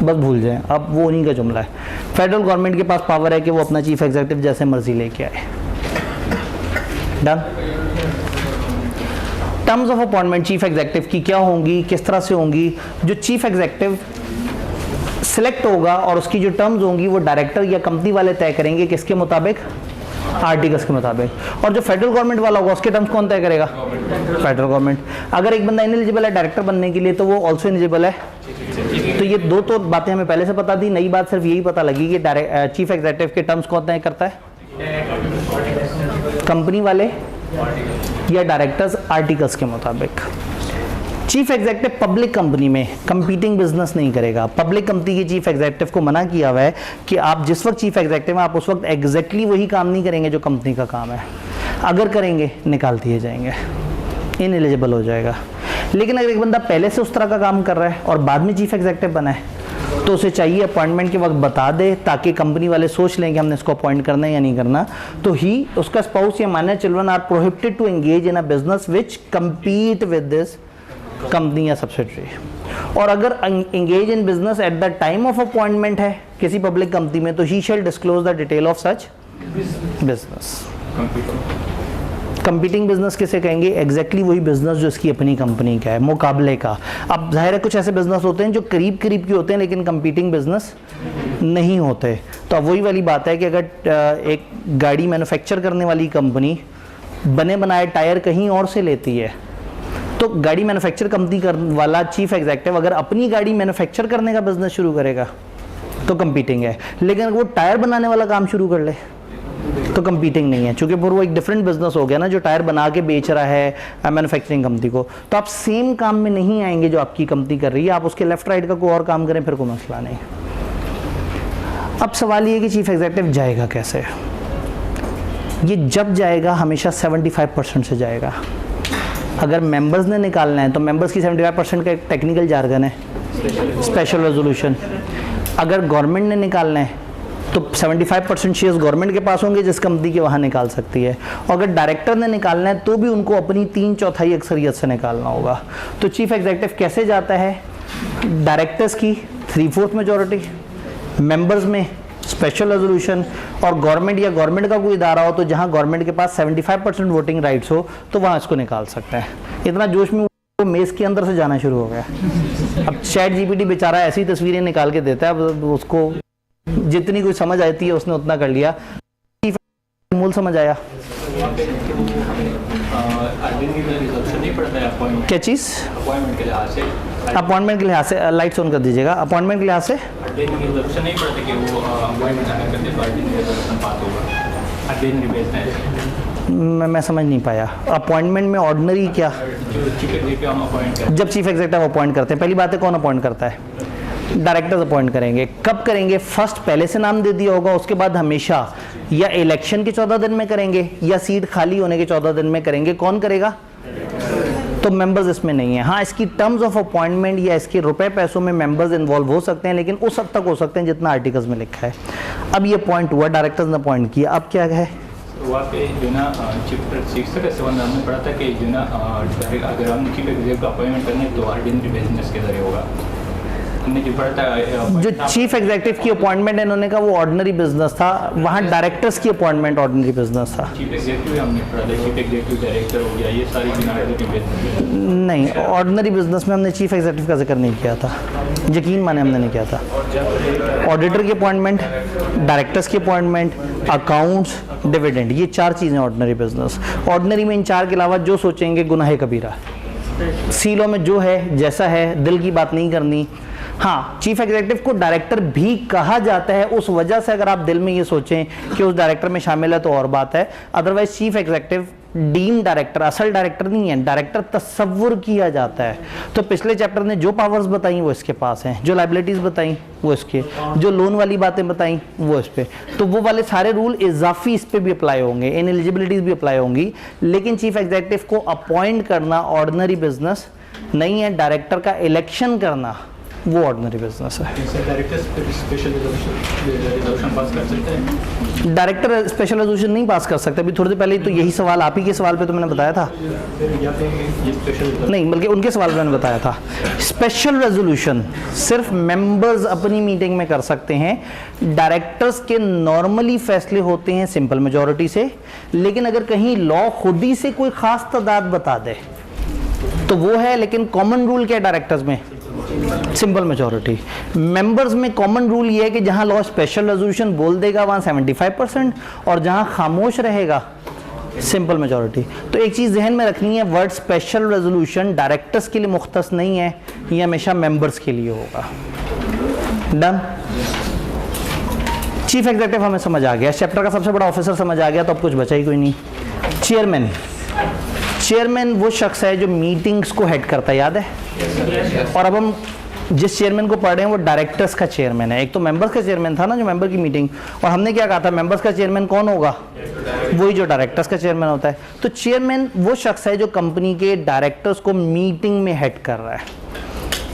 बस भूल जाएं, अब वो उन्हीं का जुमला है। फेडरल गवर्नमेंट के पास पावर है कि वो अपना चीफ एग्जीक्यूटिव जैसे मर्जी लेके आए। Done. Terms of appointment chief executive की क्या होंगी, किस तरह से होंगी? जो चीफ एग्जीक्यूटिव सिलेक्ट होगा और उसकी जो टर्म्स होंगी वो डायरेक्टर या कंपनी वाले तय करेंगे, किसके मुताबिक? आर्टिकल्स के मुताबिक। और जो फेडरल गवर्नमेंट वाला होगा उसके टर्म्स कौन तय करेगा? Federal government. अगर एक बंदा इनएलिजिबल है डायरेक्टर बनने के लिए तो वो ऑल्सो इनएलिजिबल है। तो ये दो तो बातें हमें पहले से पता थी, नई बात सिर्फ यही पता लगी कि चीफ एग्जीक्यूटिव के टर्म्स कौन तय करता है? कंपनी वाले या डायरेक्टर्स आर्टिकल्स के मुताबिक। चीफ एग्जीक्यूटिव पब्लिक कंपनी में कंपीटिंग बिजनेस नहीं करेगा। पब्लिक कंपनी के चीफ एग्जीक्यूटिव को मना किया हुआ है कि आप जिस वक्त चीफ एग्जीक्यूटिव हैं आप उस वक्त एग्जैक्टली वही काम नहीं करेंगे जो कंपनी का काम है। अगर करेंगे निकाल दिए जाएंगे, इनएलिजिबल हो जाएगा। लेकिन अगर एक बंदा पहले से उस तरह का काम कर रहा है और बाद में चीफ एग्जीक्यूटिव बना है तो उसे चाहिए अपॉइंटमेंट के वक्त बता दे, ताकि कंपनी वाले सोच लें कि हमने इसको अपॉइंट करना है या नहीं करना। तो ही, उसका स्पाउस या minor children are prohibited to engage in a business which compete with this company या सब्सिडरी। और अगर engage in business at the time of appointment है किसी पब्लिक कंपनी में, तो he shall disclose the detail of such business. Competing business किसे कहेंगे? Exactly वही बिजनेस जो इसकी अपनी कंपनी का है, मुकाबले का। अब जाहिर है कुछ ऐसे बिजनेस होते हैं जो करीब करीब के होते हैं लेकिन कंपीटिंग बिजनेस नहीं होते। तो अब वही वाली बात है कि अगर एक गाड़ी मैन्युफैक्चर करने वाली कंपनी बने बनाए टायर कहीं और से लेती है, तो गाड़ी मैन्युफैक्चर कंपनी वाला चीफ एग्जीक्यूटिव अगर अपनी गाड़ी मैन्युफैक्चर करने का बिजनेस शुरू करेगा तो कंपीटिंग है। लेकिन अगर वो टायर बनाने वाला काम शुरू कर ले तो कंपीटिंग नहीं है, क्योंकि फिर वो एक डिफरेंट बिजनेस हो गया ना, जो टायर बना के बेच रहा है मैन्युफैक्चरिंग कंपनी को। तो आप सेम काम में नहीं आएंगे जो आपकी कंपनी कर रही है, आप उसके लेफ्ट राइट का कोई और काम करें फिर कोई मसला नहीं। अब सवाल ये कि चीफ एग्जीक्यूटिव जाएगा कैसे? ये जब जाएगा हमेशा 75% से जाएगा। अगर मेंबर्स ने निकालना है तो मेंबर्स की 75% का एक टेक्निकल जार्गन है, स्पेशल रेजोल्यूशन। अगर गवर्नमेंट ने निकालना है तो 75% शेयर्स गवर्नमेंट के पास होंगे जिस कंपनी के वहाँ निकाल सकती है। और अगर डायरेक्टर ने निकालना है तो भी उनको अपनी 3/4 अक्सरियत से निकालना होगा। तो चीफ एग्जीक्यूटिव कैसे जाता है? डायरेक्टर्स की 3/4 मेजॉरिटी, मेंबर्स में स्पेशल रेजोल्यूशन, और गवर्नमेंट या गवर्नमेंट का कोई इदारा हो तो जहाँ गवर्नमेंट के पास 75% वोटिंग राइट्स हो तो वहाँ इसको निकाल सकते हैं। इतना जोश में वो मेज़ के अंदर से जाना शुरू हो गया। अब ChatGPT बेचारा ऐसी तस्वीरें निकाल के देता है, अब उसको जितनी कुछ समझ आती है उसने उतना कर लिया। मूल समझ आया क्या चीज़? अपॉइंटमेंट के लिहाज से लाइट्स ऑन कर दीजिएगा। अपॉइंटमेंट के लिहाज से मैं समझ नहीं पाया। अपॉइंटमेंट में ऑर्डिनरी क्या? जब चीफ एग्जीक्यूटिव अपॉइंट करते हैं, पहली बात है कौन अपॉइंट करता है? डायरेक्टर्स अपॉइंट करेंगे। कब करेंगे? फर्स्ट पहले से नाम दे दिया होगा, उसके बाद हमेशा या इलेक्शन के 14 दिन में करेंगे या सीट खाली होने के 14 दिन में करेंगे। कौन करेगा? तो मेंबर्स इसमें नहीं है। हाँ, इसकी टर्म्स ऑफ अपॉइंटमेंट या इसके रुपए पैसों में मेंबर्स इन्वॉल्व हो सकते हैं, लेकिन उस हद तक हो सकते हैं जितना आर्टिकल्स में लिखा है। अब ये पॉइंट हुआ, डायरेक्टर्स ने अपॉइंट किया, अब क्या है? वहाँ पे जो ना चैप्टर 6 का 7 हमने पढ़ा था कि जो ना अगर हम चीफ एग्जीक्यूटिव का अपॉइंटमेंट करने तो ऑर्डिनरी बिजनेस के जरिए होगा। हमने जो पढ़ा था जो चीफ एग्जीक्यूटिव की अपॉइंटमेंट इन्होंने कहा वो ऑर्डिनरी बिजनेस था, वहाँ डायरेक्टर्स की अपॉइंटमेंट ऑर्डिनरी बिजनेस था। चीफ एग्जीक्यूटिव हमने पढ़ा था, चीफ एग्जीक्यूटिव डायरेक्टर हो गया, ये सारी बिजनेस नहीं, ऑर्डिनरी बिजनेस में हमने चीफ एग्जीक्यूटिव का जिक्र नहीं किया था, यकीन माने हमने नहीं किया था। ऑडिटर की अपॉइंटमेंट, डायरेक्टर्स की अपॉइंटमेंट, अकाउंट्स, डिविडेंड, ये 4 चीज़ें ऑर्डिनरी बिजनेस। ऑर्डिनरी में इन 4 के अलावा जो सोचेंगे गुनाह कबीरा। सीलों में जो है जैसा है, दिल की बात नहीं करनी। हाँ, चीफ एग्जीक्यूटिव को डायरेक्टर भी कहा जाता है उस वजह से, अगर आप दिल में ये सोचें कि उस डायरेक्टर में शामिल है तो और बात है। Otherwise chief executive deem director, असल डायरेक्टर नहीं है, डायरेक्टर तस्वुर किया जाता है। तो पिछले चैप्टर ने जो पावर्स बताई वो इसके पास हैं, जो लाइबिलिटीज बताई वो इसके, जो लोन वाली बातें बताई वो इस पे, तो वो वाले सारे रूल इजाफी इस पे भी अप्लाई होंगे, इन एलिजिबिलिटीज भी अप्लाई होंगी। लेकिन चीफ एग्जीक्यूटिव को अपॉइंट करना ऑर्डिनरी बिजनेस नहीं है, डायरेक्टर का इलेक्शन करना वो ऑर्डिनरी बिजनेस है। डायरेक्टर स्पेशल रेजोल्यूशन पास कर सकते हैं? डायरेक्टर स्पेशल रेजोल्यूशन नहीं पास कर सकते। अभी थोड़ी देर पहले तो यही सवाल, आप ही के सवाल पे तो मैंने बताया था, नहीं बल्कि उनके सवाल पे मैंने बताया था। स्पेशल रेजोल्यूशन सिर्फ मेंबर्स अपनी मीटिंग में कर सकते हैं। डायरेक्टर्स के नॉर्मली फैसले होते हैं सिंपल मेजॉरिटी से, लेकिन अगर कहीं लॉ खुद ही से कोई खास तादाद बता दे तो वो है। लेकिन कॉमन रूल क्या है डायरेक्टर्स में? Simple majority. मेंबर्स में कॉमन रूल ये है कि जहां लॉ स्पेशल रेजोल्यूशन बोल देगा वहां 75%, और जहां खामोश रहेगा सिंपल मेजॉरिटी। तो एक चीज जहन में रखनी है, वर्ड स्पेशल रेजोल्यूशन डायरेक्टर्स के लिए मुख्तस नहीं है, ये हमेशा मेंबर्स के लिए होगा। डन। चीफ एग्जीक्यूटिव हमें समझ आ गया, चैप्टर का सबसे बड़ा ऑफिसर समझ आ गया, तो अब कुछ बचा ही कोई नहीं। चेयरमैन, चेयरमैन वो शख्स है जो मीटिंग्स को हेड करता है, याद है? और अब हम जिस चेयरमैन को पढ़ रहे हैं वो डायरेक्टर्स का चेयरमैन है। एक तो मेंबर्स का चेयरमैन था ना, जो मेंबर की मीटिंग, और हमने क्या कहा था, मेंबर्स का चेयरमैन कौन होगा? वही जो डायरेक्टर्स का चेयरमैन होता है। तो चेयरमैन वो शख्स है जो कंपनी के डायरेक्टर्स को मीटिंग में हेड कर रहा है।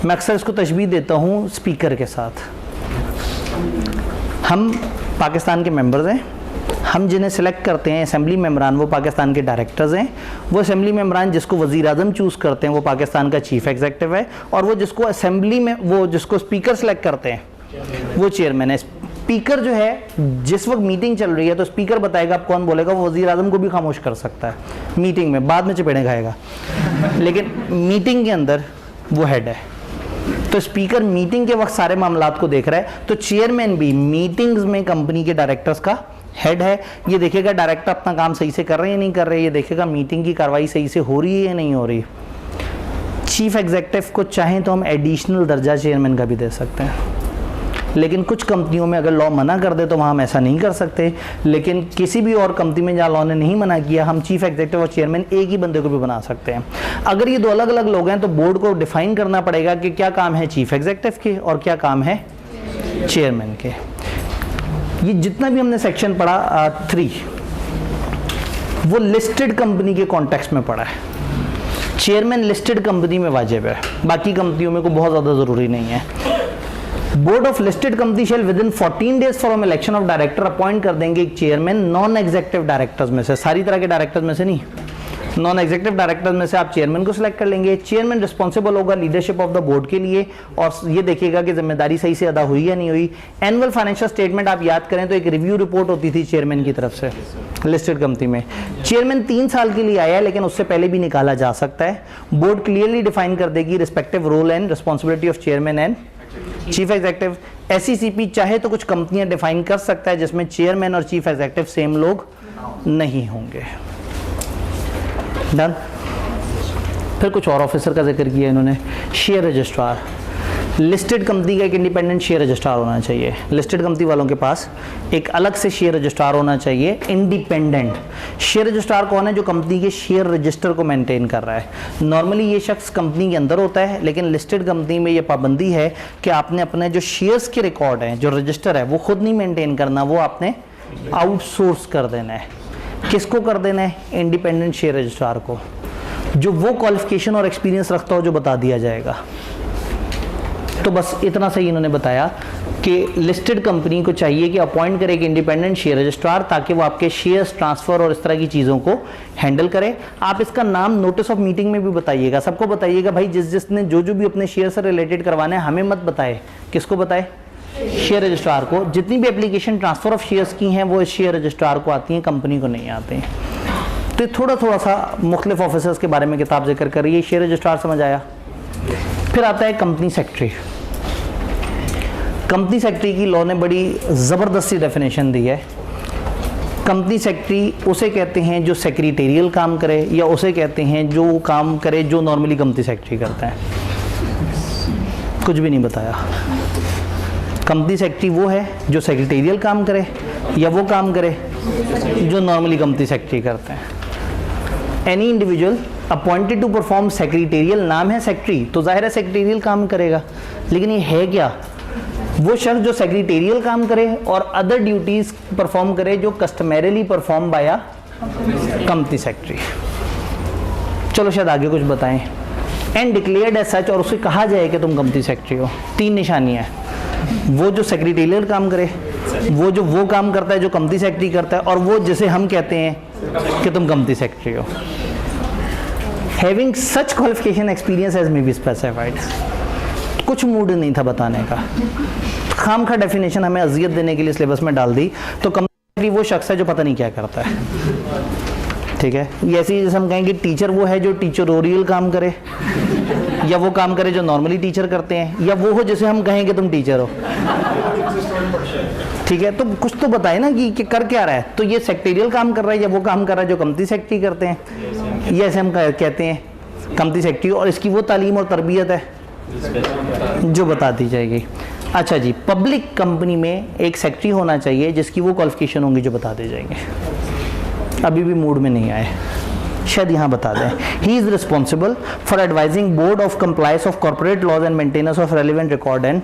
मैं अक्सर इसको तशबीह देता हूँ स्पीकर के साथ। हम पाकिस्तान के मेंबर्स हैं, हम जिन्हें सिलेक्ट करते हैं असेंबली मेंबरान, वो पाकिस्तान के डायरेक्टर्स हैं। वो असेंबली मेंबरान जिसको वज़ीर आज़म चूज़ करते हैं वो पाकिस्तान का चीफ एग्जीक्यूटिव है, और वो जिसको असेंबली में वो जिसको स्पीकर सेलेक्ट करते हैं वो चेयरमैन है। स्पीकर जो है, जिस वक्त मीटिंग चल रही है तो स्पीकर बताएगा आप कौन बोलेगा, वो वज़ीर आज़म को भी खामोश कर सकता है मीटिंग में, बाद में चपेड़े खाएगा, लेकिन मीटिंग के अंदर वो हेड है। तो स्पीकर मीटिंग के वक्त सारे मामलात को देख रहा है, तो चेयरमैन भी मीटिंग्स में कंपनी के डायरेक्टर्स का हेड है। ये देखेगा डायरेक्टर अपना काम सही से कर रहे हैं या नहीं कर रहे, ये देखेगा मीटिंग की कार्रवाई सही से हो रही है या नहीं हो रही। चीफ एग्जीक्यूटिव को चाहें तो हम एडिशनल दर्जा चेयरमैन का भी दे सकते हैं, लेकिन कुछ कंपनियों में अगर लॉ मना कर दे तो वहाँ हम ऐसा नहीं कर सकते। लेकिन किसी भी और कंपनी में जहाँ लॉ ने नहीं मना किया, हम चीफ एग्जीक्यूटिव और चेयरमैन एक ही बंदे को भी बना सकते हैं। अगर ये 2 अलग अलग लोग हैं तो बोर्ड को डिफाइन करना पड़ेगा कि क्या काम है चीफ एग्जीक्यूटिव के और क्या काम है चेयरमैन के। ये जितना भी हमने सेक्शन पढ़ा 3, वो लिस्टेड कंपनी के कॉन्टेक्स्ट में पढ़ा है। चेयरमैन लिस्टेड कंपनी में वाजिब है, बाकी कंपनियों में को बहुत ज़्यादा ज़रूरी नहीं है। Board of listed company shall within 14 days from election of director appoint कर देंगे एक चेयरमैन नॉन एग्जीक्यूटिव डायरेक्टर्स में से, सारी तरह के डायरेक्टर्स में से नहीं, नॉन एग्जीक्यूटिव डायरेक्टर्स में से आप चेयरमैन को सिलेक्ट कर लेंगे। चेयरमैन रिस्पॉन्सिबल होगा लीडरशिप ऑफ द बोर्ड के लिए, और ये देखिएगा कि जिम्मेदारी सही से अदा हुई या नहीं हुई। एनुअल फाइनेंशियल स्टेटमेंट आप याद करें तो एक रिव्यू रिपोर्ट होती थी चेयरमैन की तरफ से लिस्टेड कंपनी में। चेयरमैन 3 साल के लिए आया है, लेकिन उससे पहले भी निकाला जा सकता है। बोर्ड क्लियरली डिफाइन कर देगी respective role and responsibility of chairman and chief executive. SECP चाहे तो कुछ कंपनियां डिफाइन कर सकता है जिसमें चेयरमैन और चीफ एग्जीक्यूटिव सेम लोग नहीं होंगे। डन। फिर कुछ और ऑफिसर का जिक्र किया इन्होंने, शेयर रजिस्ट्रार। लिस्टेड कंपनी का एक इंडिपेंडेंट शेयर रजिस्ट्रार होना चाहिए। लिस्टेड कंपनी वालों के पास एक अलग से शेयर रजिस्ट्रार होना चाहिए, इंडिपेंडेंट। शेयर रजिस्ट्रार कौन है? जो कंपनी के शेयर रजिस्टर को मेंटेन कर रहा है। नॉर्मली ये शख्स कंपनी के अंदर होता है, लेकिन लिस्टेड कंपनी में ये पाबंदी है कि आपने अपने जो शेयर्स के रिकॉर्ड हैं, जो रजिस्टर है, वो खुद नहीं मेंटेन करना, वो आपने आउटसोर्स कर देना है। किसको कर देना है? इंडिपेंडेंट शेयर रजिस्ट्रार को, जो वो क्वालिफिकेशन और एक्सपीरियंस रखता हो जो बता दिया जाएगा। तो बस इतना सही इन्होंने बताया कि लिस्टेड कंपनी को चाहिए कि अपॉइंट करे एक इंडिपेंडेंट शेयर रजिस्ट्रार, ताकि वो आपके शेयर्स ट्रांसफ़र और इस तरह की चीज़ों को हैंडल करे। आप इसका नाम नोटिस ऑफ मीटिंग में भी बताइएगा, सबको बताइएगा भाई, जिसने जो भी अपने शेयर से रिलेटेड करवाना है, हमें मत बताए। किसको बताए? शेयर रजिस्ट्रार को। जितनी भी एप्लीकेशन ट्रांसफ़र ऑफ शेयर्स की हैं वो इस शेयर रजिस्ट्रार को आती हैं, कंपनी को नहीं आते हैं। तो थोड़ा सा मुख्तलिफ ऑफिसर्स के बारे में किताब जिक्र कर रही है। शेयर रजिस्ट्रार समझ आया। फिर आता है कंपनी सेक्रेटरी। कंपनी सेक्रेटरी की लॉ ने बड़ी ज़बरदस्ती डेफिनेशन दी है। कंपनी सेक्रेटरी उसे कहते हैं जो सेक्रेटेरियल काम करे, या उसे कहते हैं जो काम करे जो नॉर्मली कंपनी सेक्रेटरी करता है। कुछ भी नहीं बताया। कंपनी सेक्रेटरी वो है जो सेक्रेटेरियल काम करे, या वो काम करे जो नॉर्मली कंपनी सेक्रेटरी करते हैं। Any individual appointed to perform secretarial, नाम है सेक्रेटरी, तो जाहिर है सेक्रेटेरियल काम करेगा। लेकिन ये है क्या? वो शख्स जो सेक्रेटेरियल काम करे और अदर ड्यूटीज परफॉर्म करे जो कस्टमरली परफॉर्म बाय कंपनी सेक्रेटरी। चलो शायद आगे कुछ बताएं। एंड डिक्लेयर्ड एज सच, और उसे कहा जाए कि तुम कंपनी सेक्रेटरी हो। 3 निशानियां हैं। वो जो सेक्रेटेरियल काम करे, वो काम करता है जो कंपनी सेक्रेटरी करता है, और वो जिसे हम कहते हैं कि तुम कंपनी सेक्रेटरी हो। Having such qualification experience as may be specified. कुछ मूड नहीं था बताने का, खाम खा डेफिनेशन हमें अजियत देने के लिए सिलेबस में डाल दी। तो कंपनी सेक्रेटरी वो शख्स है जो पता नहीं क्या करता है, ठीक है। ये ऐसे जैसे हम कहेंगे टीचर वो है जो टीचरोरियल काम करे, या वो काम करे जो नॉर्मली टीचर करते हैं, या वो हो जैसे हम कहें कि तुम टीचर हो, ठीक है। तो कुछ तो बताए ना कि कर क्या रहा है। तो ये सेक्रेटेरियल काम कर रहा है, या वो काम कर रहा है जो कंपनी सेक्रेटरी करते हैं, ये ऐसे हम कहते हैं कंपनी सेक्रेटरी। और इसकी वो तालीम और तरबियत है जो बता दी जाएगी। अच्छा जी, पब्लिक कंपनी में एक सेक्रेटरी होना चाहिए जिसकी वो क्वालिफिकेशन होंगी जो बता दी जाएंगे। अभी भी मूड में नहीं आए, शायद यहाँ बता दें। He is responsible for advising board of compliance of corporate laws and maintenance of relevant record and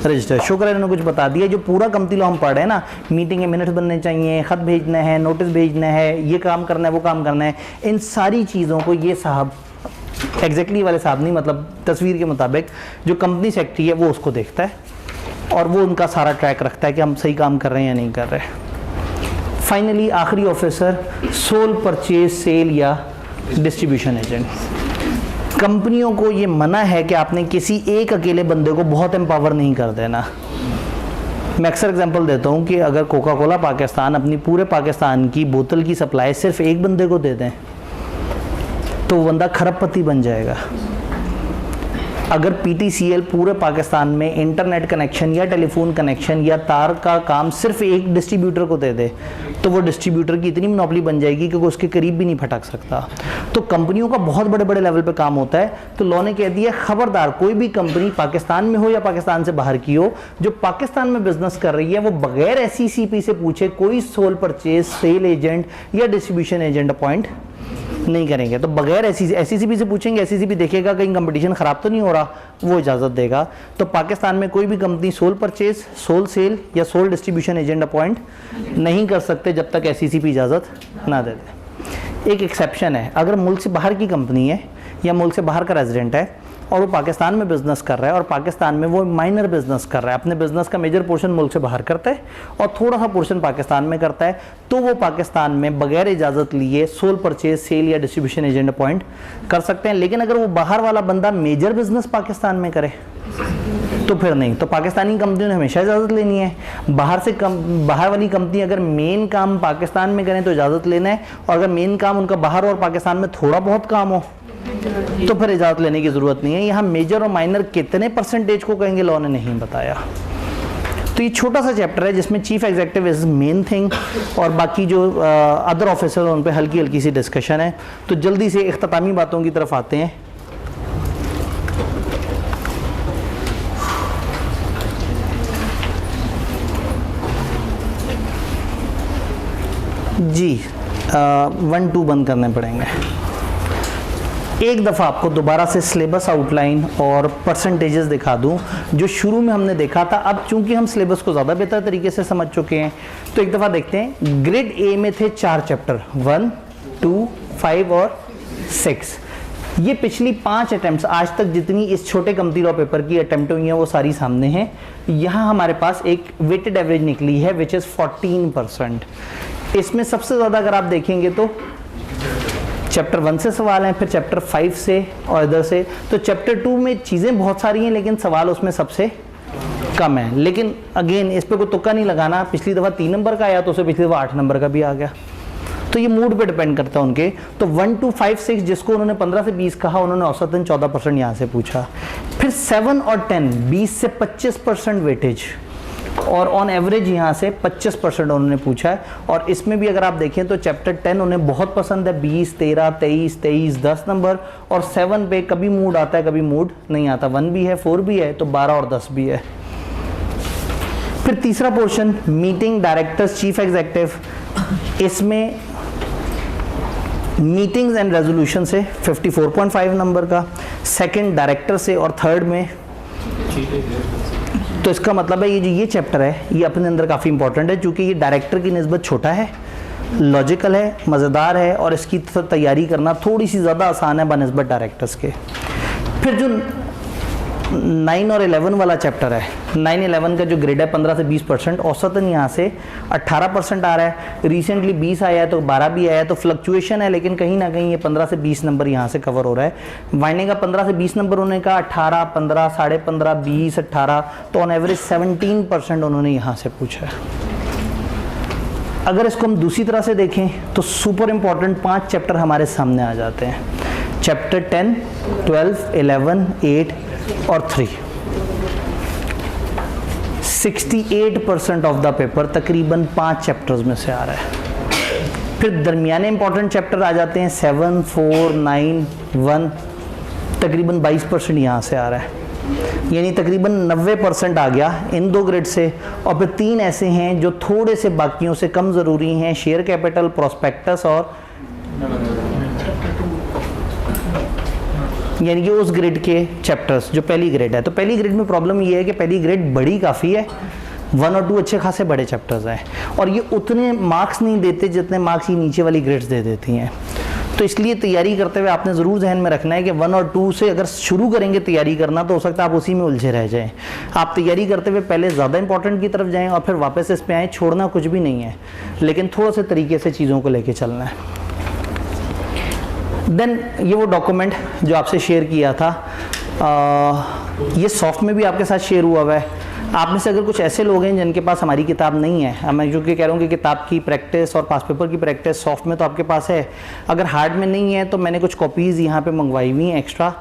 register. शुक्र है इन्होंने कुछ बता दिया। जो पूरा कंपनी लॉ हम पढ़ रहे हैं ना, मीटिंग के मिनट्स बनने चाहिए, ख़त भेजना है, नोटिस भेजना है, ये काम करना है, वो काम करना है, इन सारी चीज़ों को ये साहब, एग्जैक्टली वाले साहब नहीं, मतलब तस्वीर के मुताबिक जो कंपनी सेक्रेटरी है वो उसको देखता है, और वो उनका सारा ट्रैक रखता है कि हम सही काम कर रहे हैं या नहीं कर रहे। फाइनली आखिरी ऑफिसर, सोल परचेज, सेल या डिस्ट्रीब्यूशन एजेंट। कंपनियों को ये मना है कि आपने किसी एक अकेले बंदे को बहुत एम्पावर नहीं कर देना। मैं अक्सर एग्जांपल देता हूँ कि अगर कोका कोला पाकिस्तान अपनी पूरे पाकिस्तान की बोतल की सप्लाई सिर्फ एक बंदे को दे दें तो वो बंदा खरबपति बन जाएगा। अगर PTCL पूरे पाकिस्तान में इंटरनेट कनेक्शन या टेलीफोन कनेक्शन या तार का काम सिर्फ एक डिस्ट्रीब्यूटर को दे दे तो वो डिस्ट्रीब्यूटर की इतनी मोनोपोली बन जाएगी कि वो उसके करीब भी नहीं फटक सकता। तो कंपनियों का बहुत बड़े बड़े लेवल पे काम होता है। तो लॉ ने कह दिया खबरदार, कोई भी कंपनी पाकिस्तान में हो या पाकिस्तान से बाहर की हो जो पाकिस्तान में बिजनेस कर रही है वो बगैर SECP से पूछे कोई सोल परचेज, सेल एजेंट या डिस्ट्रीब्यूशन एजेंट अपॉइंट नहीं करेंगे। तो बगैर SECP से पूछेंगे, SECP देखेगा कहीं कंपटीशन ख़राब तो नहीं हो रहा, वो इजाज़त देगा। तो पाकिस्तान में कोई भी company sole purchase, sole sale या सोल डिस्ट्रीब्यूशन एजेंट अपॉइंट नहीं कर सकते जब तक SECP इजाज़त ना दे दे। एक एक्सेप्शन है, अगर मुल्क से बाहर की कंपनी है या मुल्क से बाहर का रेजिडेंट है और वो पाकिस्तान में बिज़नेस कर रहा है और पाकिस्तान में वो माइनर बिज़नेस कर रहा है, अपने बिज़नेस का मेजर पोर्शन मुल्क से बाहर करता है और थोड़ा सा पोर्शन पाकिस्तान में करता है, तो वो पाकिस्तान में बगैर इजाज़त लिए सोल परचेज, सेल या डिस्ट्रीब्यूशन एजेंट अपॉइंट कर सकते हैं। लेकिन अगर वो बाहर वाला बंदा मेजर बिज़नेस पाकिस्तान में करे तो फिर नहीं। तो पाकिस्तानी कंपनियों ने हमेशा इजाज़त लेनी है। बाहर वाली कंपनी अगर मेन काम पाकिस्तान में करें तो इजाज़त लेना है, और अगर मेन काम उनका बाहर और पाकिस्तान में थोड़ा बहुत काम हो तो फिर इजाज़त लेने की ज़रूरत नहीं है। यहाँ मेजर और माइनर कितने परसेंटेज को कहेंगे लॉ ने नहीं बताया। तो ये छोटा सा चैप्टर है जिसमें chief executive is main thing और बाकी जो अदर ऑफिसर उन पे हल्की हल्की सी डिस्कशन है। तो जल्दी से इख्तितामी बातों की तरफ आते हैं। जी 1 2 बंद करने पड़ेंगे। एक दफ़ा आपको दोबारा से सिलेबस आउटलाइन और परसेंटेजेस दिखा दूं जो शुरू में हमने देखा था। अब चूंकि हम सिलेबस को ज़्यादा बेहतर तरीके से समझ चुके हैं तो एक दफ़ा देखते हैं। ग्रेड ए में थे 4 चैप्टर 1 2 5 और 6। ये पिछली 5 अटैम्प्ट्स आज तक जितनी इस छोटे कम्पनी लॉ पेपर की अटैम्प्ट हुई हैं वो सारी सामने हैं। यहाँ हमारे पास एक वेटेड एवरेज निकली है विच इज़ 14%। इसमें सबसे ज़्यादा अगर आप देखेंगे तो चैप्टर 1 से सवाल हैं, फिर चैप्टर 5 से और इधर से। तो चैप्टर 2 में चीज़ें बहुत सारी हैं लेकिन सवाल उसमें सबसे कम है। लेकिन अगेन इस पर कोई तुक्का नहीं लगाना। पिछली दफ़ा 3 नंबर का आया तो उसे पिछली दफ़ा 8 नंबर का भी आ गया। तो ये मूड पे डिपेंड करता है उनके। तो 1 2 5 6 जिसको उन्होंने 15 से 20 कहा उन्होंने औसतन 14% यहाँ से पूछा। फिर 7 और 10 20 से 25% वेटेज और ऑन एवरेज यहाँ से 25% उन्होंने पूछा है। और इसमें भी अगर आप देखें तो चैप्टर 10 उन्हें बहुत पसंद है 20 13 23 23 10 नंबर। और 7 पे कभी मूड आता है कभी मूड नहीं आता। 1 भी है 4 भी है तो 12 और 10 भी है। फिर तीसरा portion meeting directors chief executive. इसमें मीटिंग्स एंड रेजोल्यूशन से 54.5 नंबर का, सेकंड डायरेक्टर से और थर्ड में। तो इसका मतलब है ये जो ये चैप्टर है ये अपने अंदर काफ़ी इंपॉर्टेंट है क्योंकि ये डायरेक्टर की निस्बत छोटा है, लॉजिकल है, मज़ेदार है और इसकी तैयारी करना थोड़ी सी ज़्यादा आसान है बनिस्बत डायरेक्टर्स के। फिर जो 9 और 11 वाला चैप्टर है 9 11 का जो ग्रेड है 15 से 20%, औसतन यहाँ से 18% आ रहा है। रिसेंटली 20 आया है तो 12 भी आया है तो फ्लक्चुएशन है लेकिन कहीं ना कहीं ये 15 से 20 नंबर यहाँ से कवर हो रहा है। वाइंडिंग का 15 से 20 नंबर होने का 18 15 15.5 20 18 तो ऑन एवरेज 17% उन्होंने यहाँ से पूछा है। अगर इसको हम दूसरी तरह से देखें तो सुपर इंपॉर्टेंट 5 चैप्टर हमारे सामने आ जाते हैं। चैप्टर 10 12 11 8 और 3। 68% ऑफ द पेपर तकरीबन 5 चैप्टर्स में से आ रहा है। फिर दरमियाने इंपॉर्टेंट चैप्टर आ जाते हैं 7 4 9 1 तकरीबन 22% यहाँ से आ रहा है। यानी तकरीबन 90% आ गया इन 2 ग्रेड से। और फिर 3 ऐसे हैं जो थोड़े से बाकियों से कम ज़रूरी हैं, शेयर कैपिटल, प्रोस्पेक्टस और यानी कि उस ग्रेड के चैप्टर्स जो पहली ग्रेड है। तो पहली ग्रेड में प्रॉब्लम ये है कि पहली ग्रेड बड़ी काफ़ी है, 1 और 2 अच्छे खासे बड़े चैप्टर्स हैं और ये उतने मार्क्स नहीं देते जितने मार्क्स ये नीचे वाली ग्रेड्स दे देती हैं। तो इसलिए तैयारी करते हुए आपने ज़रूर जहन में रखना है कि 1 और 2 से अगर शुरू करेंगे तैयारी करना तो हो सकता है आप उसी में उलझे रह जाएं। आप तैयारी करते हुए पहले ज़्यादा इंपॉर्टेंट की तरफ जाएं और फिर वापस इस पे आएँ। छोड़ना कुछ भी नहीं है लेकिन थोड़ा से तरीके से चीज़ों को लेके चलना है। देन ये वो डॉक्यूमेंट जो आपसे शेयर किया था ये सॉफ्ट में भी आपके साथ शेयर हुआ है। आप में से अगर कुछ ऐसे लोग हैं जिनके पास हमारी किताब नहीं है, मैं जो कि कह रहा हूँ कि किताब की प्रैक्टिस और पास पेपर की प्रैक्टिस सॉफ्ट में तो आपके पास है, अगर हार्ड में नहीं है तो मैंने कुछ कॉपीज़ यहाँ पे मंगवाई हुई हैं एक्स्ट्रा।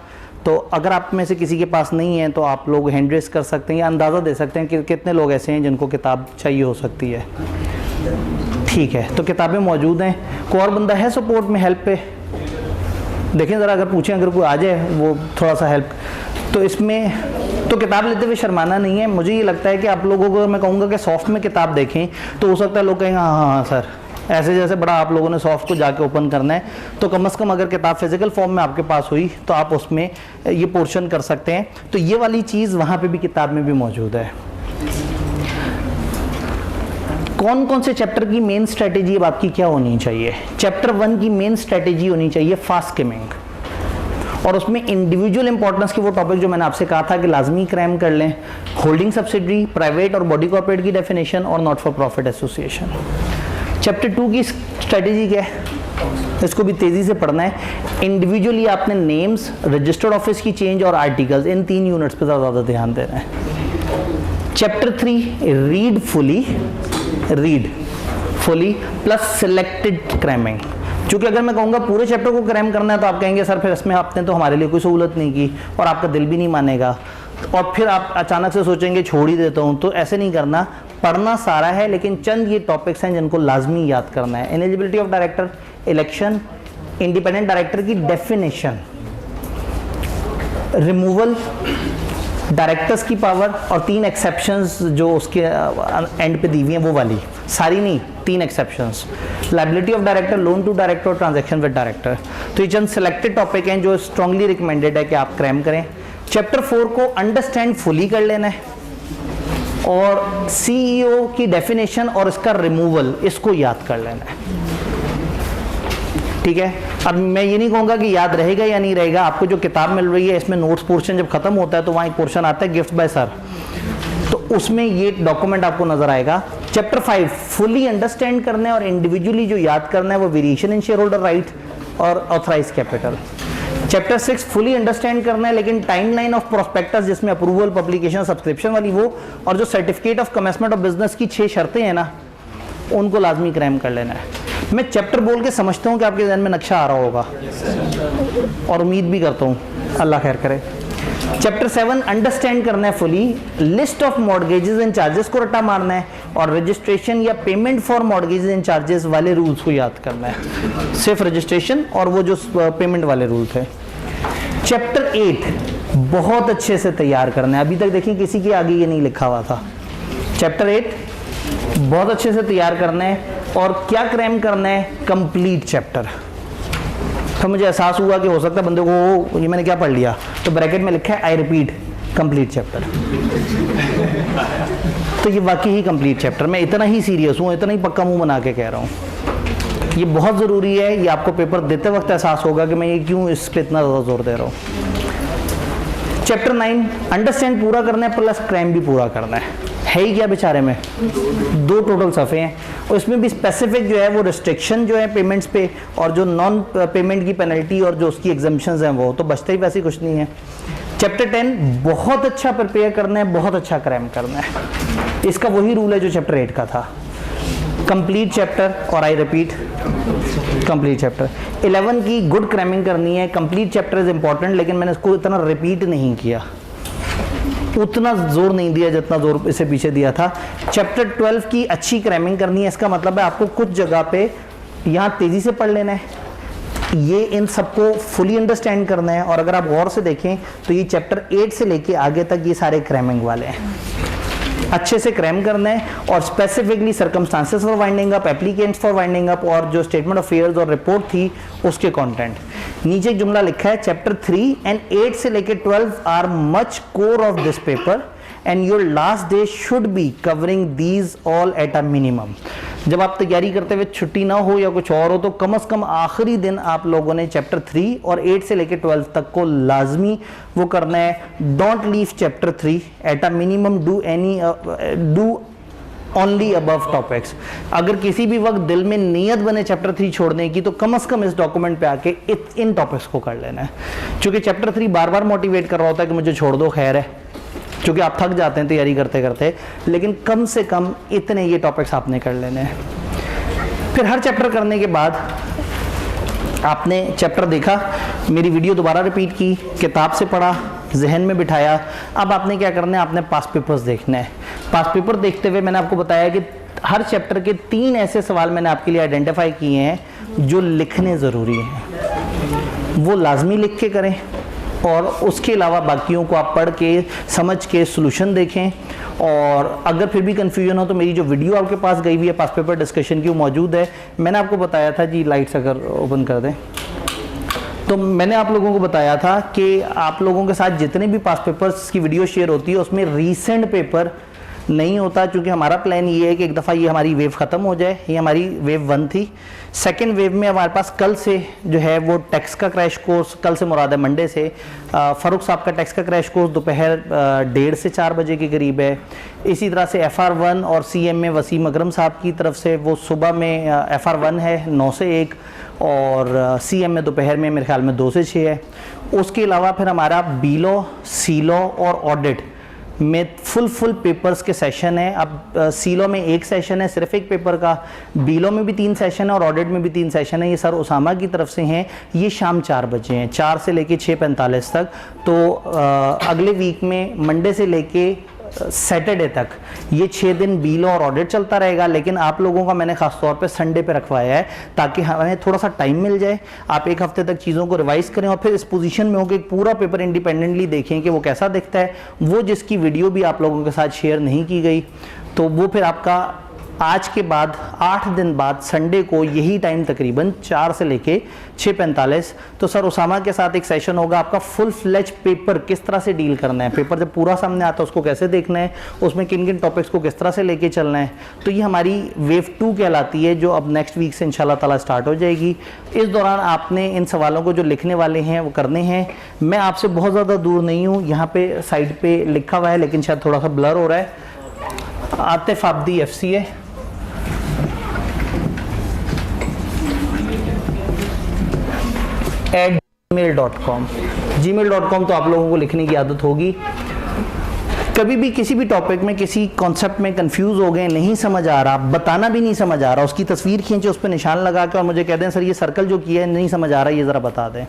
तो अगर आप में से किसी के पास नहीं है तो आप लोग हैंड रेस कर सकते हैं या अंदाज़ा दे सकते हैं कि कितने लोग ऐसे हैं जिनको किताब चाहिए हो सकती है। ठीक है, तो किताबें मौजूद हैं। कोई और बंदा है सपोर्ट में, हेल्प पे देखें ज़रा, अगर पूछें अगर कोई आ जाए वो थोड़ा सा हेल्प। तो इसमें तो किताब लेते हुए शर्माना नहीं है। मुझे ये लगता है कि आप लोगों को मैं कहूँगा कि सॉफ्ट में किताब देखें तो हो सकता है लोग कहेंगे हाँ हाँ हाँ सर, ऐसे जैसे बड़ा आप लोगों ने सॉफ्ट को जाके ओपन करना है। तो कम से कम अगर किताब फिजिकल फॉर्म में आपके पास हुई तो आप उसमें ये पोर्शन कर सकते हैं। तो ये वाली चीज़ वहाँ पे भी किताब में भी मौजूद है। कौन कौन से चैप्टर की मेन स्ट्रेटेजी अब आपकी क्या होनी चाहिए? चैप्टर 1 की मेन स्ट्रेटेजी होनी चाहिए फास्ट स्किमिंग और उसमें इंडिविजुअल इंपॉर्टेंस के वो टॉपिक जो मैंने आपसे कहा था कि लाजमी क्रैम कर लें। होल्डिंग सब्सिडरी, प्राइवेट और बॉडी कॉर्पोरेट की डेफिनेशन और not for profit association. Chapter 2 की स्ट्रेटेजी क्या है? इसको भी तेज़ी से पढ़ना है। इंडिविजुअली आपने नेम्स, रजिस्टर्ड ऑफिस की चेंज और आर्टिकल्स, इन 3 यूनिट्स पर ज़्यादा ध्यान देना है। Chapter 3 read fully plus selected cramming. क्योंकि अगर मैं कहूँगा पूरे चैप्टर को क्रैम करना है तो आप कहेंगे सर फिर इसमें आपने तो हमारे लिए कोई सहूलत नहीं की और आपका दिल भी नहीं मानेगा और फिर आप अचानक से सोचेंगे छोड़ ही देता हूँ। तो ऐसे नहीं करना, पढ़ना सारा है लेकिन चंद ये टॉपिक्स हैं जिनको लाजमी याद करना है। Eligibility of director, election, independent director की डेफिनेशन, रिमूवल, डायरेक्टर्स की पावर और 3 एक्सेप्शंस जो उसके एंड पे दी हुई हैं वो वाली, सारी नहीं, 3 exceptions, liability of director, loan to director और ट्रांजैक्शन विद डायरेक्टर। तो ये चंद सिलेक्टेड टॉपिक हैं जो स्ट्रांगली रिकमेंडेड है कि आप क्रैम करें। चैप्टर 4 को अंडरस्टैंड फुली कर लेना है और सीईओ की डेफिनेशन और इसका रिमूवल, इसको याद कर लेना है, ठीक है। अब मैं ये नहीं कहूँगा कि याद रहेगा या नहीं रहेगा, आपको जो किताब मिल रही है इसमें नोट्स पोर्शन जब खत्म होता है तो वहाँ एक पोर्शन आता है गिफ्ट बाय सर, तो उसमें ये डॉक्यूमेंट आपको नजर आएगा। चैप्टर 5 फुली अंडरस्टैंड करना है और इंडिविजुअली जो याद करना है वो variation in shareholder right और authorise capital. Chapter 6 fully understand करना है लेकिन टाइमलाइन ऑफ प्रोस्पेक्टस जिसमें अप्रूवल, पब्लिकेशन, सब्सक्रिप्शन वाली वो, और जो certificate of commencement of business की 6 शर्तें हैं ना, उनको लाजमी क्रैम कर लेना है। मैं चैप्टर बोल के समझता हूँ कि आपके ज़हन में नक्शा आ रहा होगा और उम्मीद भी करता हूँ, अल्लाह खैर करे। चैप्टर 7 अंडरस्टैंड करना है fully, list of mortgages and charges को रट्टा मारना है और रजिस्ट्रेशन या payment for mortgages and charges वाले रूल्स को याद करना है, सिर्फ रजिस्ट्रेशन और वो जो पेमेंट वाले रूल थे। चैप्टर 8 बहुत अच्छे से तैयार करना है, अभी तक देखिए किसी के आगे ये नहीं लिखा हुआ था। चैप्टर 8 बहुत अच्छे से तैयार करना है और क्या क्रैम करना है, कंप्लीट चैप्टर। तो मुझे एहसास हुआ कि हो सकता है बंदे को ये मैंने क्या पढ़ लिया, तो ब्रैकेट में लिखा है आई रिपीट कंप्लीट चैप्टर। तो ये वाकई ही कंप्लीट चैप्टर, मैं इतना ही सीरियस हूँ, इतना ही पक्का मुंह बना के कह रहा हूँ, ये बहुत ज़रूरी है। ये आपको पेपर देते वक्त एहसास होगा कि मैं ये क्यों इस पर इतना ज़्यादा जोर दे रहा हूँ। चैप्टर 9 अंडरस्टैंड पूरा करना है प्लस क्रैम भी पूरा करना है ही क्या बेचारे में 2 टोटल सफ़े हैं और इसमें भी स्पेसिफिक जो है वो रिस्ट्रिक्शन जो है पेमेंट्स पे और जो नॉन पेमेंट की पेनल्टी और जो उसकी एग्जम्पशंस हैं वो तो बचते ही वैसे कुछ नहीं है। चैप्टर 10 बहुत अच्छा प्रिपेयर करना है, बहुत अच्छा क्रैम करना है, इसका वही रूल है जो चैप्टर 8 का था, कंप्लीट चैप्टर और आई रिपीट कंप्लीट चैप्टर। 11 की गुड क्रैमिंग करनी है, कंप्लीट चैप्टर इज इंपॉर्टेंट लेकिन मैंने इसको इतना रिपीट नहीं किया, उतना जोर नहीं दिया जितना जोर इसे पीछे दिया था। चैप्टर 12 की अच्छी क्रैमिंग करनी है, इसका मतलब है आपको कुछ जगह पे यहाँ तेजी से पढ़ लेना है, ये इन सबको फुली अंडरस्टैंड करना है और अगर आप गौर से देखें तो ये चैप्टर 8 से लेके आगे तक ये सारे क्रैमिंग वाले हैं, अच्छे से क्रैम करना है और specifically circumstances for winding up, applicants for winding up और जो स्टेटमेंट ऑफ फेयर्स और रिपोर्ट थी उसके कंटेंट। नीचे एक जुमला लिखा है चैप्टर 3 एंड 8 से लेके 12 are much core of this paper and your last day should be covering these all at a minimum. जब आप तैयारी करते हुए छुट्टी ना हो या कुछ और हो तो कम से कम आखिरी दिन आप लोगों ने चैप्टर 3 और 8 से लेकर 12 तक को लाजमी वो करना है। Don't leave chapter 3 eight a minimum, do only above topics. अगर किसी भी वक्त दिल में नीयत बने चैप्टर 3 छोड़ने की तो कम से कम इस डॉक्यूमेंट पे आके इन टॉपिक्स को कर लेना है, क्योंकि चैप्टर 3 बार बार मोटिवेट कर रहा होता है कि मुझे छोड़ दो, खैर है, क्योंकि आप थक जाते हैं तैयारी करते करते, लेकिन कम से कम इतने ये टॉपिक्स आपने कर लेने हैं। फिर हर चैप्टर करने के बाद आपने चैप्टर देखा, मेरी वीडियो दोबारा रिपीट की, किताब से पढ़ा, जहन में बिठाया, अब आपने क्या करना है, आपने पास पेपर्स देखना है। पास पेपर देखते हुए मैंने आपको बताया कि हर चैप्टर के 3 ऐसे सवाल मैंने आपके लिए आइडेंटिफाई किए हैं जो लिखने ज़रूरी हैं, वो लाजमी लिख के करें और उसके अलावा बाकियों को आप पढ़ के समझ के सॉल्यूशन देखें। और अगर फिर भी कन्फ्यूजन हो तो मेरी जो वीडियो आपके पास गई हुई है पास पेपर डिस्कशन की वो मौजूद है। मैंने आपको बताया था जी, लाइट्स अगर ओपन कर दें, तो मैंने आप लोगों को बताया था कि आप लोगों के साथ जितने भी पास पेपर्स की वीडियो शेयर होती है उसमें रीसेंट पेपर नहीं होता, क्योंकि हमारा प्लान ये है कि एक दफ़ा ये हमारी वेव ख़त्म हो जाए। ये हमारी वेव 1 थी, सेकेंड वेव में हमारे पास कल से जो है वो टैक्स का क्रैश कोर्स, कल से मुराद है मंडे से, फ़ारूक साहब का टैक्स का क्रैश कोर्स दोपहर 1:30 से 4 बजे के करीब है। इसी तरह से FR1 और CM में वसीम अकरम साहब की तरफ से वो सुबह में FR1 है 9 से 1 और CM में दोपहर में मेरे ख्याल में 2 से 6 है। उसके अलावा फिर हमारा बीलो, सीलो और ऑडिट में फुल पेपर्स के सेशन है। अब सीलो में 1 सेशन है सिर्फ एक पेपर का, बीलो में भी 3 सेशन है और ऑडिट में भी 3 सेशन है। ये सर उसामा की तरफ से हैं, ये शाम 4 बजे हैं, 4 से लेके 6:45 तक। तो अगले वीक में मंडे से लेके सैटरडे तक ये 6 दिन बीलो और ऑडिट चलता रहेगा, लेकिन आप लोगों का मैंने खास तौर पे संडे पे रखवाया है ताकि हमें थोड़ा सा टाइम मिल जाए, आप एक हफ्ते तक चीज़ों को रिवाइज करें और फिर इस पोजीशन में हो कि एक पूरा पेपर इंडिपेंडेंटली देखें कि वो कैसा दिखता है। वो जिसकी वीडियो भी आप लोगों के साथ शेयर नहीं की गई तो वो फिर आपका आज के बाद 8 दिन बाद संडे को यही टाइम तकरीबन 4 से लेके 6:45 तो सर उसामा के साथ एक सेशन होगा, आपका फुल फ्लेज पेपर किस तरह से डील करना है, पेपर जब पूरा सामने आता है उसको कैसे देखना है, उसमें किन किन टॉपिक्स को किस तरह से लेके चलना है। तो ये हमारी वेव 2 कहलाती है जो अब नेक्स्ट वीक से इंशाल्लाह ताला स्टार्ट हो जाएगी। इस दौरान आपने इन सवालों को जो लिखने वाले हैं वो करने हैं। मैं आपसे बहुत ज़्यादा दूर नहीं हूँ, यहाँ पे साइड पे लिखा हुआ है लेकिन शायद थोड़ा सा ब्लर हो रहा है, आतिफ आब्दी FCA gmail.com तो आप लोगों को लिखने की आदत होगी। कभी भी किसी भी टॉपिक में किसी कॉन्सेप्ट में कंफ्यूज हो गए, नहीं समझ आ रहा, बताना भी नहीं समझ आ रहा, उसकी तस्वीर खींचे, उस पर निशान लगा के और मुझे कह दें सर ये सर्कल जो किया है नहीं समझ आ रहा, ये ज़रा बता दें।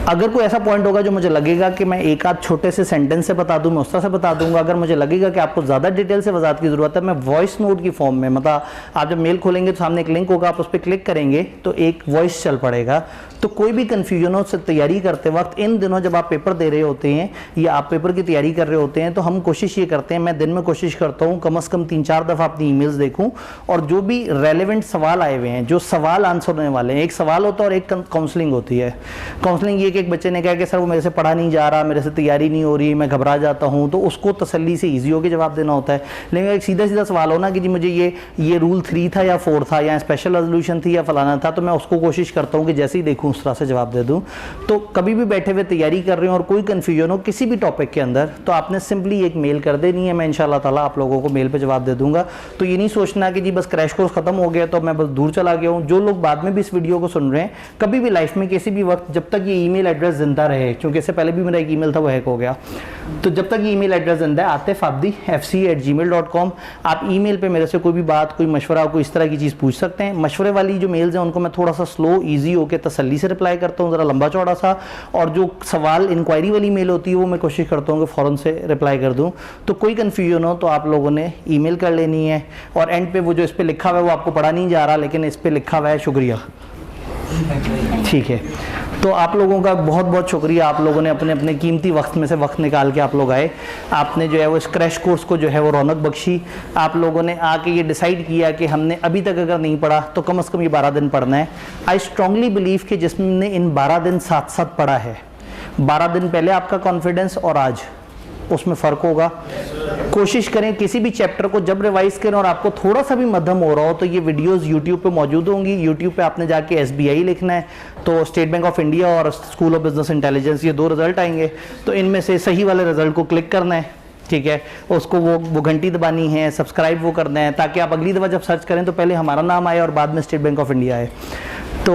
अगर कोई ऐसा पॉइंट होगा जो मुझे लगेगा कि मैं एक आध छोटे से सेंटेंस से बता दूं, मैं उस तरह से बता दूंगा। अगर मुझे लगेगा कि आपको ज़्यादा डिटेल से वजाहत की ज़रूरत है, मैं वॉइस नोट की फॉर्म में, मतलब आप जब मेल खोलेंगे तो सामने एक लिंक होगा, आप उस पर क्लिक करेंगे तो एक वॉइस चल पड़ेगा। तो कोई भी कन्फ्यूजन हो से तैयारी करते वक्त, इन दिनों जब आप पेपर दे रहे होते हैं या आप पेपर की तैयारी कर रहे होते हैं, तो हम कोशिश ये करते हैं, मैं दिन में कोशिश करता हूँ कम से कम 3-4 दफ़ा अपनी ईमेल्स देखूँ और जो भी रेलेवेंट सवाल आए हुए हैं, जो सवाल आंसर होने वाले हैं, एक सवाल होता है और एक काउंसलिंग होती है। काउंसलिंग ये कि एक बच्चे ने कहा कि सर वो मेरे से पढ़ा नहीं जा रहा, मेरे से तैयारी नहीं हो रही, मैं घबरा जाता हूँ, तो उसको तसल्ली से ईजी होकर जवाब देना होता है। लेकिन एक सीधा सीधा सवाल हो ना कि जी मुझे ये रूल 3 था या 4 था या स्पेशल रेजोल्यूशन थी या फलाना था, तो मैं उसको कोशिश करता हूँ कि जैसे ही देखूँ उस तरह से जवाब दे दूँ। तो कभी भी बैठे हुए तैयारी कर रहे हो और कोई कन्फ्यूजन हो किसी भी टॉपिक के अंदर, तो आपने सिंपली एक मेल कर देनी है, मैं इंशाल्लाह ताला आप लोगों को मेल पर जवाब दे दूंगा। तो ये नहीं सोचना कि जी बस क्रैश कोर्स खत्म हो गया तो मैं बस दूर चला गया हूँ। जो लोग बाद में भी इस वीडियो को सुन रहे हैं, कभी भी लाइफ में किसी भी वक्त जब तक ये ईमेल एड्रेस जिंदा रहे, क्योंकि इससे पहले भी मेरा एक ईमेल था वो हैक हो गया, तो जब तक ये ईमेल एड्रेस जिंदा है आतिफ आब्दी FCA@gmail.com, आप ईमेल पे मेरे से कोई भी बात, कोई मशवरा, कोई इस तरह की चीज़ पूछ सकते हैं। मशवरे वाली जो मेल्स हैं उनको मैं थोड़ा सा स्लो ईजी होकर तसल्ली से रिप्लाई करता हूँ, ज़रा लंबा चौड़ा सा, और जो सवाल इंक्वायरी वाली मेल होती है वो मैं कोशिश करता हूँ कि फ़ौरन से रिप्लाई कर दूँ। तो कोई कन्फ्यूजन हो तो आप लोगों ने ईमेल कर लेनी है। और एंड पे वो जो इस पर लिखा हुआ है वो आपको पढ़ा नहीं जा रहा, लेकिन इस पर लिखा हुआ है शुक्रिया, ठीक है। तो आप लोगों का बहुत बहुत शुक्रिया, आप लोगों ने अपने अपने कीमती वक्त में से वक्त निकाल के आप लोग आए, आपने जो है वो इस क्रैश कोर्स को जो है वो रौनक बख्शी। आप लोगों ने आके ये डिसाइड किया कि हमने अभी तक अगर नहीं पढ़ा तो कम से कम ये 12 दिन पढ़ना है। आई स्ट्रांगली बिलीव कि जिसने इन 12 दिन साथ साथ पढ़ा है, 12 दिन पहले आपका कॉन्फिडेंस और आज उसमें फ़र्क होगा। कोशिश करें किसी भी चैप्टर को जब रिवाइज करें और आपको थोड़ा सा भी मध्यम हो रहा हो तो ये वीडियोस YouTube पे मौजूद होंगी। YouTube पे आपने जाके SBI लिखना है तो स्टेट बैंक ऑफ इंडिया और स्कूल ऑफ बिजनेस इंटेलिजेंस, ये 2 रिजल्ट आएंगे, तो इनमें से सही वाले रिजल्ट को क्लिक करना है, ठीक है। उसको वो घंटी दबानी है, सब्सक्राइब वो करना है, ताकि आप अगली दफ़ा जब सर्च करें तो पहले हमारा नाम आए और बाद में स्टेट बैंक ऑफ इंडिया आए। तो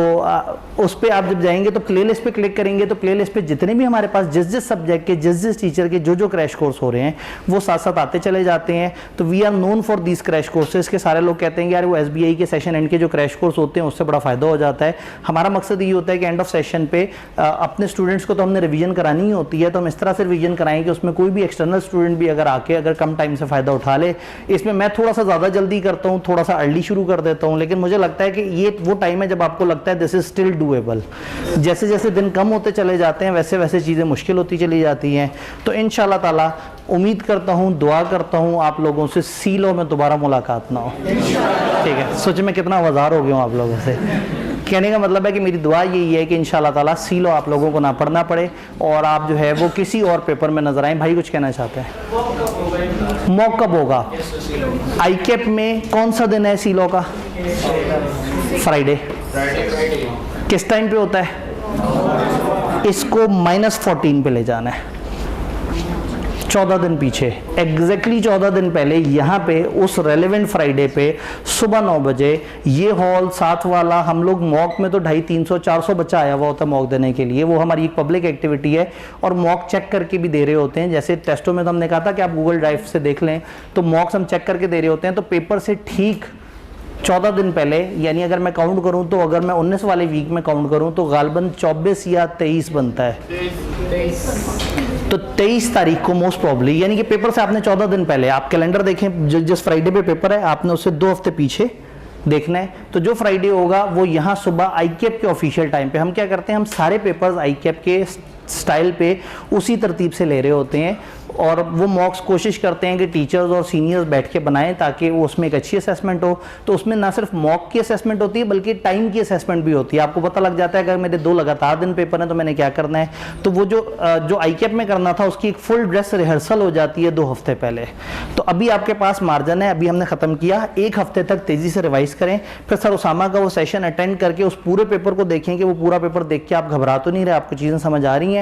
उस पर आप जब जाएंगे तो प्लेलिस्ट पे क्लिक करेंगे तो प्लेलिस्ट पे जितने भी हमारे पास जिस सब्जेक्ट के जिस टीचर के जो क्रैश कोर्स हो रहे हैं वो साथ साथ आते चले जाते हैं। तो we are known for these crash courses के सारे लोग कहते हैं कि यार वो SBI के सेशन एंड के जो क्रैश कोर्स होते हैं उससे बड़ा फ़ायदा हो जाता है। हमारा मकसद ये होता है कि एंड ऑफ सेशन पे अपने स्टूडेंट्स को तो हमने रिवीजन करानी ही होती है, तो हम इस तरह से रिवीजन कराएं कि उसमें कोई भी एक्सटर्नल स्टूडेंट भी अगर कम टाइम से फ़ायदा उठा ले। इसमें मैं थोड़ा सा ज़्यादा जल्दी करता हूँ, थोड़ा सा अर्ली शुरू कर देता हूँ, लेकिन मुझे लगता है कि ये वो टाइम है जब आपको लगता है दिस इज स्टिल डूएबल। जैसे जैसे दिन कम होते चले जाते हैं वैसे वैसे चीज़ें मुश्किल होती चली जाती हैं। तो इंशाल्लाह ताला उम्मीद करता हूँ, दुआ करता हूँ आप लोगों से सीलो में दोबारा मुलाकात ना हो, ठीक है। सोच में कितना आवाज़ार हो गया हूँ आप लोगों से। कहने का मतलब है कि मेरी दुआ यही है कि इंशाल्लाह ताला सीलो आप लोगों को ना पढ़ना पड़े और आप जो है वो किसी और पेपर में नजर आए। भाई कुछ कहना चाहते हैं? मॉक कब होगा? ICAP में कौन सा दिन है सीलो का? फ्राइडे। किस टाइम पे होता है? इसको -14 पे ले जाना है, 14 दिन पीछे, एग्जैक्टली 14 दिन पहले यहाँ पे उस रेलेवेंट फ्राइडे पे सुबह 9 बजे ये हॉल 7 वाला, हम लोग मॉक में तो 250-300-400 बच्चा आया हुआ होता है मॉक देने के लिए। वो हमारी एक पब्लिक एक्टिविटी है और मॉक चेक करके भी दे रहे होते हैं। जैसे टेस्टों में तो हमने कहा था कि आप गूगल ड्राइव से देख लें, तो मॉक्स हम चेक करके दे रहे होते हैं। तो पेपर से ठीक 14 दिन पहले, यानी अगर मैं काउंट करूं तो अगर मैं 19 वाले वीक में काउंट करूं तो गालबन 24 या 23 बनता है। तो 23 तारीख को मोस्ट प्रॉब्ली, यानी कि पेपर से आपने 14 दिन पहले, आप कैलेंडर देखें, जिस फ्राइडे पे पेपर है आपने उससे 2 हफ्ते पीछे देखना है। तो जो फ्राइडे होगा वो यहाँ सुबह आईकैप के ऑफिशियल टाइम पे, हम क्या करते हैं, हम सारे पेपर्स आईकैप के स्टाइल पे उसी तरतीब से ले रहे होते हैं, और वो मॉक्स कोशिश करते हैं कि टीचर्स और सीनियर्स बैठ के बनाएं ताकि वो उसमें एक अच्छी असेसमेंट हो। तो उसमें ना सिर्फ मॉक की असेसमेंट होती है बल्कि टाइम की असेसमेंट भी होती है। आपको पता लग जाता है कि अगर मेरे 2 लगातार दिन पेपर हैं तो मैंने क्या करना है। तो वो जो आईकैप में करना था उसकी एक फुल ड्रेस रिहर्सल हो जाती है 2 हफ्ते पहले। तो अभी आपके पास मार्जिन है, अभी हमने ख़त्म किया, 1 हफ्ते तक तेज़ी से रिवाइज करें। फिर सर उसामा का वो सेशन अटेंड करके उस पूरे पेपर को देखें कि वो पूरा पेपर देख के आप घबरा तो नहीं रहे, आपको चीज़ें समझ आ रही हैं।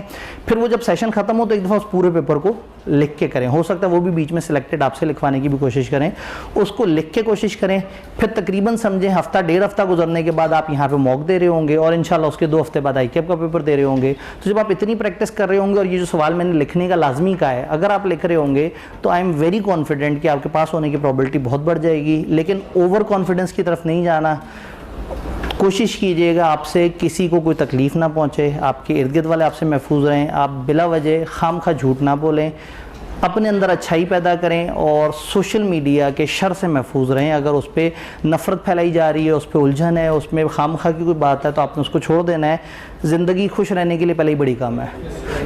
फिर वो जब सेशन खत्म हो तो एक दफ़ा उस पूरे पेपर को लिख के करें, हो सकता है वो भी बीच में सिलेक्टेड आपसे लिखवाने की भी कोशिश करें, उसको लिख के कोशिश करें। फिर तकरीबन समझें हफ्ता 1.5 हफ्ता गुजरने के बाद आप यहाँ पे मॉक दे रहे होंगे और इंशाल्लाह उसके 2 हफ्ते बाद आईकैप का पेपर दे रहे होंगे। तो जब आप इतनी प्रैक्टिस कर रहे होंगे और ये जो सवाल मैंने लिखने का लाजमी का है, अगर आप लिख रहे होंगे तो आई एम वेरी कॉन्फिडेंट कि आपके पास होने की प्रोबेबिलिटी बहुत बढ़ जाएगी। लेकिन ओवर कॉन्फिडेंस की तरफ नहीं जाना, कोशिश कीजिएगा आपसे किसी को कोई तकलीफ़ ना पहुँचे, आपके इर्द गिर्द वाले आपसे महफूज रहें, आप बिला वजह खामखा झूठ ना बोलें, अपने अंदर अच्छाई पैदा करें और सोशल मीडिया के शर से महफूज रहें। अगर उस पर नफ़रत फैलाई जा रही है, उस पर उलझन है, उसमें खामखा की कोई बात है तो आपने उसको छोड़ देना है। ज़िंदगी खुश रहने के लिए पहले ही बड़ी काम है,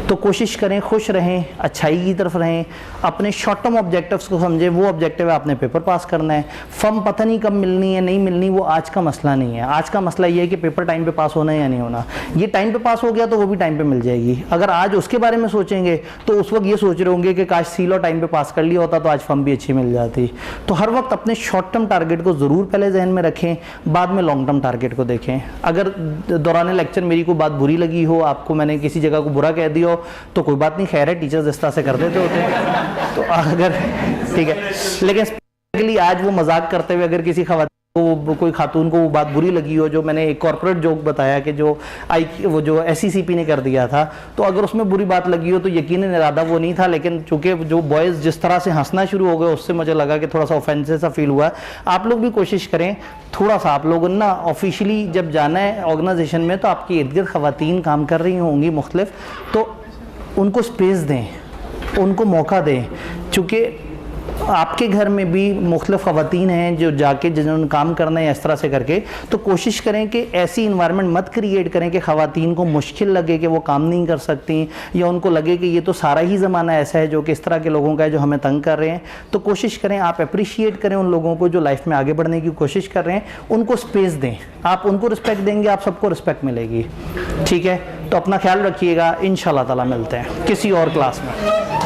तो कोशिश करें खुश रहें, अच्छाई की तरफ रहें, अपने शॉर्ट टर्म ऑब्जेक्टिव्स को समझें। वो ऑब्जेक्टिव है आपने पेपर पास करना है। फर्म पता नहीं कब मिलनी है नहीं मिलनी, वो आज का मसला नहीं है। आज का मसला ये है कि पेपर टाइम पे पास होना है या नहीं होना। ये टाइम पे पास हो गया तो वो भी टाइम पे मिल जाएगी। अगर आज उसके बारे में सोचेंगे तो उस वक्त ये सोच रहे होंगे कि काश सीलो टाइम पे पास कर लिया होता तो आज फर्म भी अच्छी मिल जाती। तो हर वक्त अपने शॉर्ट टर्म टारगेट को ज़रूर पहले जहन में रखें, बाद में लॉन्ग टर्म टारगेट को देखें। अगर दौरान लेक्चर मेरी कोई बात बुरी लगी हो, आपको मैंने किसी जगह को बुरा कह दिया हो तो कोई बात नहीं, खैर है, टीचर्स इस तरह से कर देते होते हैं। तो अगर ठीक है, लेकिन स्पेशली आज वो मजाक करते हुए अगर किसी कोई खातून को वो बात बुरी लगी हो, जो मैंने एक कॉर्पोरेट जोक बताया कि वो जो SECP ने कर दिया था, तो अगर उसमें बुरी बात लगी हो तो यकीनन इरादा वो नहीं था, लेकिन चूंकि जो बॉयज़ जिस तरह से हंसना शुरू हो गए उससे मुझे लगा कि थोड़ा सा ऑफेंसिव सा फील हुआ। आप लोग भी कोशिश करें थोड़ा सा, आप लोगों ना ऑफिशियली जब जाना है ऑर्गेनाइजेशन में तो आपकी इर्द गिर्द ख़वातीन काम कर रही होंगी मुख्तलिफ, तो उनको स्पेस दें, उनको मौका दें। चूँकि आपके घर में भी मुख्तलिफ ख़वातीन हैं जो जाके जिन्होंने काम करना है इस तरह से करके, तो कोशिश करें कि ऐसी इन्वायरमेंट मत क्रिएट करें कि ख़वातीन को मुश्किल लगे कि वो काम नहीं कर सकती, या उनको लगे कि ये तो सारा ही ज़माना ऐसा है जो कि इस तरह के लोगों का है जो हमें तंग कर रहे हैं। तो कोशिश करें आप अप्रिशिएट करें उन लोगों को जो लाइफ में आगे बढ़ने की कोशिश कर रहे हैं, उनको स्पेस दें। आप उनको रिस्पेक्ट देंगे, आप सबको रिस्पेक्ट मिलेगी। ठीक है, तो अपना ख्याल रखिएगा, इंशाल्लाह ताला मिलते हैं किसी और क्लास में।